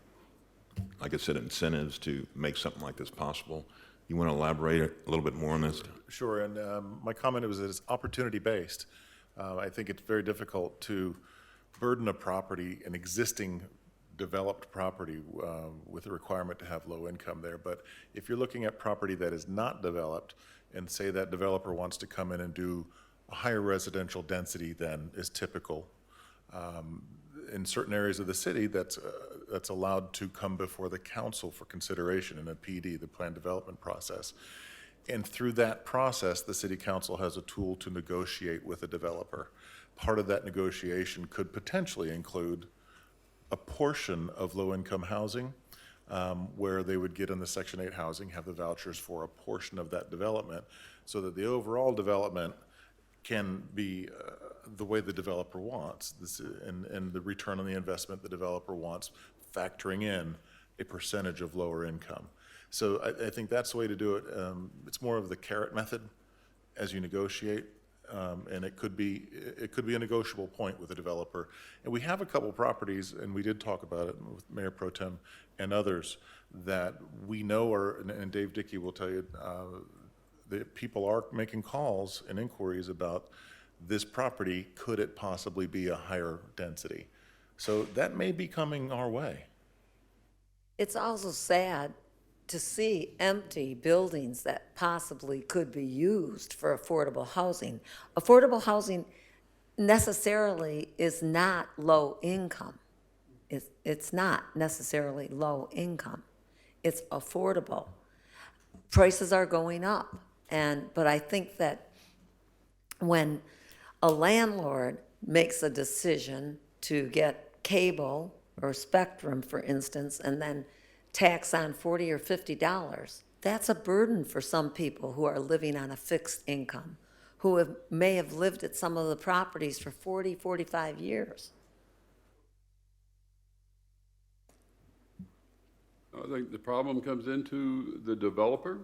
like I said, incentives to make something like this possible. You want to elaborate a little bit more on this? Sure, and my comment was that it's opportunity-based. I think it's very difficult to burden a property, an existing developed property, with a requirement to have low income there. But if you're looking at property that is not developed, and say that developer wants to come in and do a higher residential density than is typical, in certain areas of the city, that's allowed to come before the council for consideration in a PD, the plan development process. And through that process, the city council has a tool to negotiate with a developer. Part of that negotiation could potentially include a portion of low-income housing, where they would get in the Section 8 housing, have the vouchers for a portion of that development, so that the overall development can be the way the developer wants, and the return on the investment the developer wants, factoring in a percentage of lower income. So I think that's the way to do it. It's more of the carrot method as you negotiate, and it could be a negotiable point with a developer. And we have a couple properties, and we did talk about it with Mayor Pro Tem and others, that we know are, and Dave Dickey will tell you, that people are making calls and inquiries about this property. Could it possibly be a higher density? So that may be coming our way. It's also sad to see empty buildings that possibly could be used for affordable housing. Affordable housing necessarily is not low income. It's not necessarily low income. It's affordable. Prices are going up, but I think that when a landlord makes a decision to get cable or spectrum, for instance, and then tax on $40 or $50, that's a burden for some people who are living on a fixed income, who may have lived at some of the properties for 40, 45 years. I think the problem comes into the developer,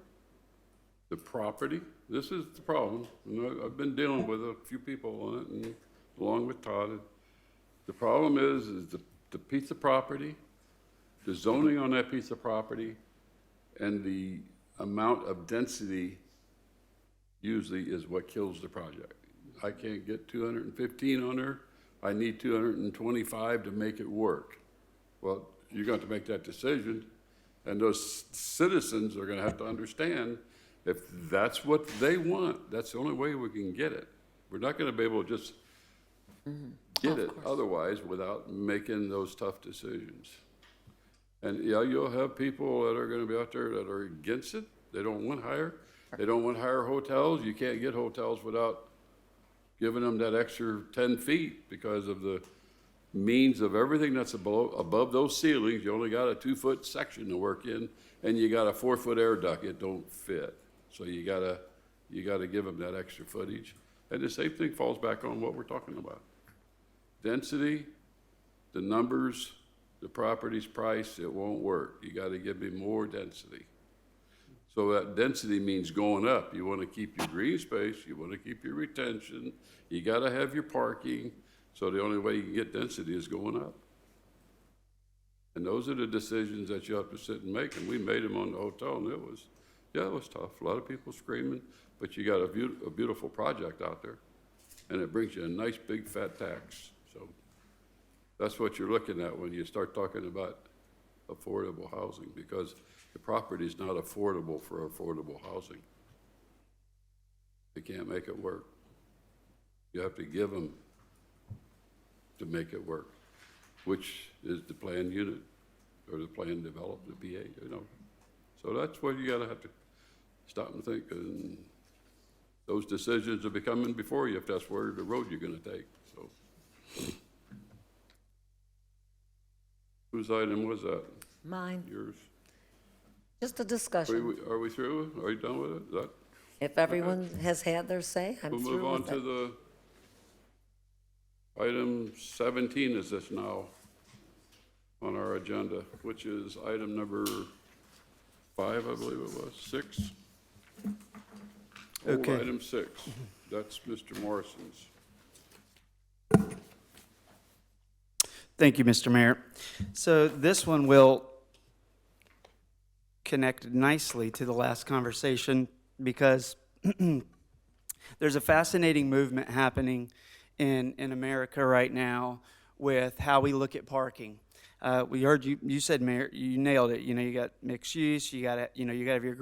the property. This is the problem. And I've been dealing with a few people on it, and along with Todd. The problem is the piece of property, the zoning on that piece of property, and the amount of density usually is what kills the project. I can't get 215 on there. I need 225 to make it work. Well, you're going to make that decision, and those citizens are going to have to understand if that's what they want, that's the only way we can get it. We're not going to be able to just get it otherwise without making those tough decisions. And yeah, you'll have people that are going to be out there that are against it. They don't want higher. They don't want higher hotels. You can't get hotels without giving them that extra 10 feet because of the means of everything that's above those ceilings. You only got a 2-foot section to work in, and you got a 4-foot air duct. It don't fit. So you gotta give them that extra footage. And the same thing falls back on what we're talking about. Density, the numbers, the property's price, it won't work. You gotta give me more density. So that density means going up. You wanna keep your green space, you wanna keep your retention, you gotta have your parking. So the only way you can get density is going up. And those are the decisions that you have to sit and make, and we made them on the hotel, and it was tough. A lot of people screaming, but you got a beautiful project out there, and it brings you a nice big fat tax. So that's what you're looking at when you start talking about affordable housing, because the property is not affordable for affordable housing. They can't make it work. You have to give them to make it work, which is the planned unit or the planned developed, the PA, you know. So that's what you gotta have to stop and think, and those decisions will be coming before you if that's where the road you're gonna take, so. Whose item was that? Mine, Yours? just a discussion. Are we through? Are you done with it? Is that If everyone has had their say, I'm We'll move through on with to it. the item 17 is this now on our agenda, which is item number 5, I believe it was, 6? Okay. Old item 6. That's Mr. Morrison's. Thank you, Mr. Mayor. So this one will connect nicely to the last conversation because there's a fascinating movement happening in America right now with how we look at parking. We heard you said, Mayor, you nailed it. You know, you got mixed use, you got to have your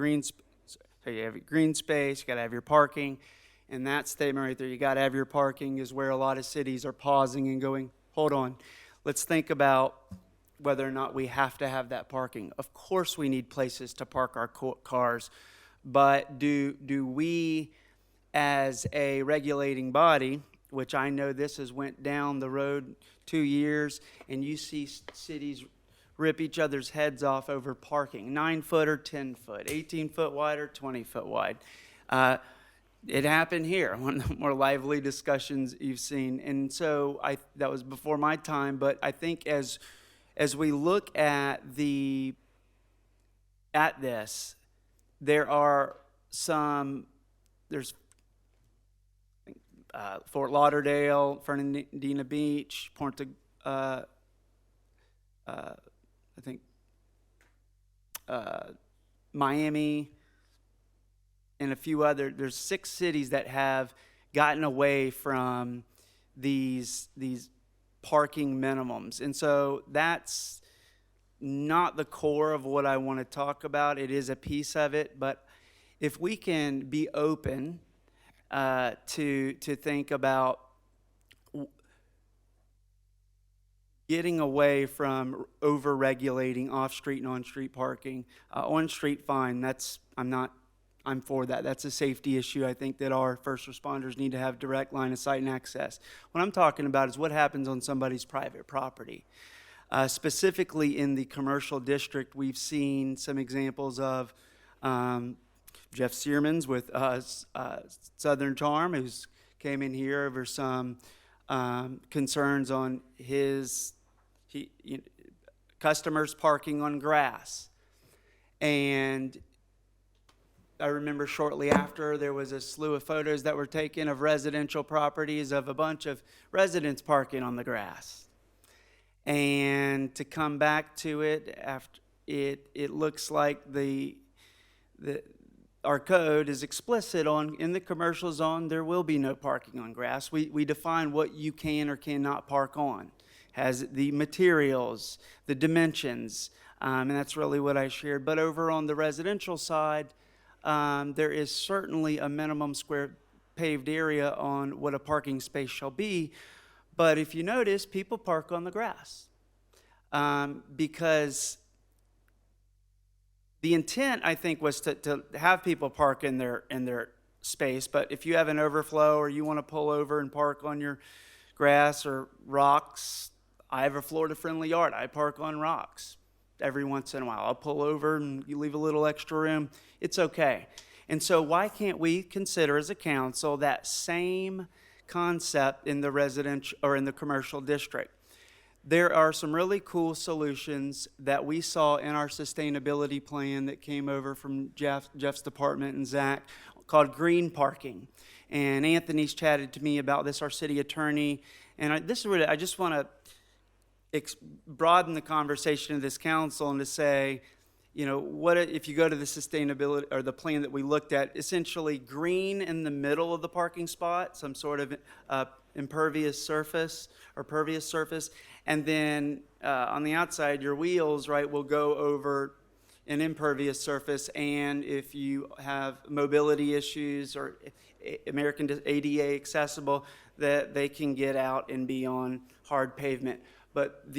so you have your green space, you got to have your parking. And that statement right there, you got to have your parking, is where a lot of cities are pausing and going, hold on, let's think about whether or not we have to have that parking. Of course we need places to park our cars, but do we as a regulating body, which I know this has went down the road 2 years, and you see cities rip each other's heads off over parking, 9 foot or 10 foot, 18 foot wide or 20 foot wide. It happened here, one of the more lively discussions you've seen. And so that was before my time, but I think as we look at this, there are there's Fort Lauderdale, Fernandina Beach, Miami, and a few other. There's 6 cities that have gotten away from these parking minimums, and so that's not the core of what I want to talk about. It is a piece of it, but if we can be open to think about getting away from over-regulating off-street and on-street parking. On-street, fine, I'm for that. That's a safety issue. I think that our first responders need to have direct line of sight and access. What I'm talking about is what happens on somebody's private property. Specifically in the commercial district, we've seen some examples of Jeff Searmans with Southern Charm, who's came in here over some concerns on customers parking on grass. And I remember shortly after there was a slew of photos that were taken of residential properties of a bunch of residents parking on the grass. And to come back to it, after it looks like our code is explicit in the commercial zone, there will be no parking on grass. We define what you can or cannot park on. Has the materials, the dimensions, and that's really what I shared. But over on the residential side, there is certainly a minimum square paved area on what a parking space shall be. But if you notice, people park on the grass because the intent, I think, was to have people park in their space. But if you have an overflow or you want to pull over and park on your grass or rocks, I have a Florida-friendly yard. I park on rocks every once in a while. I'll pull over and you leave a little extra room. It's okay. And so why can't we consider as a council that same concept in the residential or in the commercial district? There are some really cool solutions that we saw in our sustainability plan that came over from Jeff's department and Zach, called green parking. And Anthony's chatted to me about this, our city attorney. And I just want to broaden the conversation of this council and to say, what if you go to the sustainability or the plan that we looked at, essentially green in the middle of the parking spot, some sort of impervious surface or pervious surface, and then on the outside, your wheels, right, will go over an impervious surface, and if you have mobility issues or American ADA accessible, that they can get out and be on hard pavement. But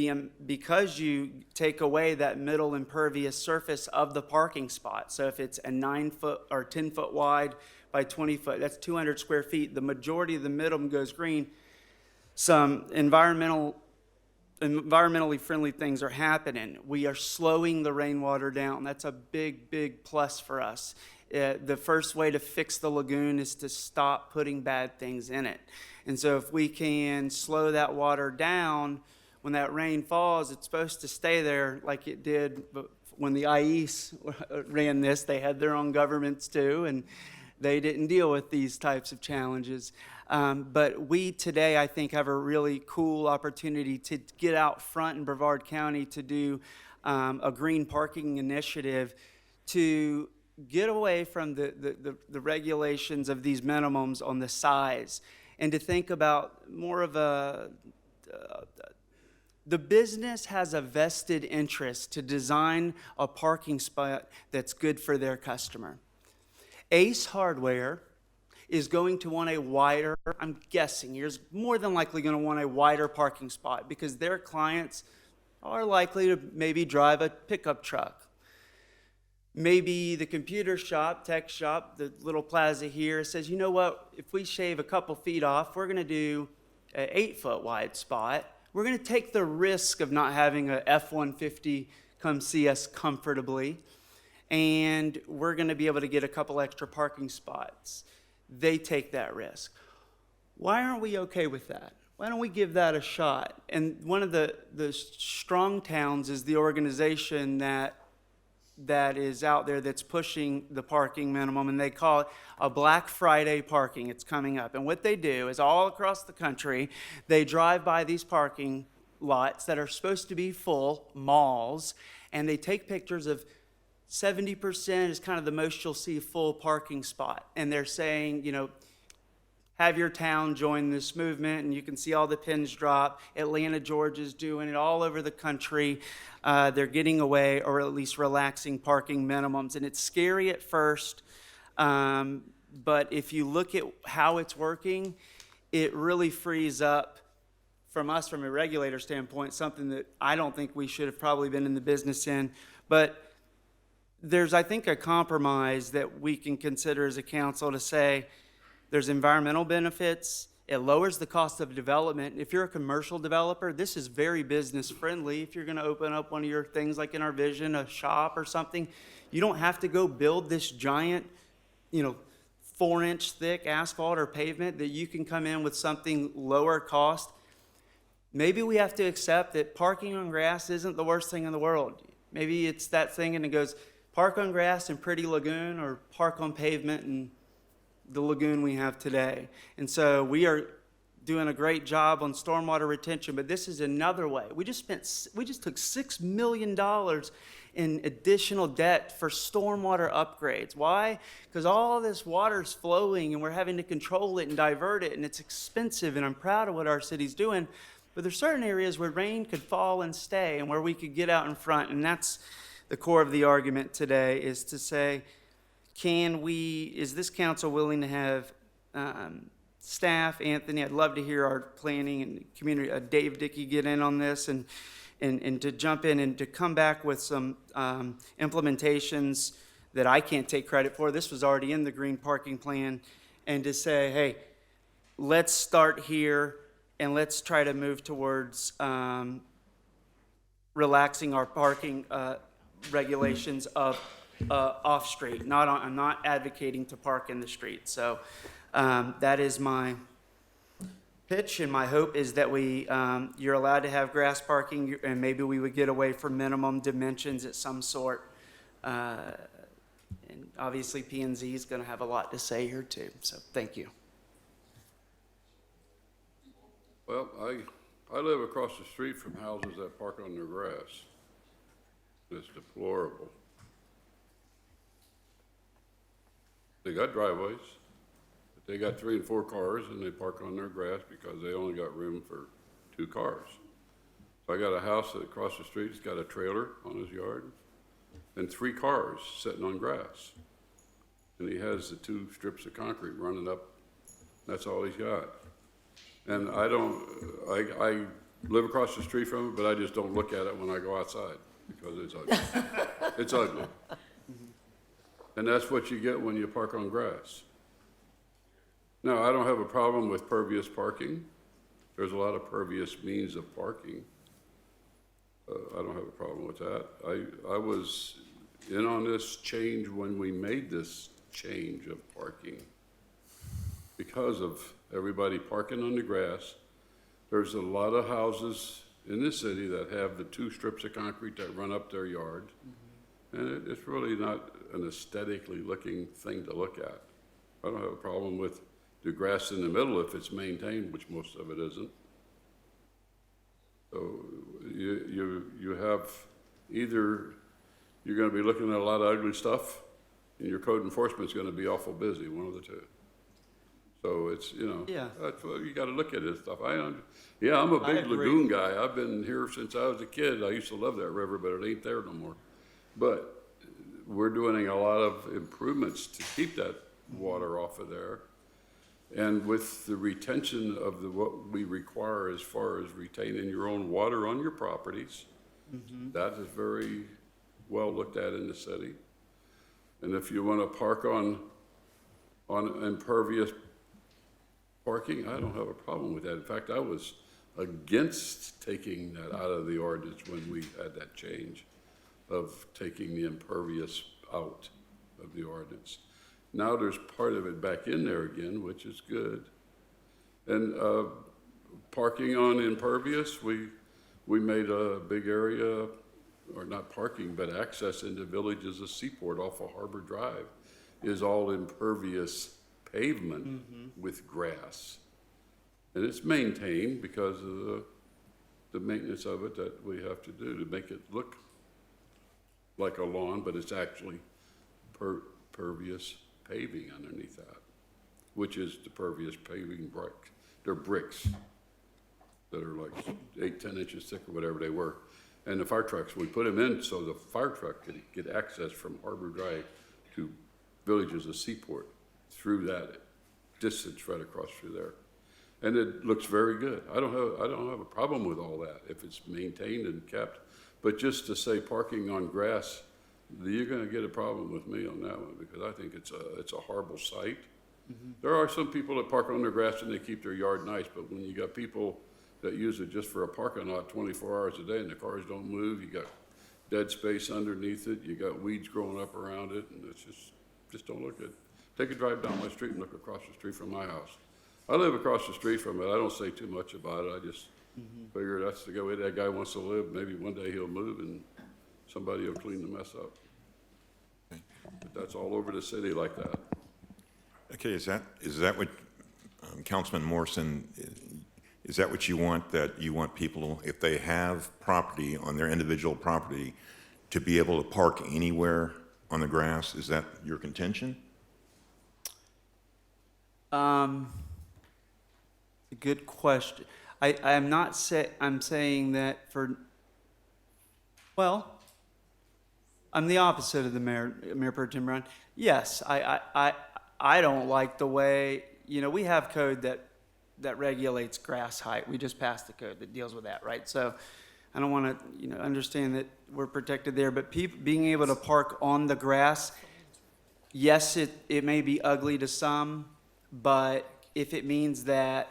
because you take away that middle impervious surface of the parking spot, so if it's a 9 foot or 10 foot wide by 20 foot, that's 200 square feet. The majority of the middle goes green. Some environmentally friendly things are happening. We are slowing the rainwater down. That's a big, big plus for us. The first way to fix the lagoon is to stop putting bad things in it. And so if we can slow that water down, when that rain falls, it's supposed to stay there like it did when the IES ran this. They had their own governments too, and they didn't deal with these types of challenges. But we today, I think, have a really cool opportunity to get out front in Brevard County to do a green parking initiative to get away from the regulations of these minimums on the size and to think about more of the business has a vested interest to design a parking spot that's good for their customer. Ace Hardware is going to want a wider, I'm guessing, you're more than likely going to want a wider parking spot because their clients are likely to maybe drive a pickup truck. Maybe the computer shop, tech shop, the little plaza here says, you know what, if we shave a couple feet off, we're going to do an 8-foot wide spot. We're going to take the risk of not having a F-150 come see us comfortably, and we're going to be able to get a couple extra parking spots. They take that risk. Why aren't we okay with that? Why don't we give that a shot? And one of the strong towns is the organization that is out there that's pushing the parking minimum, and they call it a Black Friday parking. It's coming up. And what they do is all across the country, they drive by these parking lots that are supposed to be full, malls, and they take pictures of 70% is kind of the most you'll see full parking spot. And they're saying, you know, have your town join this movement, and you can see all the pins drop. Atlanta, Georgia's doing it all over the country. They're getting away, or at least relaxing parking minimums. And it's scary at first, but if you look at how it's working, it really frees up from us, from a regulator standpoint, something that I don't think we should have probably been in the business in. But there's, I think, a compromise that we can consider as a council to say, there's environmental benefits. It lowers the cost of development. If you're a commercial developer, this is very business friendly. If you're going to open up one of your things like in our vision, a shop or something, you don't have to go build this giant, 4-inch thick asphalt or pavement, that you can come in with something lower cost. Maybe we have to accept that parking on grass isn't the worst thing in the world. Maybe it's that thing and it goes, park on grass in Pretty Lagoon or park on pavement and the lagoon we have today. And so we are doing a great job on stormwater retention, but this is another way. We just took $6 million in additional debt for stormwater upgrades. Why? Because all this water is flowing and we're having to control it and divert it, and it's expensive, and I'm proud of what our city's doing. But there's certain areas where rain could fall and stay and where we could get out in front, and that's the core of the argument today, is to say, is this council willing to have staff, Anthony, I'd love to hear our planning and community, Dave Dickey, get in on this and to jump in and to come back with some implementations that I can't take credit for. This was already in the green parking plan, and to say, hey, let's start here and let's try to move towards relaxing our parking regulations of off street. I'm not advocating to park in the street. So that is my pitch, and my hope is that you're allowed to have grass parking, and maybe we would get away from minimum dimensions at some sort. And obviously P&Z is going to have a lot to say here too. So thank you. Well, I live across the street from houses that park on their grass. It's deplorable. They got driveways, but they got 3 and 4 cars, and they park on their grass because they only got room for 2 cars. So I got a house that across the street, has got a trailer on his yard and 3 cars sitting on grass. And he has the 2 strips of concrete running up. That's all he's got. And I live across the street from it, but I just don't look at it when I go outside because it's ugly. It's ugly. And that's what you get when you park on grass. Now, I don't have a problem with pervious parking. There's a lot of pervious means of parking. I don't have a problem with that. I was in on this change when we made this change of parking. Because of everybody parking on the grass, there's a lot of houses in this city that have the 2 strips of concrete that run up their yard. And it's really not an aesthetically looking thing to look at. I don't have a problem with the grass in the middle if it's maintained, which most of it isn't. So you have either you're gonna be looking at a lot of ugly stuff and your code enforcement's gonna be awful busy, one of the two. So it's, Yeah. that's what you gotta look at this stuff. I'm a I big agree. lagoon guy. I've been here since I was a kid. I used to love that river, but it ain't there no more. But we're doing a lot of improvements to keep that water off of there. And with the retention of what we require as far as retaining your own water on your properties, that is very well looked at in the city. And if you want to park on impervious parking, I don't have a problem with that. In fact, I was against taking that out of the ordinance when we had that change of taking the impervious out of the ordinance. Now there's part of it back in there again, which is good. And parking on impervious, we made a big area, or not parking, but access into Villages of Seaport off of Harbor Drive is all impervious pavement with grass. And it's maintained because of the maintenance of it that we have to do to make it look like a lawn, but it's actually pervious paving underneath that, which is the pervious paving brick. They're bricks that are like 8-10 inches thick or whatever they were. And the fire trucks, we put them in so the fire truck could get access from Harbor Drive to Villages of Seaport through that distance right across through there. And it looks very good. I don't have a problem with all that if it's maintained and kept. But just to say parking on grass, you're gonna get a problem with me on that one because I think it's a horrible sight. There are some people that park on their grass and they keep their yard nice, but when you got people that use it just for a parking lot 24 hours a day and the cars don't move, you got dead space underneath it, you got weeds growing up around it, and it's just don't look good. Take a drive down my street and look across the street from my house. I live across the street from it. I don't say too much about it. I just figure that's the way that guy wants to live. Maybe one day he'll move and somebody will clean the mess up. But that's all over the city like that. Okay, is that what, Councilman Morrison, is that what you want? That you want people, if they have property on their individual property, to be able to park anywhere on the grass? Is that your contention? A good question. I'm not I'm saying that I'm the opposite of the Mayor Pro Tem Brown. Yes, I don't like the way, we have code that regulates grass height. We just passed the code that deals with that, right? So I don't want to, understand that we're protected there, but people being able to park on the grass, yes, it may be ugly to some, but if it means that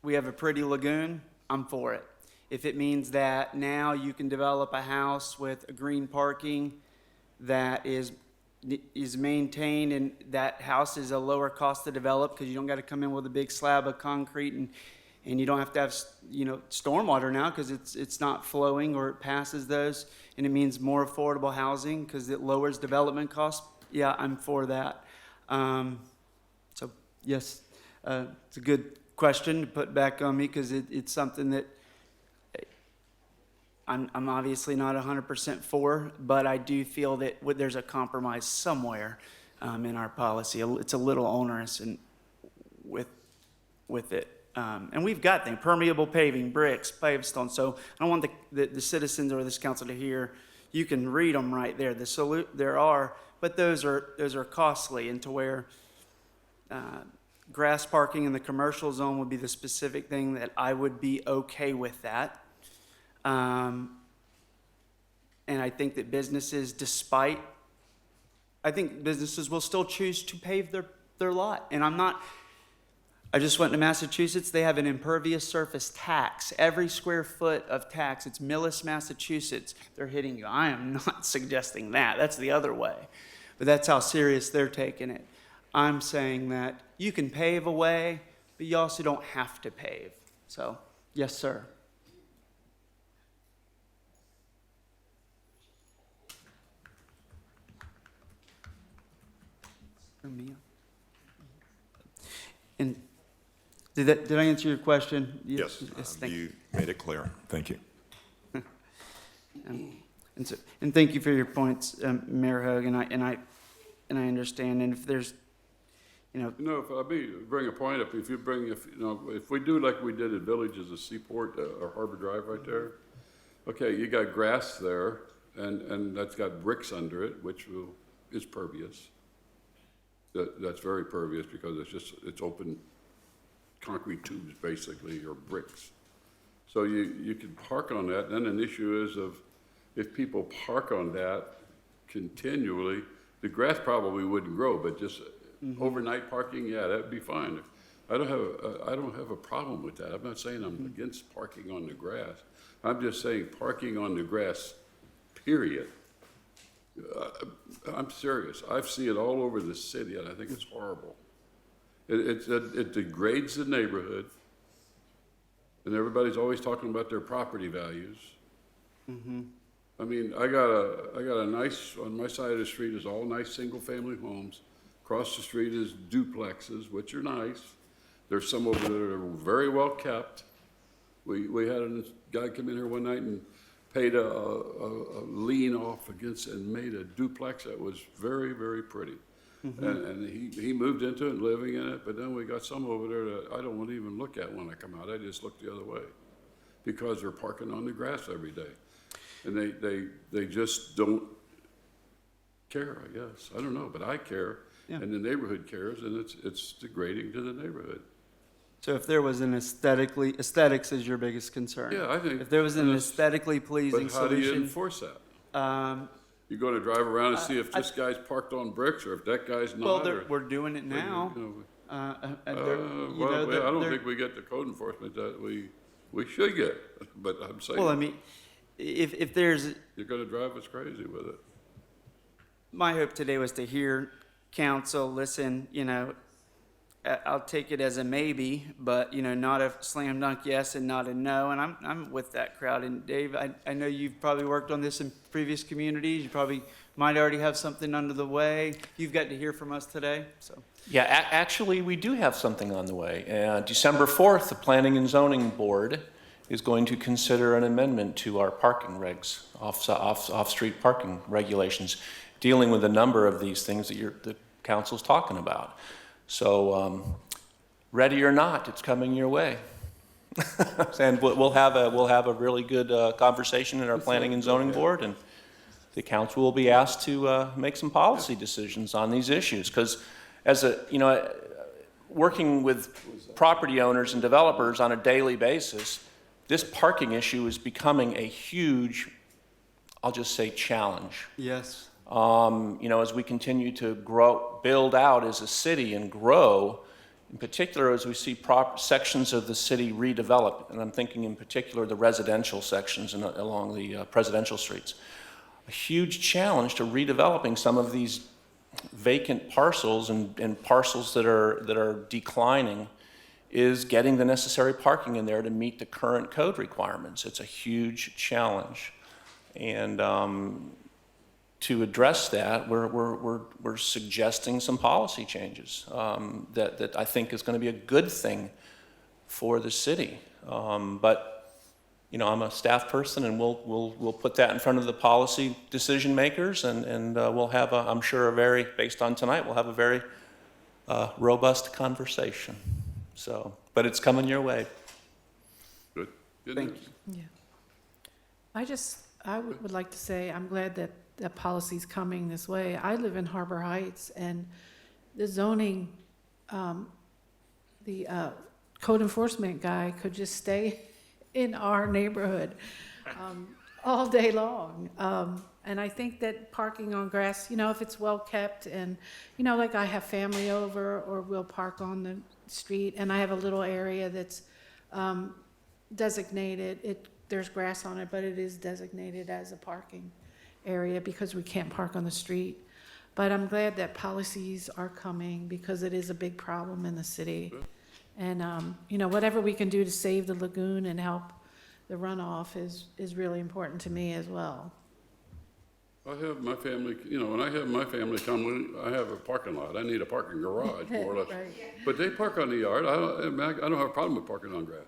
we have a pretty lagoon, I'm for it. If it means that now you can develop a house with a green parking that is maintained and that house is a lower cost to develop because you don't got to come in with a big slab of concrete and you don't have to have, stormwater now because it's not flowing or it passes those, and it means more affordable housing because it lowers development costs. Yeah, I'm for that. So yes, it's a good question to put back on me because it's something that I'm obviously not 100% for, but I do feel that there's a compromise somewhere in our policy. It's a little onerous with it. And we've got things, permeable paving, bricks, pavestone. So I don't want the citizens or this council to hear, you can read them right there. There are, but those are costly, and to where grass parking in the commercial zone would be the specific thing that I would be okay with that. And I think that businesses, I think businesses will still choose to pave their lot. And I just went to Massachusetts. They have an impervious surface tax. Every square foot of tax, it's Millis, Massachusetts. They're hitting you. I am not suggesting that. That's the other way. but that's how serious they're taking it. I'm saying that you can pave a way, but you also don't have to pave. So, yes, sir. For me. And did I answer your question? Yes, Thank you. you made it clear. Thank you. And thank you for your points, Mayor Hoag, and I understand. And if there's, If bring a point up, if we do like we did at Villages of Seaport, or Harbor Drive right there, okay, you got grass there, and that's got bricks under it, which is pervious. That's very pervious because it's open concrete tubes basically, or bricks. So you can park on that. Then an issue is if people park on that continually, the grass probably wouldn't grow, but just overnight parking, yeah, that'd be fine. I don't have a problem with that. I'm not saying I'm against parking on the grass. I'm just saying parking on the grass, period. I'm serious. I've seen it all over the city, and I think it's horrible. It degrades the neighborhood, and everybody's always talking about their property values. I mean, I got a nice, on my side of the street is all nice single-family homes. Across the street is duplexes, which are nice. There's some over there that are very well kept. We had a guy come in here one night and paid a lien off against and made a duplex that was very, very pretty. And he moved into it, living in it, but then we got some over there that I don't want to even look at when I come out. I just look the other way because they're parking on the grass every day. And they just don't care, I guess. I don't know, but I care, and the neighborhood cares, and it's degrading to the neighborhood. so if there was an aesthetics is your biggest concern. Yeah, I think. If there was an aesthetically pleasing But how do you solution, enforce that? You're going to drive around and see if this guy's parked on bricks or if that guy's not? well, or- we're doing it now. Well, I don't think we get the code enforcement that we should get, but I'm saying. Well, I mean, if there's, You're gonna drive us crazy with it. my hope today was to hear council, listen, I'll take it as a maybe, but, not a slam dunk yes and not a no, and I'm with that crowd. And Dave, I know you've probably worked on this in previous communities, you probably might already have something under the way. You've got to hear from us today, so. Yeah, actually, we do have something on the way. December 4th, the Planning and Zoning Board is going to consider an amendment to our parking regs, off-street parking regulations, dealing with a number of these things that the council's talking about. So, ready or not, it's coming your way. And we'll have a really good conversation in our Planning and Zoning Board, and the council will be asked to make some policy decisions on these issues. Because working with property owners and developers on a daily basis, this parking issue is becoming a huge, I'll just say, challenge. Yes. As we continue to build out as a city and grow, in particular as we see sections of the city redevelop, and I'm thinking in particular the residential sections along the presidential streets, a huge challenge to redeveloping some of these vacant parcels and parcels that are declining is getting the necessary parking in there to meet the current code requirements. It's a huge challenge. And to address that, we're suggesting some policy changes that I think is going to be a good thing for the city. But I'm a staff person, and we'll put that in front of the policy decision makers, and we'll have I'm sure based on tonight, we'll have a very robust conversation. So, but it's coming your way. Good. Thank you. Yeah. I would like to say, I'm glad that that policy's coming this way. I live in Harbor Heights, and the zoning, the code enforcement guy could just stay in our neighborhood all day long. And I think that parking on grass, if it's well kept, and, like I have family over, or we'll park on the street, and I have a little area that's designated. There's grass on it, but it is designated as a parking area because we can't park on the street. But I'm glad that policies are coming because it is a big problem in the city. And, you know, whatever we can do to save the lagoon and help the runoff is really important to me as well. I have my family, you know, when I have my family come, I have a parking lot. I need a parking garage, more or less. Right. But they park on the yard. I don't have a problem with parking on grass.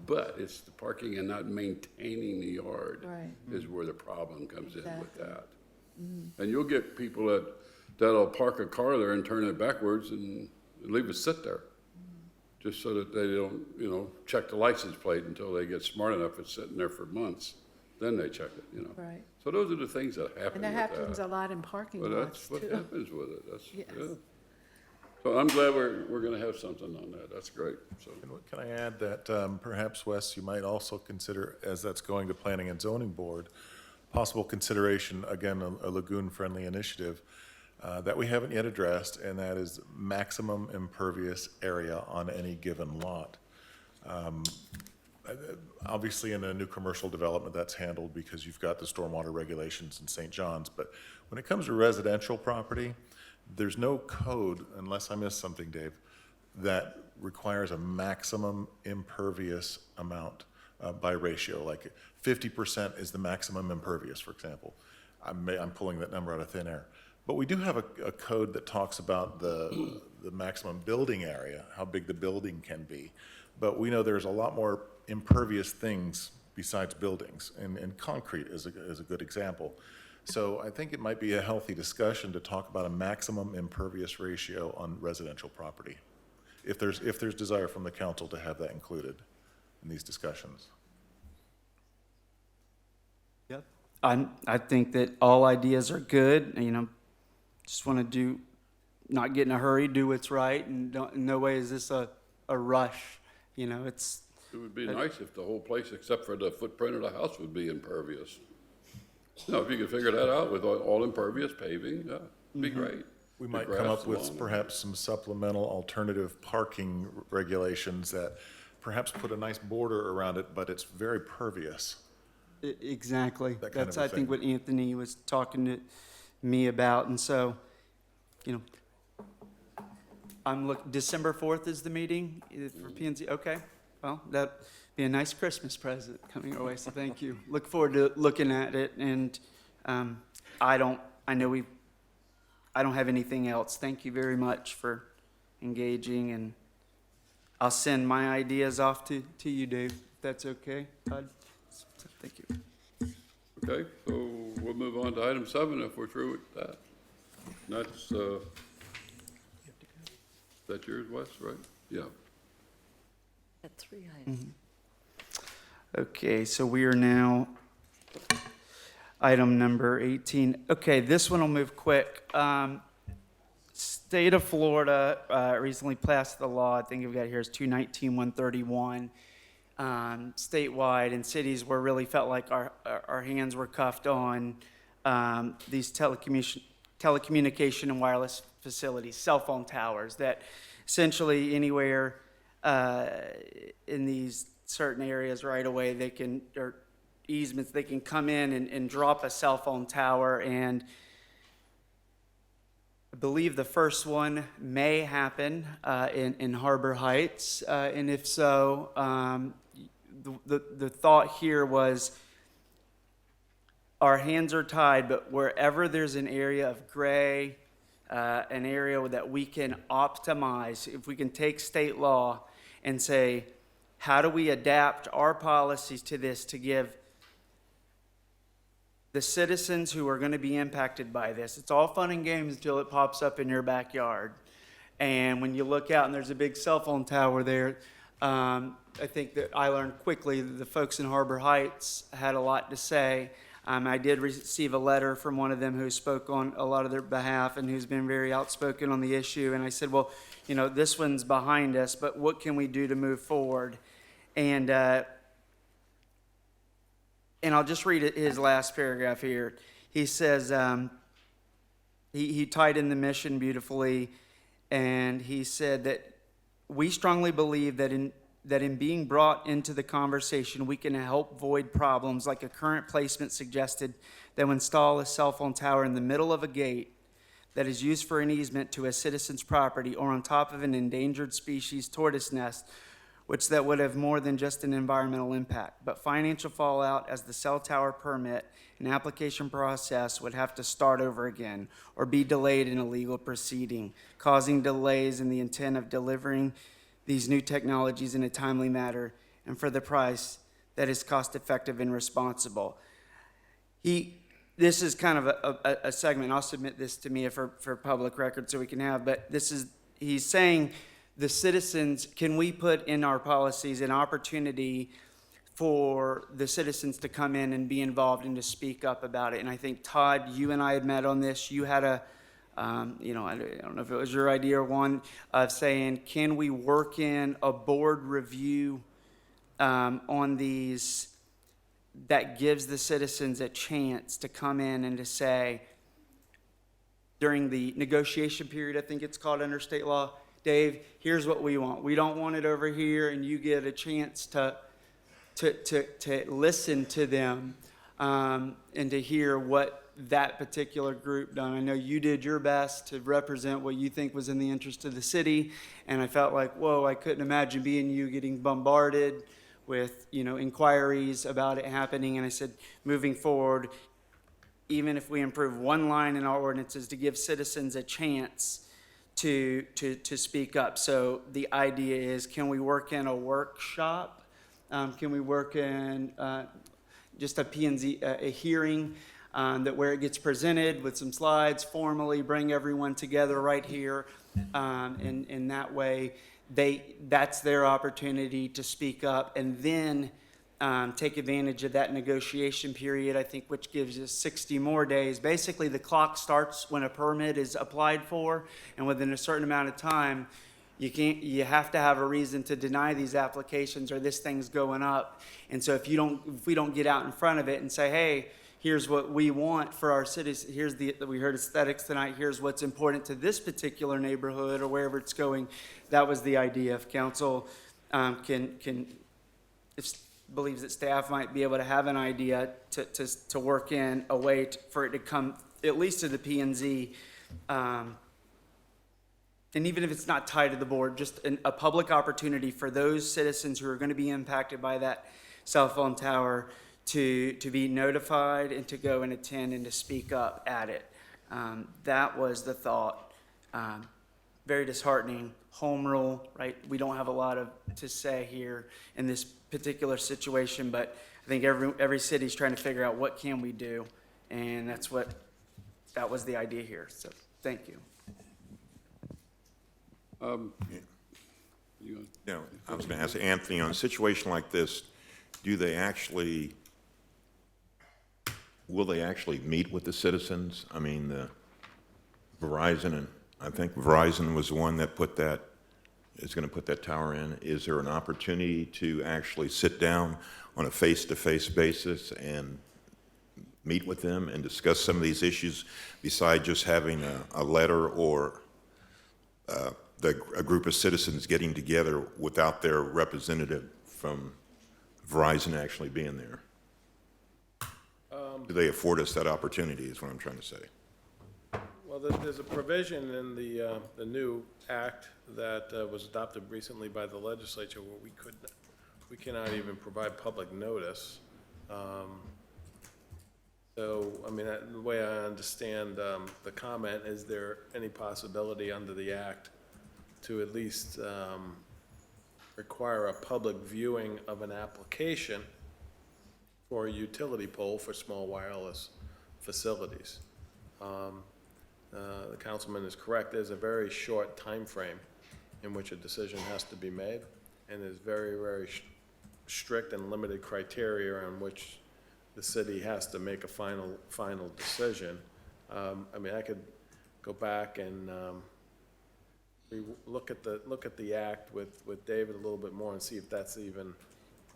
But it's the parking and not maintaining the yard Right. is where the problem comes in with Exactly. that. And you'll get people that'll park a car there and turn it backwards and leave it sit there. Just so that they don't, you know, check the license plate until they get smart enough it's sitting there for months. Then they check it, you know. Right. So those are the things that happen And that with happens a lot in parking But lots that's what too. happens with it. That's, Yes. yeah. So I'm glad we're gonna have something on that. That's great, so. Can I add that perhaps, Wes, you might also consider, as that's going to Planning and Zoning Board, possible consideration, again, a lagoon-friendly initiative that we haven't yet addressed, and that is maximum impervious area on any given lot. Obviously, in a new commercial development, that's handled because you've got the stormwater regulations in St. John's. But when it comes to residential property, there's no code, unless I missed something, Dave, that requires a maximum impervious amount by ratio. Like 50% is the maximum impervious, for example. I'm pulling that number out of thin air. But we do have a code that talks about the maximum building area, how big the building can be. But we know there's a lot more impervious things besides buildings, and concrete is a good example. So I think it might be a healthy discussion to talk about a maximum impervious ratio on residential property, if there's desire from the council to have that included in these discussions. Yep. I think that all ideas are good, you know, just want to not get in a hurry, do what's right, and in no way is this a rush, you know, it's. It would be nice if the whole place, except for the footprint of the house, would be impervious. You know, if you could figure that out with all impervious paving, it'd be great. We The might grass come up with along. perhaps some supplemental alternative parking regulations that perhaps put a nice border around it, but it's very pervious. Exactly. That kind That's, of a I think, thing. what Anthony was talking to me about, and so, you know, December 4th is the meeting for PNC, okay. Well, that'd be a nice Christmas present coming our way, so thank you. Look forward to looking at it, and I don't have anything else. Thank you very much for engaging, and I'll send my ideas off to you, Dave, if that's okay, Todd. Thank you. Okay, so we'll move on to item 7 if we're through with that. That's, is that yours, Wes, right? Yeah. Had 3 items. Okay, so we are now item number 18. Okay, this one will move quick. State of Florida recently passed the law, I think we've got here is 219-131, statewide, and cities where really felt like our hands were cuffed on these telecommunication and wireless facilities, cell phone towers, that essentially anywhere in these certain areas right away, they can, or easements, they can come in and drop a cell phone tower. And I believe the first one may happen in Harbor Heights. And if so, the thought here was our hands are tied, but wherever there's an area of gray, an area that we can optimize, if we can take state law and say, how do we adapt our policies to this to give the citizens who are going to be impacted by this? It's all fun and games until it pops up in your backyard. And when you look out and there's a big cell phone tower there, I think that I learned quickly that the folks in Harbor Heights had a lot to say. I did receive a letter from one of them who spoke on a lot of their behalf and who's been very outspoken on the issue. And I said, well, you know, this one's behind us, but what can we do to move forward? And I'll just read his last paragraph here. He says, he tied in the mission beautifully, and he said that we strongly believe that in being brought into the conversation, we can help void problems like a current placement suggested that will install a cell phone tower in the middle of a gate that is used for an easement to a citizen's property or on top of an endangered species tortoise nest, which that would have more than just an environmental impact, but financial fallout as the cell tower permit and application process would have to start over again or be delayed in a legal proceeding, causing delays in the intent of delivering these new technologies in a timely manner and for the price that is cost-effective and responsible. This is kind of a segment, I'll submit this to Mia for public record so we can have, but he's saying the citizens, can we put in our policies an opportunity for the citizens to come in and be involved and to speak up about it? And I think, Todd, you and I had met on this. You had I don't know if it was your idea or one, of saying, can we work in a board review on these that gives the citizens a chance to come in and to say, during the negotiation period, I think it's called under state law, Dave, here's what we want. We don't want it over here, and you get a chance to listen to them and to hear what that particular group done. I know you did your best to represent what you think was in the interest of the city, and I felt like, whoa, I couldn't imagine being you getting bombarded with, inquiries about it happening. And I said, moving forward, even if we improve one line in our ordinances to give citizens a chance to speak up. So the idea is, can we work in a workshop? Can we work in just a P&Z, a hearing that where it gets presented with some slides, formally bring everyone together right here, and in that way, that's their opportunity to speak up, and then take advantage of that negotiation period, I think, which gives us 60 more days. Basically, the clock starts when a permit is applied for, and within a certain amount of time, you have to have a reason to deny these applications or this thing's going up. And so if we don't get out in front of it and say, hey, here's what we want for our cities, we heard aesthetics tonight, here's what's important to this particular neighborhood or wherever it's going, that was the idea. If council believes that staff might be able to have an idea to work in a way for it to come at least to the P&Z, and even if it's not tied to the board, just a public opportunity for those citizens who are going to be impacted by that cell phone tower to be notified and to go and attend and to speak up at it. That was the thought. Very disheartening. Home rule, right? We don't have a lot to say here in this particular situation, but I think every city's trying to figure out what can we do, and that was the idea here. So thank you. I was going to ask Anthony, on a situation like this, will they actually meet with the citizens? I mean, Verizon, and I think Verizon was the one that is going to put that tower in. Is there an opportunity to actually sit down on a face-to-face basis and meet with them and discuss some of these issues besides just having a letter or a group of citizens getting together without their representative from Verizon actually being there? Do they afford us that opportunity is what I'm trying to say. Well, there's a provision in the new act that was adopted recently by the legislature where we cannot even provide public notice. So, I mean, the way I understand the comment, is there any possibility under the act to at least require a public viewing of an application for a utility pole for small wireless facilities? The councilman is correct. There's a very short time frame in which a decision has to be made, and there's very, very strict and limited criteria on which the city has to make a final decision. I mean, I could go back and look at the act with David a little bit more and see if that's even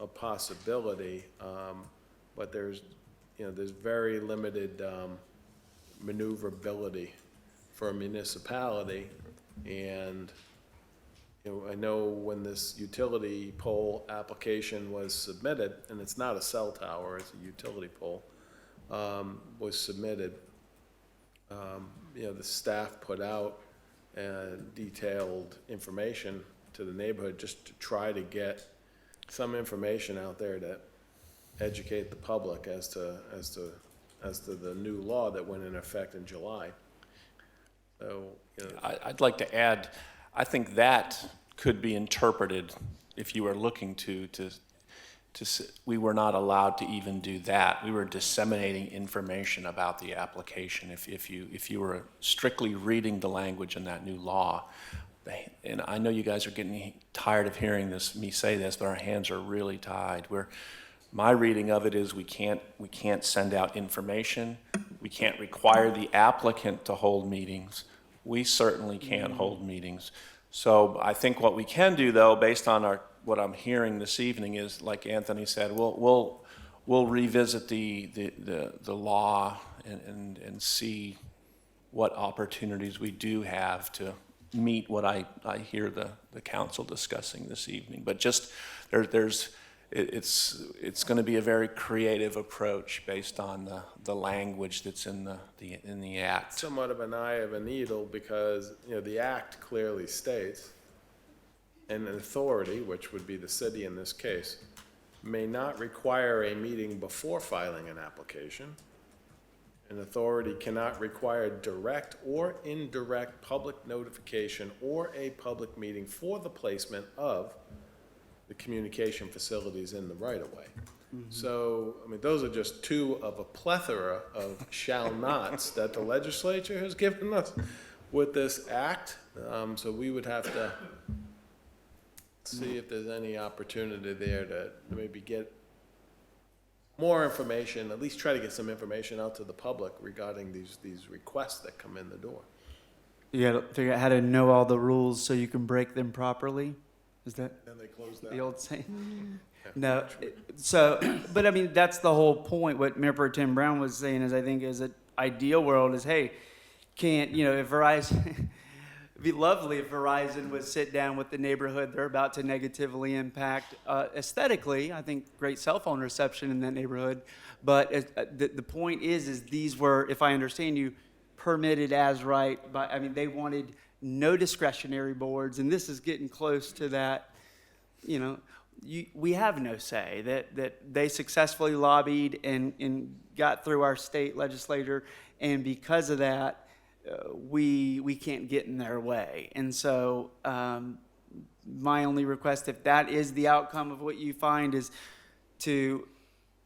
a possibility. But there's very limited maneuverability for a municipality, and I know when this utility pole application was submitted, and it's not a cell tower, it's a utility pole, was submitted, the staff put out detailed information to the neighborhood just to try to get some information out there to educate the public as to the new law that went into effect in July. So, I'd like to add, I think that could be interpreted, if you were looking we were not allowed to even do that. We were disseminating information about the application. If you were strictly reading the language in that new law, and I know you guys are getting tired of hearing me say this, but our hands are really tied. My reading of it is we can't send out information. We can't require the applicant to hold meetings. We certainly can't hold meetings. So I think what we can do, though, based on what I'm hearing this evening, is, like Anthony said, we'll revisit the law and see what opportunities we do have to meet what I hear the council discussing this evening. But just it's going to be a very creative approach based on the language that's in the act. somewhat of an eye of a needle because, the act clearly states an authority, which would be the city in this case, may not require a meeting before filing an application. An authority cannot require direct or indirect public notification or a public meeting for the placement of the communication facilities in the right-of-way. So, those are just two of a plethora of shall nots that the legislature has given us with this act. So we would have to see if there's any opportunity there to maybe get more information, at least try to get some information out to the public regarding these requests that come in the door. You got to figure out how to know all the rules so you can break them properly. Is that Then they close that. the old saying? No. But that's the whole point. What Mayor Pro Tem Brown was saying is, I think, is an ideal world is, hey, if Verizon, it'd be lovely if Verizon would sit down with the neighborhood they're about to negatively impact aesthetically. I think great cell phone reception in that neighborhood. But the point is these were, if I understand you, permitted as right. They wanted no discretionary boards, and this is getting close to that. We have no say. That they successfully lobbied and got through our state legislature, and because of that, we can't get in their way. And so my only request, if that is the outcome of what you find, is to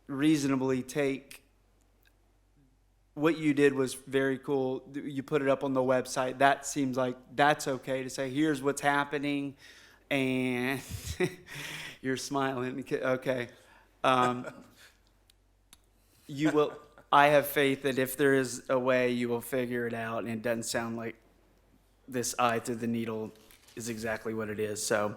reasonably take what you did was very cool. You put it up on the website. That seems like that's okay to say, here's what's happening, and you're smiling. Okay. You will. I have faith that if there is a way, you will figure it out, and it doesn't sound like this eye through the needle is exactly what it is. So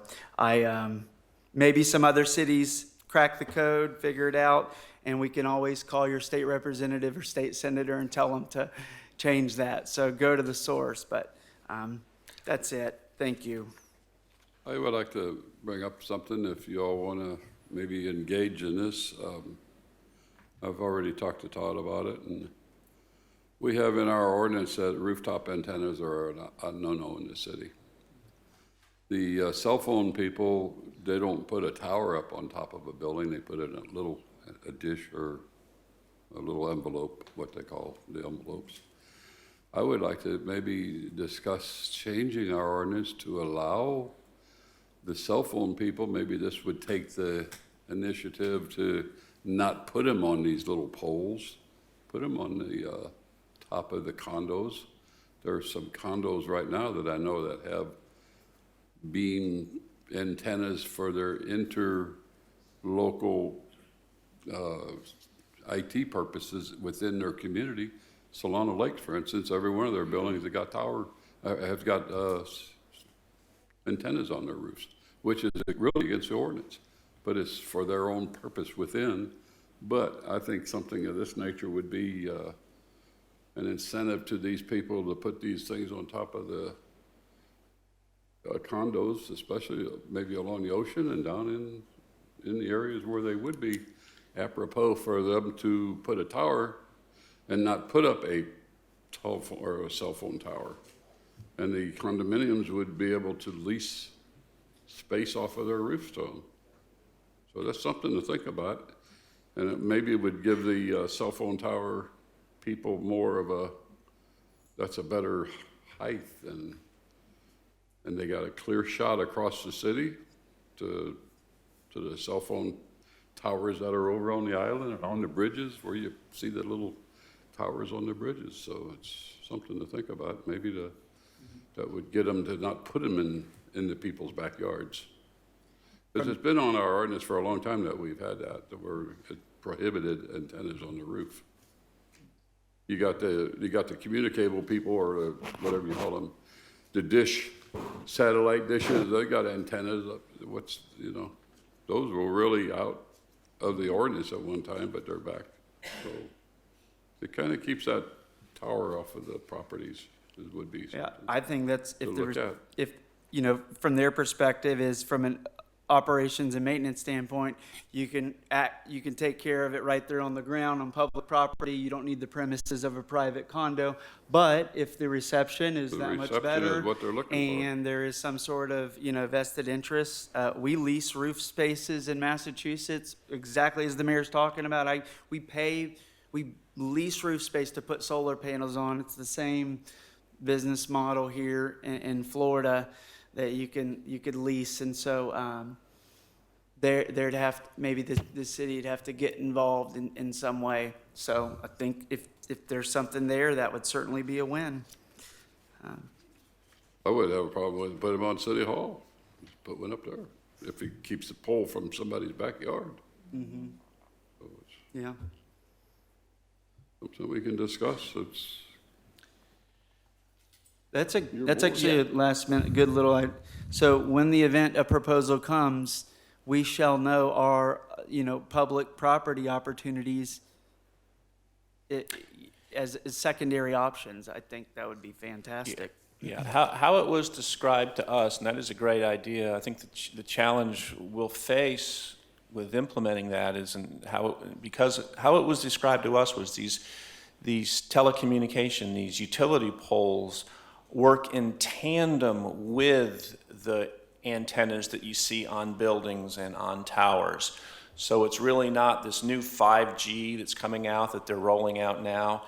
maybe some other cities crack the code, figure it out, and we can always call your state representative or state senator and tell them to change that. So go to the source, but that's it. Thank you. I would like to bring up something if you all want to maybe engage in this. I've already talked to Todd about it, and we have in our ordinance that rooftop antennas are a no-no in the city. The cell phone people, they don't put a tower up on top of a building. They put it in a dish or a little envelope, what they call the envelopes. I would like to maybe discuss changing our ordinance to allow the cell phone people, maybe this would take the initiative to not put them on these little poles, put them on the top of the condos. There are some condos right now that I know that have beam antennas for their interlocal IT purposes within their community. Solana Lakes, for instance, every one of their buildings have got antennas on their roofs, which is really against the ordinance, but it's for their own purpose within. But I think something of this nature would be an incentive to these people to put these things on top of the condos, especially maybe along the ocean and down in the areas where they would be apropos for them to put a tower and not put up a telephone or a cell phone tower. And the condominiums would be able to lease space off of their roofstone. So that's something to think about. And maybe it would give the cell phone tower people more of a, that's a better height and they got a clear shot across the city to the cell phone towers that are over on the island and on the bridges where you see the little towers on the bridges. So it's something to think about. Maybe that would get them to not put them in the people's backyards. Because it's been on our ordinance for a long time that we've had that it prohibited antennas on the roof. You got the communicable people or the, whatever you call them, the dish, satellite dishes, they got antennas up. Those were really out of the ordinance at one time, but they're back. So it kind of keeps that tower off of the properties. It would be. Yeah, I think that's, if from their perspective is from an operations and maintenance standpoint, you can take care of it right there on the ground on public property. You don't need the premises of a private condo. But if the reception is that much better, is what they're looking for. And there is some sort of vested interest, we lease roof spaces in Massachusetts exactly as the mayor's talking about. We lease roof space to put solar panels on. It's the same business model here in Florida that you could lease, and so there'd have maybe the city'd have to get involved in some way. So I think if there's something there, that would certainly be a win. I wouldn't have a problem with it. Put them on City Hall. Just put one up there. If it keeps the pole from somebody's backyard. Mm-hmm. So it's Yeah. something we can discuss. That's actually a last minute good little. So when the event a proposal comes, we shall know our public property opportunities as secondary options. I think that would be fantastic. Yeah, how it was described to us, and that is a great idea. I think the challenge we'll face with implementing that is because how it was described to us was these telecommunication, these utility poles work in tandem with the antennas that you see on buildings and on towers. So it's really not this new 5G that's coming out that they're rolling out now.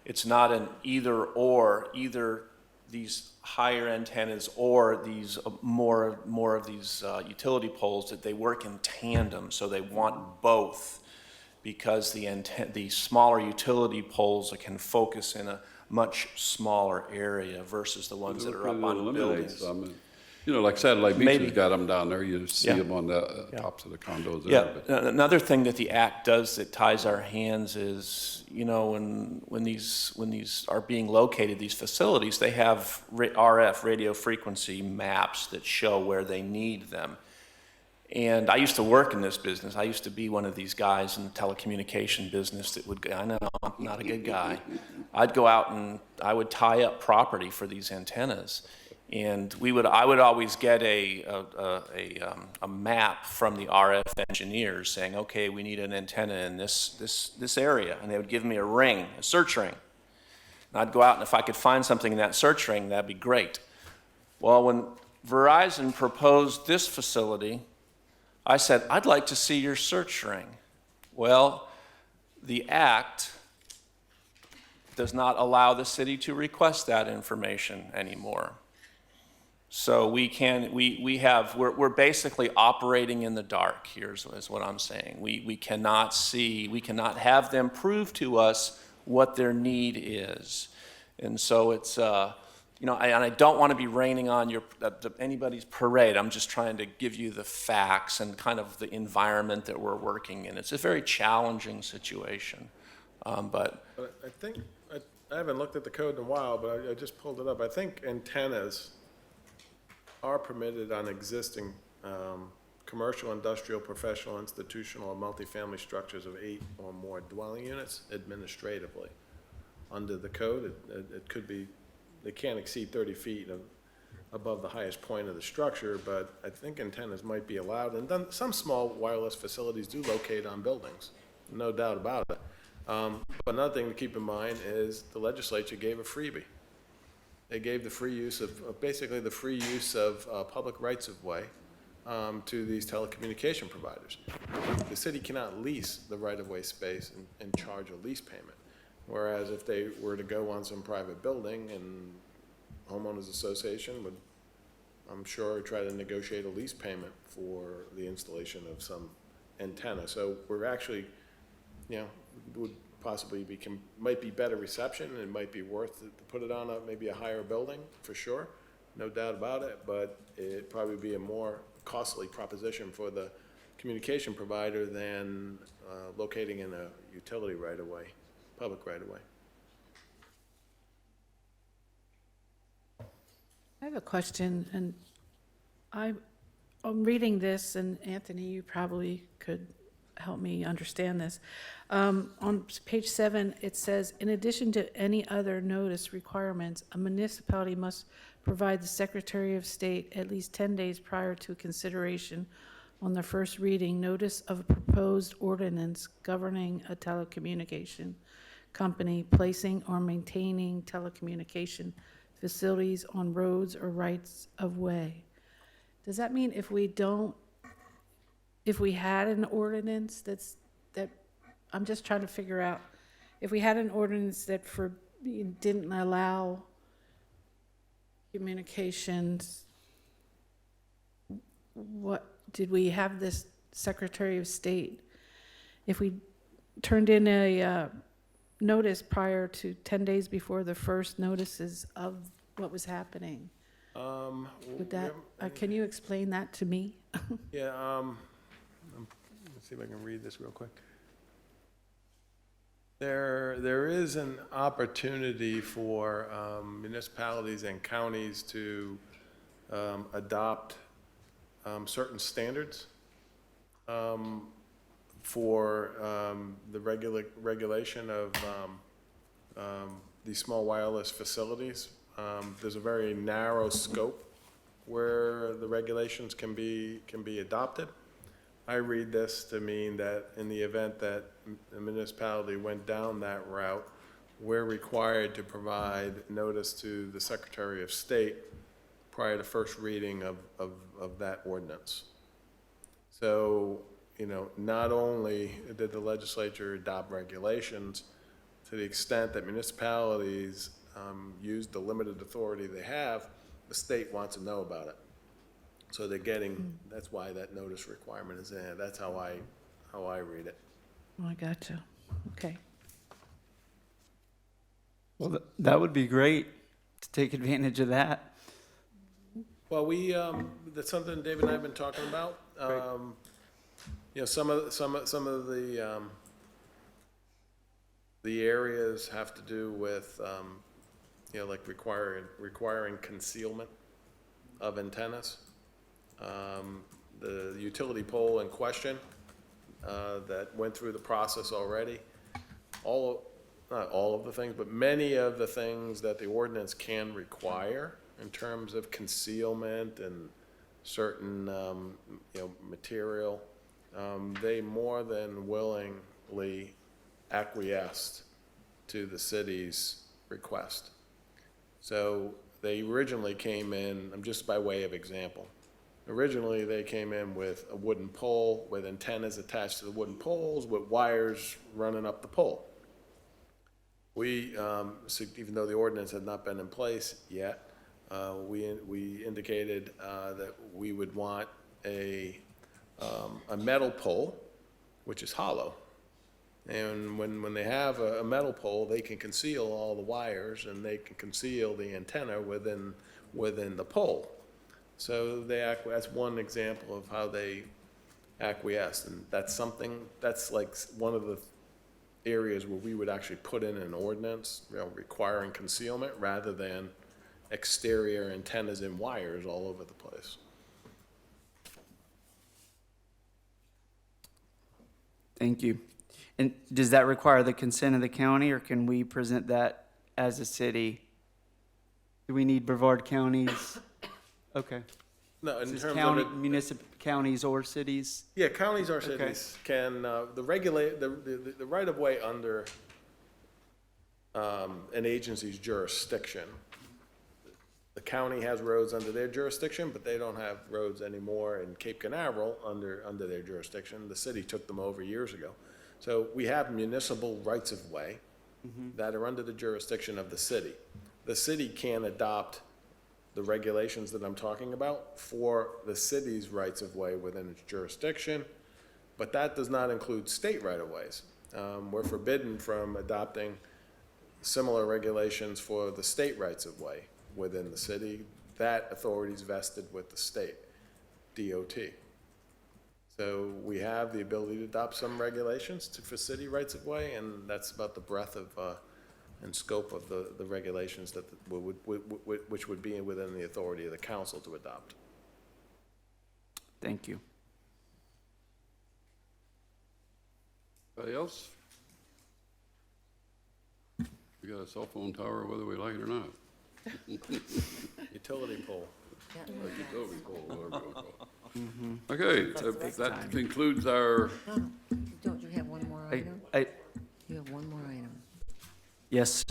It's not an either these higher antennas or these more of these utility poles, that they work in tandem. So they want both, because the smaller utility poles can focus in a much smaller area versus the ones that are up on buildings. Like Satellite Beach Maybe. has got them down there. You see them on the tops of the condos there. Yeah, another thing that the act does that ties our hands is, when these are being located, these facilities, they have RF, radio frequency maps that show where they need them. And I used to work in this business. I used to be one of these guys in the telecommunication business that would, I know, I'm not a good guy. I'd go out and I would tie up property for these antennas. And I would always get a map from the RF engineers saying, okay, we need an antenna in this area. And they would give me a search ring. And I'd go out, and if I could find something in that search ring, that'd be great. Well, when Verizon proposed this facility, I said, I'd like to see your search ring. Well, the act does not allow the city to request that information anymore. So we're basically operating in the dark. Is what I'm saying. We cannot have them prove to us what their need is. And so it's, and I don't want to be raining on anybody's parade. I'm just trying to give you the facts and kind of the environment that we're working in. It's a very challenging situation. But I think, I haven't looked at the code in a while, but I just pulled it up. I think antennas are permitted on existing commercial, industrial, professional, institutional, or multifamily structures of 8 or more dwelling units administratively. Under the code, it could be, they can't exceed 30 feet above the highest point of the structure, but I think antennas might be allowed. And then some small wireless facilities do locate on buildings, no doubt about it. But another thing to keep in mind is the legislature gave a freebie. They gave the free use of basically the free use of public rights of way to these telecommunication providers. The city cannot lease the right-of-way space and charge a lease payment. Whereas if they were to go on some private building and homeowners association would, I'm sure, try to negotiate a lease payment for the installation of some antenna. So we're actually, would possibly might be better reception, and it might be worth it to put it on maybe a higher building, for sure, no doubt about it, but it'd probably be a more costly proposition for the communication provider than locating in a utility right-of-way, public right-of-way. I have a question, and I'm reading this, and Anthony, you probably could help me understand this. On page 7, it says, in addition to any other notice requirements, a municipality must provide the Secretary of State at least 10 days prior to consideration on the first reading notice of a proposed ordinance governing a telecommunication company placing or maintaining telecommunication facilities on roads or rights of way. Does that mean if we had an ordinance that I'm just trying to figure out, if we had an ordinance that didn't allow communications, what did we have this Secretary of State? If we turned in a notice prior to 10 days before the first notices of what was happening, would that? Can you explain that to me? Yeah. Let's see if I can read this real quick. There is an opportunity for municipalities and counties to adopt certain standards for the regulation of these small wireless facilities. There's a very narrow scope where the regulations can be adopted. I read this to mean that in the event that a municipality went down that route, we're required to provide notice to the Secretary of State prior to first reading of that ordinance. So, not only did the legislature adopt regulations, to the extent that municipalities use the limited authority they have, the state wants to know about it. So they're getting, that's why that notice requirement is in. That's how I read it. Oh, I gotcha. Okay. Well, that would be great to take advantage of that. Well, that's something David and I have been talking about. Some of the areas have to do with, like requiring concealment of antennas. The utility pole in question that went through the process already, not all of the things, but many of the things that the ordinance can require in terms of concealment and certain material, they more than willingly acquiesced to the city's request. So they originally came in, just by way of example, originally they came in with a wooden pole with antennas attached to the wooden poles with wires running up the pole. We, even though the ordinance had not been in place yet, we indicated that we would want a metal pole, which is hollow. And when they have a metal pole, they can conceal all the wires and they can conceal the antenna within the pole. So that's one example of how they acquiesced, and that's like one of the areas where we would actually put in an ordinance, requiring concealment rather than exterior antennas and wires all over the place. Thank you. And does that require the consent of the county, or can we present that as a city? Do we need Brevard County's? Okay. No, in This is terms county, of it, counties or cities? yeah, counties or Okay. cities can, the right-of-way under an agency's jurisdiction. The county has roads under their jurisdiction, but they don't have roads anymore in Cape Canaveral under their jurisdiction. The city took them over years ago. So we have municipal rights-of-way that are under the jurisdiction of the city. The city can adopt the regulations that I'm talking about for the city's rights-of-way within its jurisdiction, but that does not include state right-of-ways. We're forbidden from adopting similar regulations for the state rights-of-way within the city. That authority is vested with the state, DOT. So we have the ability to adopt some regulations for city rights-of-way, and that's about the breadth of and scope of the regulations that which would be within the authority of the council to adopt. Thank you. Anybody else? We got a cell phone tower whether we like it or not. Utility pole. Like utility pole, whatever you wanna call it. Okay, so that concludes our, Don't you have one more item? You have one more item. Yes.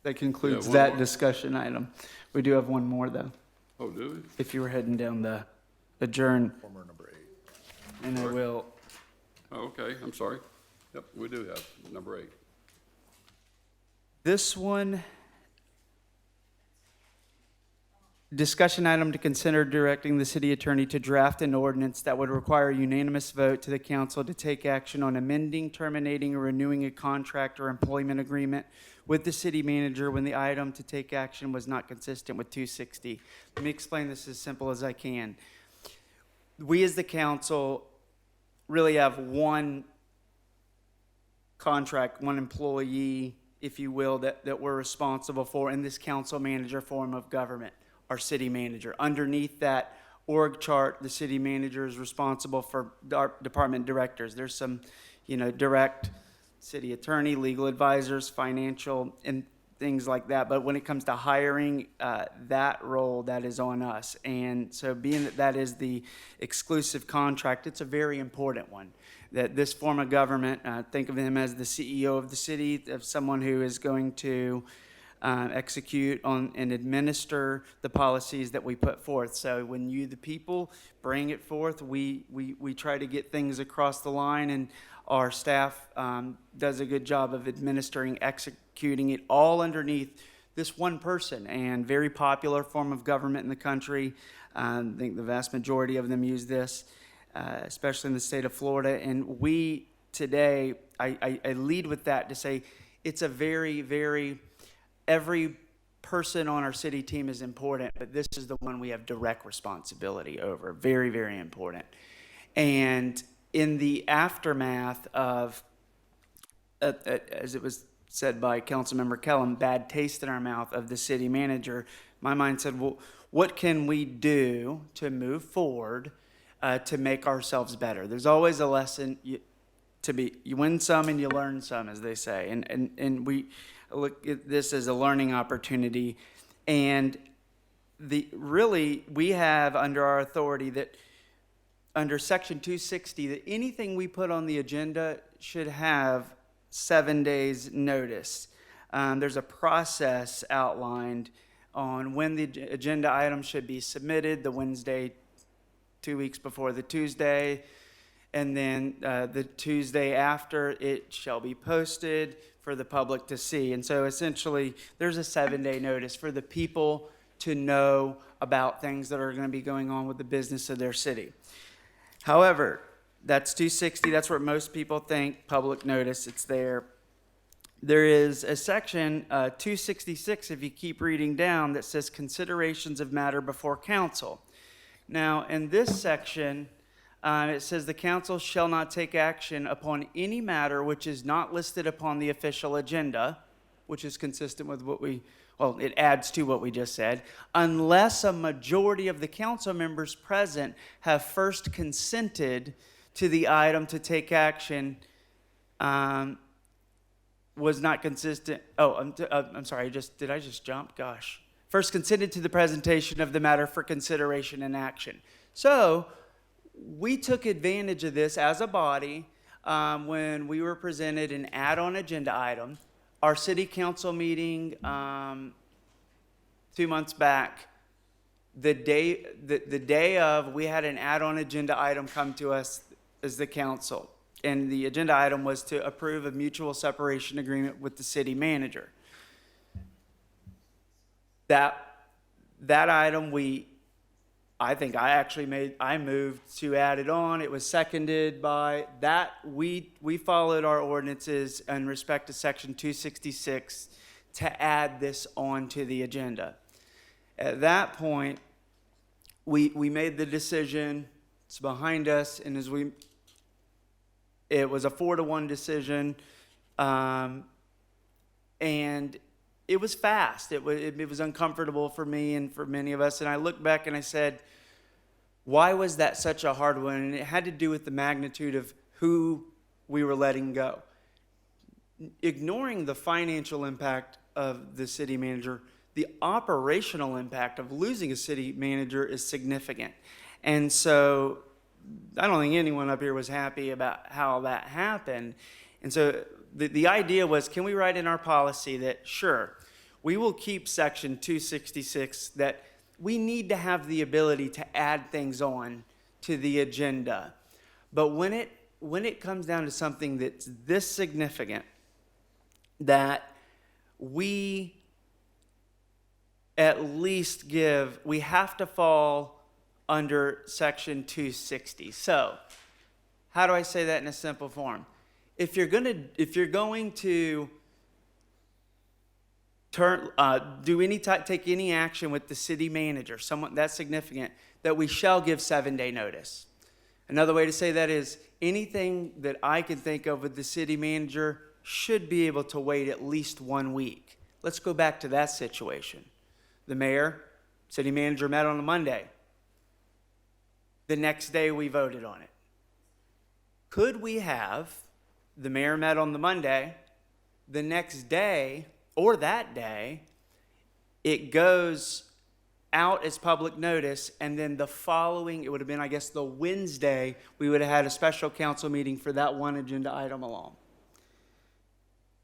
That concludes one that more. discussion item. We do have one more, though, oh, do we? if you were heading down the adjourn, Former number 8. and I will. Oh, okay, I'm sorry. Yep, we do have number 8. This one, discussion item to consider directing the city attorney to draft an ordinance that would require a unanimous vote to the council to take action on amending, terminating, or renewing a contract or employment agreement with the city manager when the item to take action was not consistent with 260. Let me explain this as simple as I can. We as the council really have one contract, one employee, if you will, that we're responsible for in this council manager form of government, our city manager. Underneath that org chart, the city manager is responsible for our department directors. There's some, direct city attorney, legal advisors, financial, and things like that. But when it comes to hiring, that role, that is on us. And so being that is the exclusive contract, it's a very important one. That this form of government, think of him as the CEO of the city, of someone who is going to execute on and administer the policies that we put forth. So when you, the people, bring it forth, we try to get things across the line, and our staff does a good job of administering, executing it all underneath this one person, and very popular form of government in the country. I think the vast majority of them use this, especially in the state of Florida. And we today, I lead with that to say it's a very, very, every person on our city team is important, but this is the one we have direct responsibility over. Very, very important. And in the aftermath of, as it was said by Councilmember Kellum, bad taste in our mouth of the city manager, my mind said, well, what can we do to move forward to make ourselves better? There's always a lesson you win some and you learn some, as they say. And we look at this as a learning opportunity. And we have under our authority that under Section 260, that anything we put on the agenda should have 7 days notice. There's a process outlined on when the agenda item should be submitted, the Wednesday 2 weeks before the Tuesday, and then the Tuesday after it shall be posted for the public to see. And so essentially, there's a 7-day notice for the people to know about things that are going to be going on with the business of their city. However, that's 260. That's what most people think, public notice. It's there. There is a section, 266, if you keep reading down, that says considerations of matter before council. Now, in this section, it says the council shall not take action upon any matter which is not listed upon the official agenda, which is consistent with it adds to what we just said, unless a majority of the council members present have first consented to the item to take action was not consistent. Oh, I'm sorry, did I just jump? Gosh. first consented to the presentation of the matter for consideration and action. So we took advantage of this as a body when we were presented an add-on agenda item. Our city council meeting 2 months back, the day of, we had an add-on agenda item come to us as the council. And the agenda item was to approve a mutual separation agreement with the city manager. That item, I moved to add it on. It was seconded by that. We followed our ordinances in respect to section 266 to add this onto the agenda. At that point, we made the decision, it's behind us, and it was a 4-1 decision, and it was fast. It was uncomfortable for me and for many of us, and I looked back and I said, why was that such a hard one? And it had to do with the magnitude of who we were letting go. Ignoring the financial impact of the city manager, the operational impact of losing a city manager is significant. And so I don't think anyone up here was happy about how that happened. And so the idea was, can we write in our policy that, sure, we will keep section 266, that we need to have the ability to add things on to the agenda. But when it comes down to something that's this significant, that we at least we have to fall under section 260. So, how do I say that in a simple form? If you're going to take any action with the city manager, someone that's significant, that we shall give 7-day notice. Another way to say that is anything that I can think of with the city manager should be able to wait at least 1 week. Let's go back to that situation. The mayor, city manager met on a Monday. The next day we voted on it. Could we have, the mayor met on the Monday, the next day or that day, it goes out as public notice, and then the following, it would have been, I guess, the Wednesday, we would have had a special council meeting for that one agenda item alone.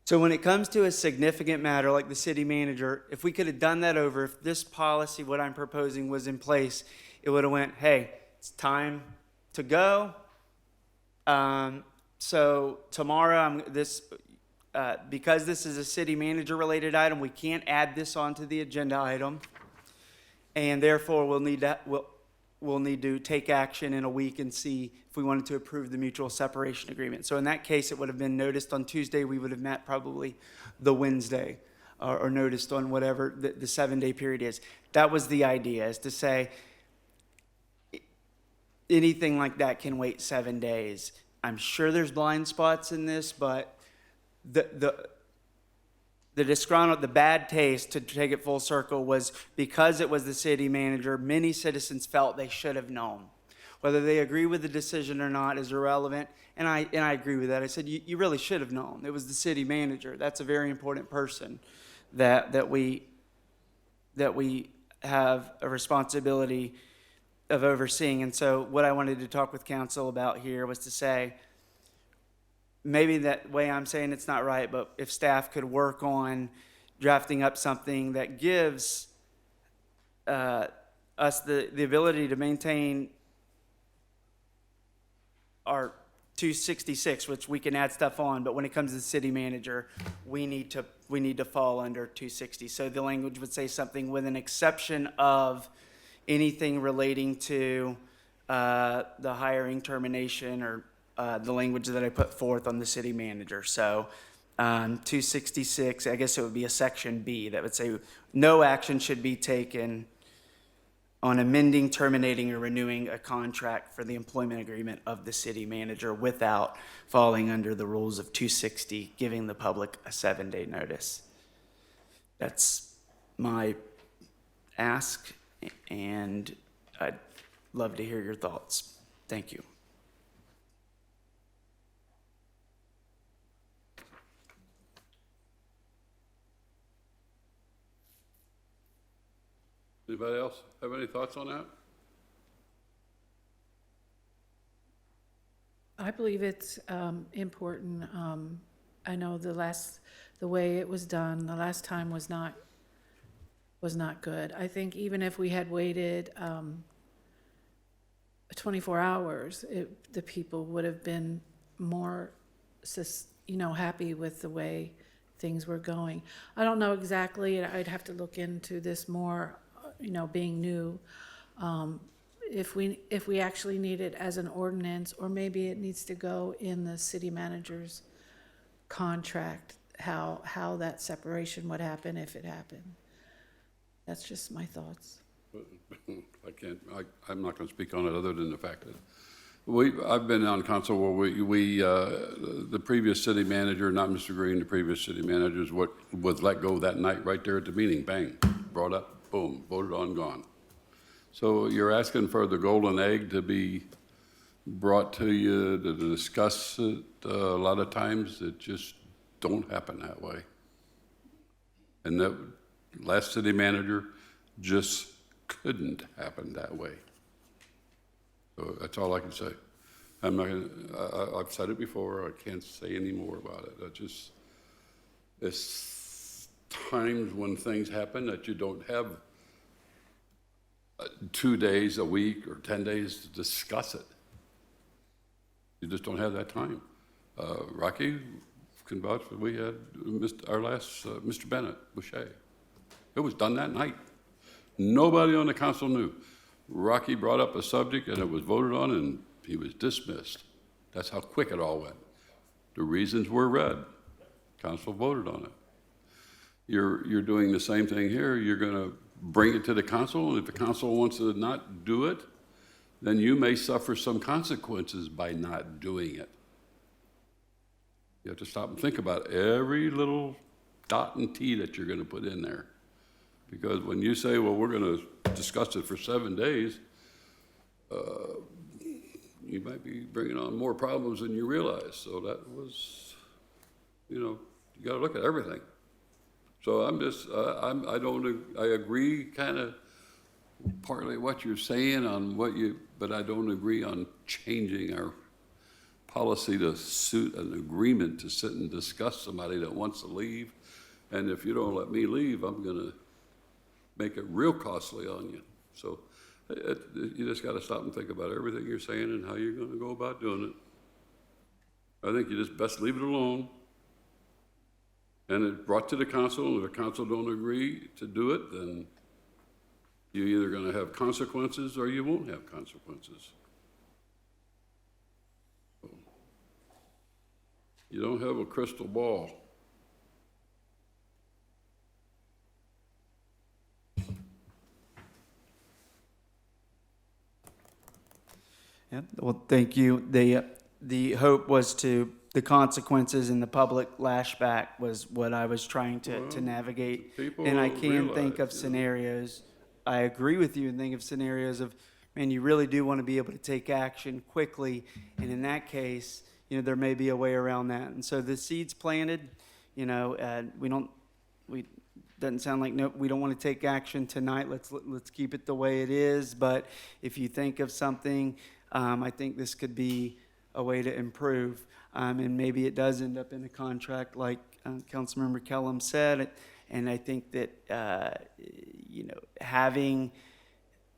So when it comes to a significant matter like the city manager, if we could have done that over, if this policy, what I'm proposing, was in place, it would have went, hey, it's time to go. So tomorrow, because this is a city manager related item, we can't add this onto the agenda item. And therefore, we'll need to take action in a week and see if we wanted to approve the mutual separation agreement. So in that case, it would have been noticed on Tuesday. We would have met probably the Wednesday, or noticed on whatever the 7-day period is. That was the idea, is to say anything like that can wait 7 days. I'm sure there's blind spots in this, but the disgruntled, the bad taste, to take it full circle, was because it was the city manager, many citizens felt they should have known. Whether they agree with the decision or not is irrelevant, and I agree with that. I said, you really should have known. It was the city manager. That's a very important person that we have a responsibility of overseeing. And so what I wanted to talk with council about here was to say, maybe that way I'm saying it's not right, but if staff could work on drafting up something that gives us the ability to maintain our 266, which we can add stuff on, but when it comes to the city manager, we need to fall under 260. So the language would say something with an exception of anything relating to the hiring, termination, or the language that I put forth on the city manager. So 266, I guess it would be a section B that would say no action should be taken on amending, terminating, or renewing a contract for the employment agreement of the city manager without falling under the rules of 260, giving the public a 7-day notice. That's my ask, and I'd love to hear your thoughts. Thank you. Anybody else have any thoughts on that? I believe it's important. I know the way it was done, the last time was not good. I think even if we had waited 24 hours, the people would have been more, happy with the way things were going. I don't know exactly, I'd have to look into this more, being new. If we actually need it as an ordinance, or maybe it needs to go in the city manager's contract, how that separation would happen if it happened. That's just my thoughts. I'm not going to speak on it other than the fact that I've been on council where the previous city manager, not Mr. Green, the previous city manager was let go that night right there at the meeting, bang, brought up, boom, voted on, gone. So you're asking for the golden egg to be brought to you to discuss it. A lot of times it just don't happen that way. And that last city manager just couldn't happen that way. So that's all I can say. I'm not gonna, I've said it before, I can't say any more about it. It's times when things happen that you don't have 2 days, a week, or 10 days to discuss it. You just don't have that time. Rocky can vouch for, we had our last, Mr. Bennett, Boucher. It was done that night. Nobody on the council knew. Rocky brought up a subject and it was voted on and he was dismissed. That's how quick it all went. The reasons were read. Council voted on it. You're doing the same thing here. You're going to bring it to the council, and if the council wants to not do it, then you may suffer some consequences by not doing it. You have to stop and think about every little dot and T that you're going to put in there. Because when you say, well, we're going to discuss it for 7 days, you might be bringing on more problems than you realize. So that was, you got to look at everything. So I'm just, I agree kind of partly what you're saying on but I don't agree on changing our policy to suit an agreement to sit and discuss somebody that wants to leave. And if you don't let me leave, I'm going to make it real costly on you. So you just got to stop and think about everything you're saying and how you're going to go about doing it. I think you just best leave it alone. And it's brought to the council, and if the council don't agree to do it, then you're either going to have consequences or you won't have consequences. So, you don't have a crystal ball. Yeah, well, thank you. The hope was the consequences and the public lashback was what I was trying to navigate. And I can think of scenarios, I agree with you and think of scenarios of, man, you really do want to be able to take action quickly. And in that case, there may be a way around that. And so the seed's planted, doesn't sound like, no, we don't want to take action tonight. Let's keep it the way it is. But if you think of something, I think this could be a way to improve. And maybe it does end up in a contract like Councilmember Kellum said. And I think that, having,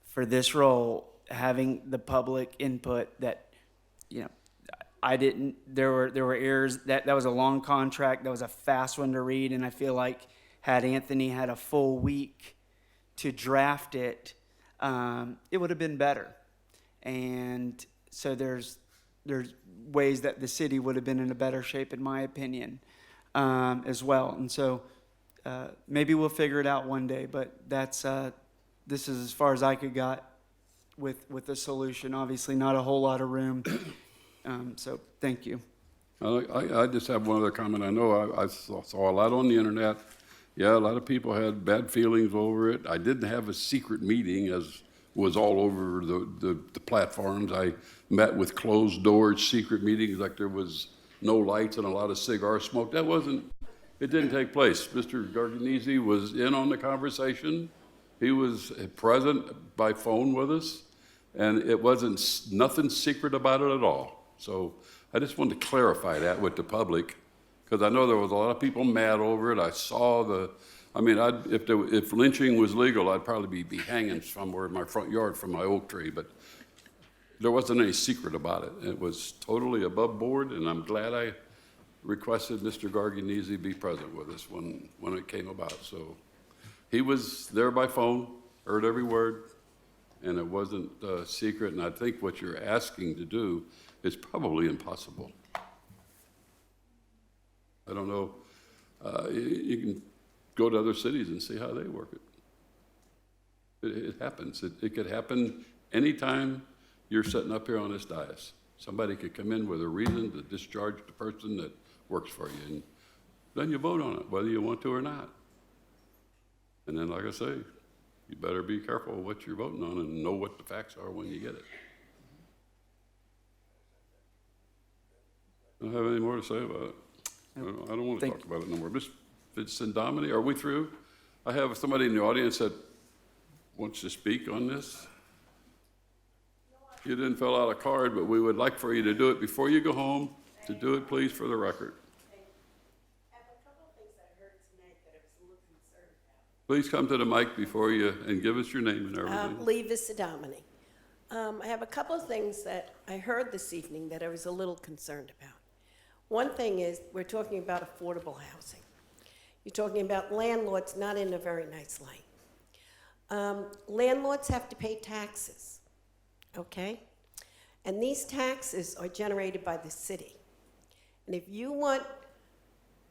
for this role, having the public input that, there were errors. That was a long contract. That was a fast one to read. And I feel like had Anthony had a full week to draft it, it would have been better. And so there's ways that the city would have been in a better shape, in my opinion, as well. And so maybe we'll figure it out one day, but this is as far as I could got with the solution. Obviously not a whole lot of room. So thank you. I just have one other comment. I know I saw a lot on the internet. Yeah, a lot of people had bad feelings over it. I didn't have a secret meeting, as was all over the platforms. I met with closed doors, secret meetings, like there was no lights and a lot of cigar smoke. It didn't take place. Mr. Garganese was in on the conversation, He was present by phone with us, and it wasn't nothing secret about it at all. So I just wanted to clarify that with the public, because I know there was a lot of people mad over it. I saw if lynching was legal, I'd probably be hanging somewhere in my front yard from my oak tree, but there wasn't any secret about it. It was totally above board, and I'm glad I requested Mr. Garganese be present with us when it came about. So he was there by phone, heard every word, and it wasn't secret. And I think what you're asking to do is probably impossible. I don't know. You can go to other cities and see how they work it. It happens. It could happen anytime you're sitting up here on this dais. Somebody could come in with a reason to discharge the person that works for you, and then you vote on it, whether you want to or not. And then, like I say, you better be careful what you're voting on and know what the facts are when you get it. I don't have any more to say about it. I don't want to talk about it no more. Miss Fitz-Domini, are we through? I have somebody in the audience that wants to speak on this. You didn't fill out a card, but we would like for you to do it before you go home. To do it, please, for the record. I have a couple of things I heard tonight that I was a little concerned about. Please come to the mic before you, and give us your name and everything. Lee Visadamini. I have a couple of things that I heard this evening that I was a little concerned about. One thing is, we're talking about affordable housing. You're talking about landlords not in a very nice light. Landlords have to pay taxes, okay? And these taxes are generated by the city. And if you want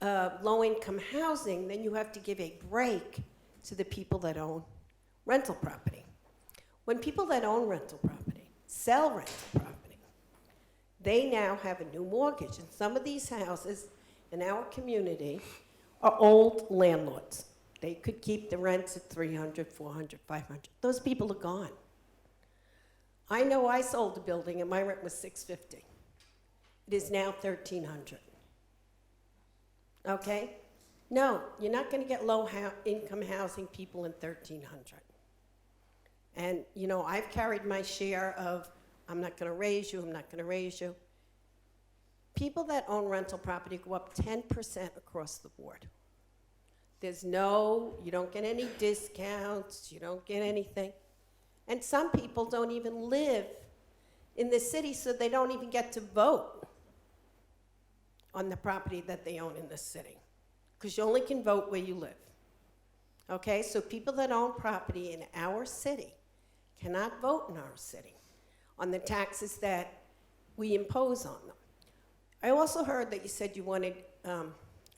low-income housing, then you have to give a break to the people that own rental property. When people that own rental property sell rental property, they now have a new mortgage. And some of these houses in our community are old landlords. They could keep the rents at $300, $400, $500. Those people are gone. I know I sold a building and my rent was $650. It is now $1,300. Okay? No, you're not going to get low-income housing people in $1,300. And, you know, I've carried my share of, I'm not going to raise you, I'm not going to raise you. People that own rental property go up 10% across the board. You don't get any discounts, you don't get anything. And some people don't even live in the city, so they don't even get to vote on the property that they own in the city, because you only can vote where you live. Okay, so people that own property in our city cannot vote in our city on the taxes that we impose on them. I also heard that you said you wanted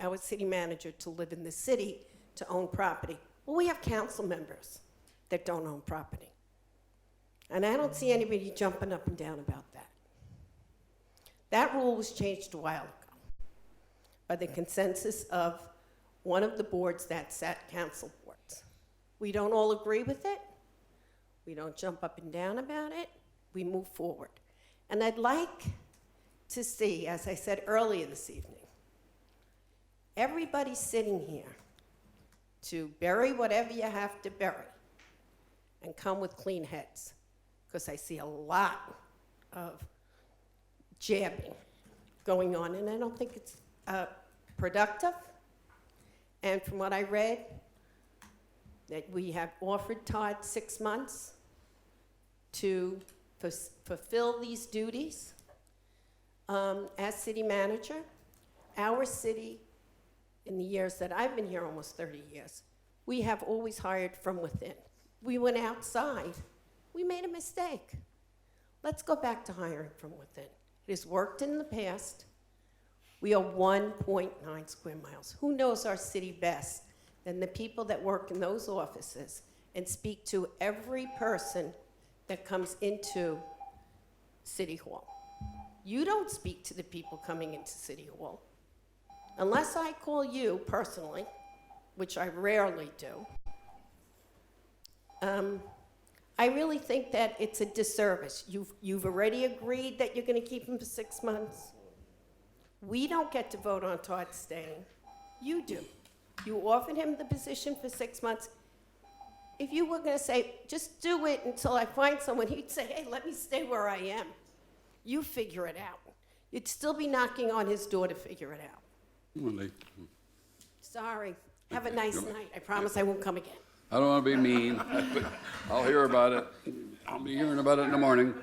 our city manager to live in the city to own property. Well, we have council members that don't own property. And I don't see anybody jumping up and down about that. That rule was changed a while ago by the consensus of one of the boards that sat council boards. We don't all agree with it. We don't jump up and down about it. We move forward. And I'd like to see, as I said earlier this evening, everybody sitting here to bury whatever you have to bury and come with clean heads, because I see a lot of jabbing going on, and I don't think it's productive. And from what I read, that we have offered Todd 6 months to fulfill these duties as city manager. Our city, in the years that I've been here, almost 30 years, we have always hired from within. We went outside. We made a mistake. Let's go back to hiring from within. It has worked in the past. We are 1.9 square miles. Who knows our city best than the people that work in those offices and speak to every person that comes into City Hall? You don't speak to the people coming into City Hall. Unless I call you personally, which I rarely do, I really think that it's a disservice. You've already agreed that you're going to keep him for 6 months. We don't get to vote on Todd staying. You do. You offered him the position for 6 months. if you were gonna say, just do it until I find someone, you'd say, hey, let me stay where I am. You figure it out. You'd still be knocking on his door to figure it out. Well, they- Sorry. Have a nice night. I promise I won't come again. I don't want to be mean, but I'll hear about it. I'll be hearing about it in the morning.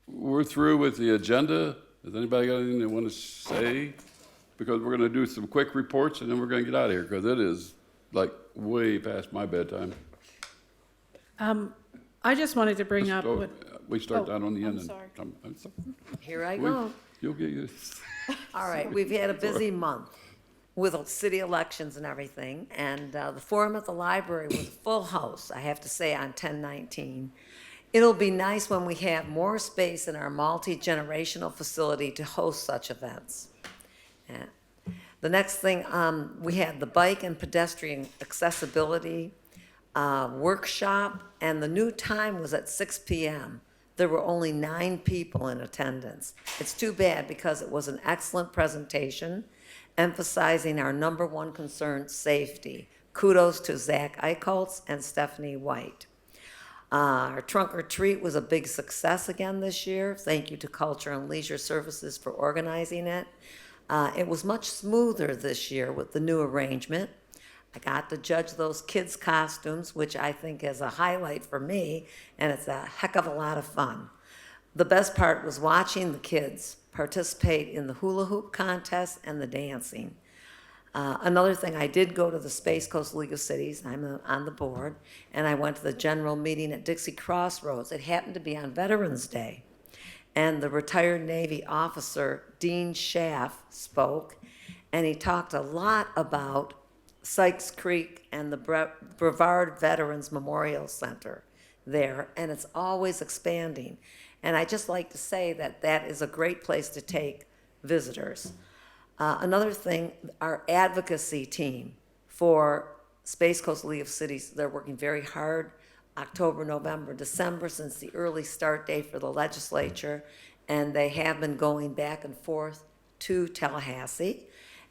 We're through with the agenda. Has anybody got anything they want to say? Because we're going to do some quick reports and then we're going to get out of here because it is like way past my bedtime. I just wanted to bring up So, what, we start Oh, down on the I'm end. and sorry. I'm sorry. Here I We- go. You'll get used. All right, we've had a busy month with city elections and everything, and the forum at the library was a full house, I have to say, on 10/19. It'll be nice when we have more space in our multi-generational facility to host such events. Yeah. The next thing, we had the bike and pedestrian accessibility workshop, and the new time was at 6 p.m. There were only 9 people in attendance. It's too bad because it was an excellent presentation emphasizing our number one concern, safety. Kudos to Zach Eicholtz and Stephanie White. Our trunk or treat was a big success again this year. Thank you to Culture and Leisure Services for organizing it. It was much smoother this year with the new arrangement. I got to judge those kids' costumes, which I think is a highlight for me, and it's a heck of a lot of fun. The best part was watching the kids participate in the hula hoop contest and the dancing. Another thing, I did go to the Space Coast League of Cities, I'm on the board, and I went to the general meeting at Dixie Crossroads. It happened to be on Veterans Day, and the retired Navy officer, Dean Schaff, spoke, and he talked a lot about Sykes Creek and the Brevard Veterans Memorial Center there, and it's always expanding. And I just like to say that that is a great place to take visitors. Another thing, our advocacy team for Space Coast League of Cities, they're working very hard, October, November, December, since the early start date for the legislature, and they have been going back and forth to Tallahassee.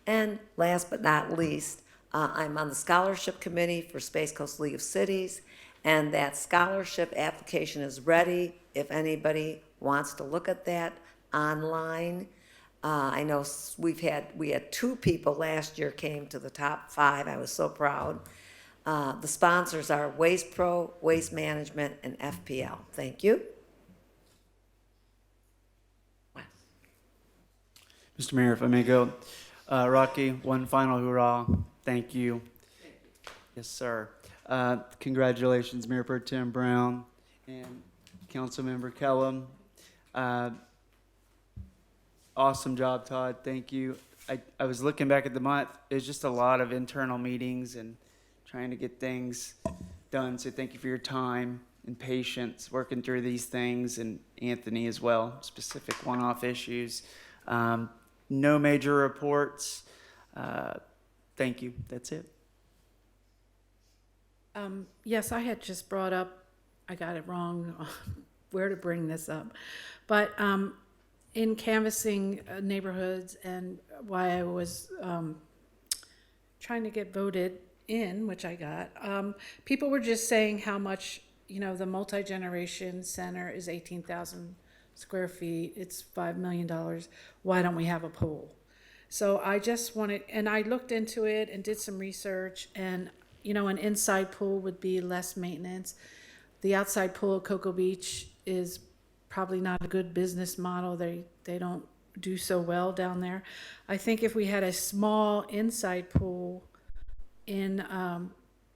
And last but not least, I'm on the scholarship committee for Space Coast League of Cities, and that scholarship application is ready if anybody wants to look at that online. I know we had 2 people last year came to the top 5. I was so proud. The sponsors are Waste Pro, Waste Management, and FPL. Thank you. Mr. Mayor, if I may go. Rocky, one final hurrah. Thank you. Yes, sir. Congratulations, Mayor Pro Tem Brown and Councilmember Kellum. Awesome job, Todd. Thank you. I was looking back at the month. There's just a lot of internal meetings and trying to get things done. So thank you for your time and patience working through these things, and Anthony as well, specific one-off issues. No major reports. Thank you. That's it. yes, I had just brought up, I got it wrong, where to bring this up. But in canvassing neighborhoods and why I was trying to get voted in, which I got, people were just saying how much, the multi-generation center is 18,000 square feet. It's $5 million. Why don't we have a pool? So I just wanted, and I looked into it and did some research, and an inside pool would be less maintenance. The outside pool at Cocoa Beach is probably not a good business model. They don't do so well down there. I think if we had a small inside pool in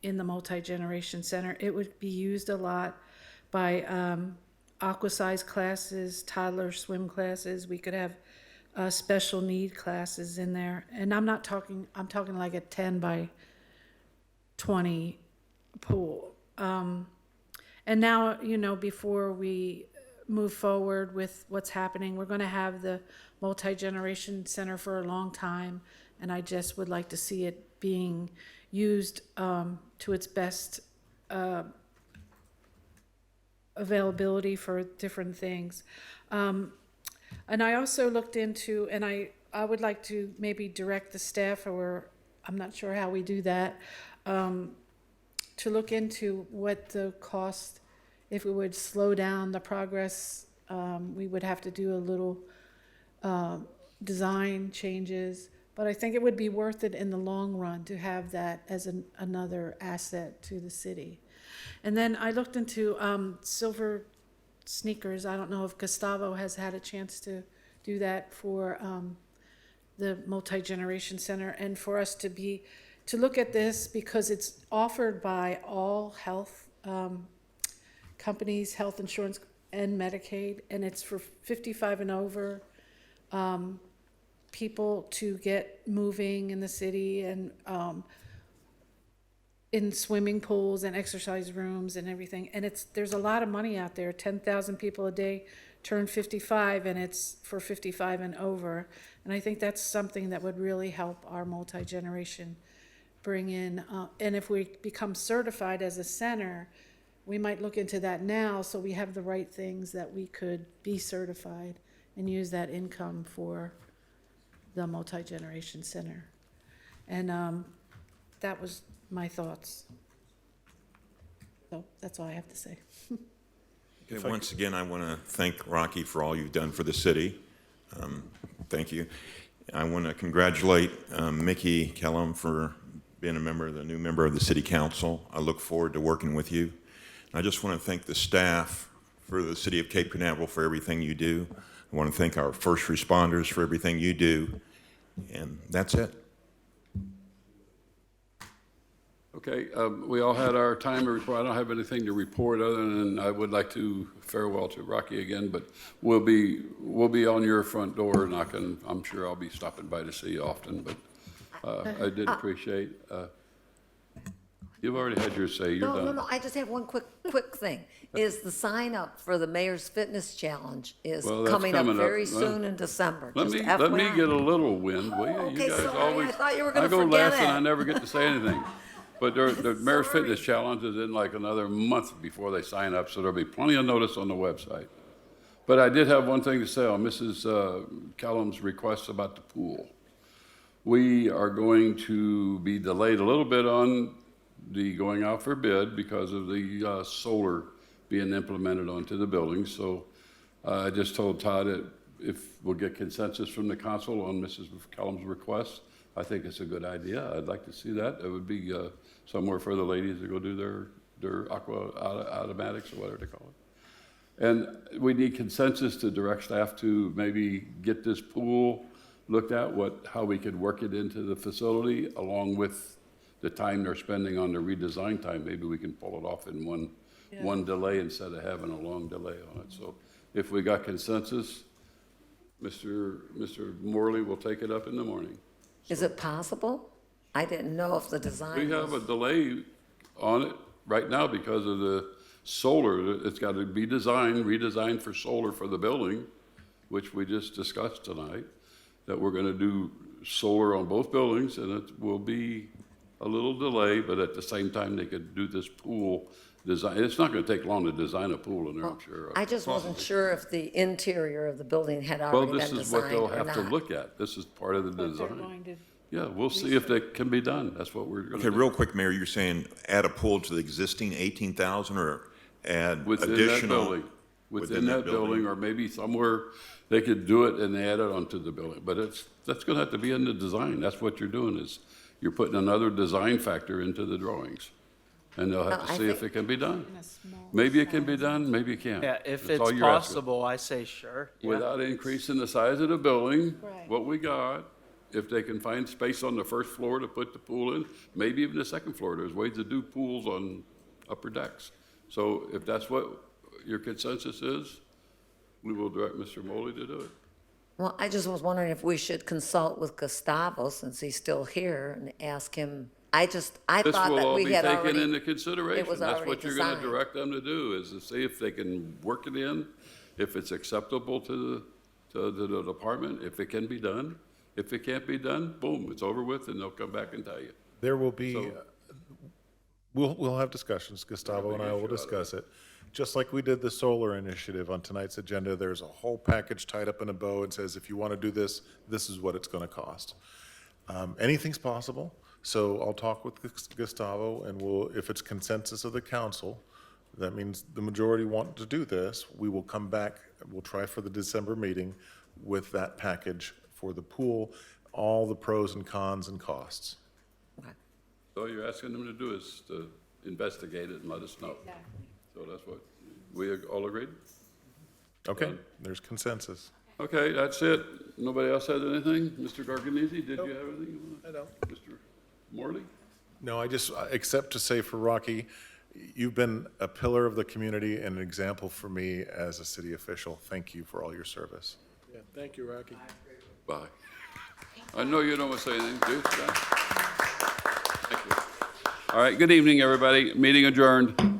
the multi-generation center, it would be used a lot by aqua size classes, toddler swim classes. We could have special need classes in there. And I'm talking like a 10 by 20 pool. And now, before we move forward with what's happening, we're going to have the multi-generation center for a long time. And I just would like to see it being used to its best availability for different things. And I also looked into, and I would like to maybe direct the staff or I'm not sure how we do that. To look into what the cost, if we would slow down the progress, we would have to do a little design changes. But I think it would be worth it in the long run to have that as another asset to the city. And then I looked into silver sneakers. I don't know if Gustavo has had a chance to do that for the multi-generation center, and for us to look at this, because it's offered by all health companies, health insurance and Medicaid, and it's for 55 and over people to get moving in the city, and in swimming pools and exercise rooms and everything. And there's a lot of money out there. 10,000 people a day turn 55, and it's for 55 and over. And I think that's something that would really help our multi-generation bring in. And if we become certified as a center, we might look into that now, so we have the right things that we could be certified and use that income for the multi-generation center. And that was my thoughts. So that's all I have to say. Okay, once again, I want to thank Rocky for all you've done for the city. Thank you. I want to congratulate Mickey Kellum for being the new member of the City Council. I look forward to working with you. I just want to thank the staff for the City of Cape Canaveral for everything you do. I want to thank our first responders for everything you do. And that's it. Okay, we all had our time to report. I don't have anything to report other than I would like to farewell to Rocky again, but we'll be on your front door knocking. I'm sure I'll be stopping by to see you often, but I did appreciate. You've already had your say. You're done. No, I just have one quick thing. Is the sign up for the Mayor's Fitness Challenge is Well, that's coming up coming up. very soon in December. Let Just me get FYI. a little wind, will you? Okay, You guys sorry, always. I thought you were gonna I go forget last and I it. never get to say anything. But the Mayor's Fitness Challenge is in like another month before they sign up, so there'll be plenty of notice on the website. But I did have one thing to say on Mrs. Callum's request about the pool. We are going to be delayed a little bit on the going out for bid because of the solar being implemented onto the building. So I just told Todd that if we'll get consensus from the council on Mrs. Callum's request, I think it's a good idea. I'd like to see that. It would be somewhere for the ladies to go do their aqua automatics or whatever they call it. And we need consensus to direct staff to maybe get this pool looked at, how we could work it into the facility along with the time they're spending on the redesign time. Maybe we can pull it off in one delay instead of having a long delay on it. So if we got consensus, Mr. Morley will take it up in the morning. Is it possible? I didn't know if the design We have a was. delay on it right now because of the solar. It's got to be redesigned for solar for the building, which we just discussed tonight, that we're going to do solar on both buildings, and it will be a little delay, but at the same time, they could do this pool design. It's not going to take long to design a pool in there, I'm sure. I just wasn't sure if the interior of the building had Well, already this been is what designed they'll or have to not. look at. This is part of the But they're design. going to, Yeah, we'll see if that can be done. That's what we're going to Okay, do. real quick, Mayor, you're saying add a pool to the existing 18,000 or add Within that additional? building. Within that building, or maybe somewhere they could do it and add it onto the building. But that's going to have to be in the design. That's what you're doing, is you're putting another design factor into the drawings. And they'll have No, to I see if think- it can be done. in a small Maybe it can be done, maybe it can't. Yeah, if That's all it's you're asking. possible, I say sure. Yeah. Without increasing the size of the building, Right. what we got, if they can find space on the first floor to put the pool in, maybe even the second floor. There's ways to do pools on upper decks. So if that's what your consensus is, we will direct Mr. Moley to do it. Well, I just was wondering if we should consult with Gustavo, since he's still here, and ask him. I This thought will that all we be had taken already. into consideration. was That's already what you're gonna designed. direct them to do, is to see if they can work it in, if it's acceptable to the department, if it can be done. If it can't be done, boom, it's over with, and they'll come back and tell you. There will be, So- we'll have discussions, Gustavo and I will issue out of discuss it. Just like we did the solar initiative on tonight's agenda, there's a whole package tied up in a bow and says, if you want to do this, this is what it's going to cost. Anything's possible, So I'll talk with Gustavo, and if it's consensus of the council, that means the majority want to do this, we will come back, we'll try for the December meeting with that package for the pool, all the pros and cons and costs. So you're asking them to do is to investigate it and let us know. So that's what, we all agreed? Okay, there's consensus. Okay, that's it. Nobody else has anything? Mr. Garganese, did you have anything? I don't. Mr. Morley? No, I just, except to say for Rocky, you've been a pillar of the community and an example for me as a city official. Thank you for all your service. Yeah, thank you, Rocky. Bye. I know you don't want to say anything, do you? Thank you. All right, good evening, everybody. Meeting adjourned.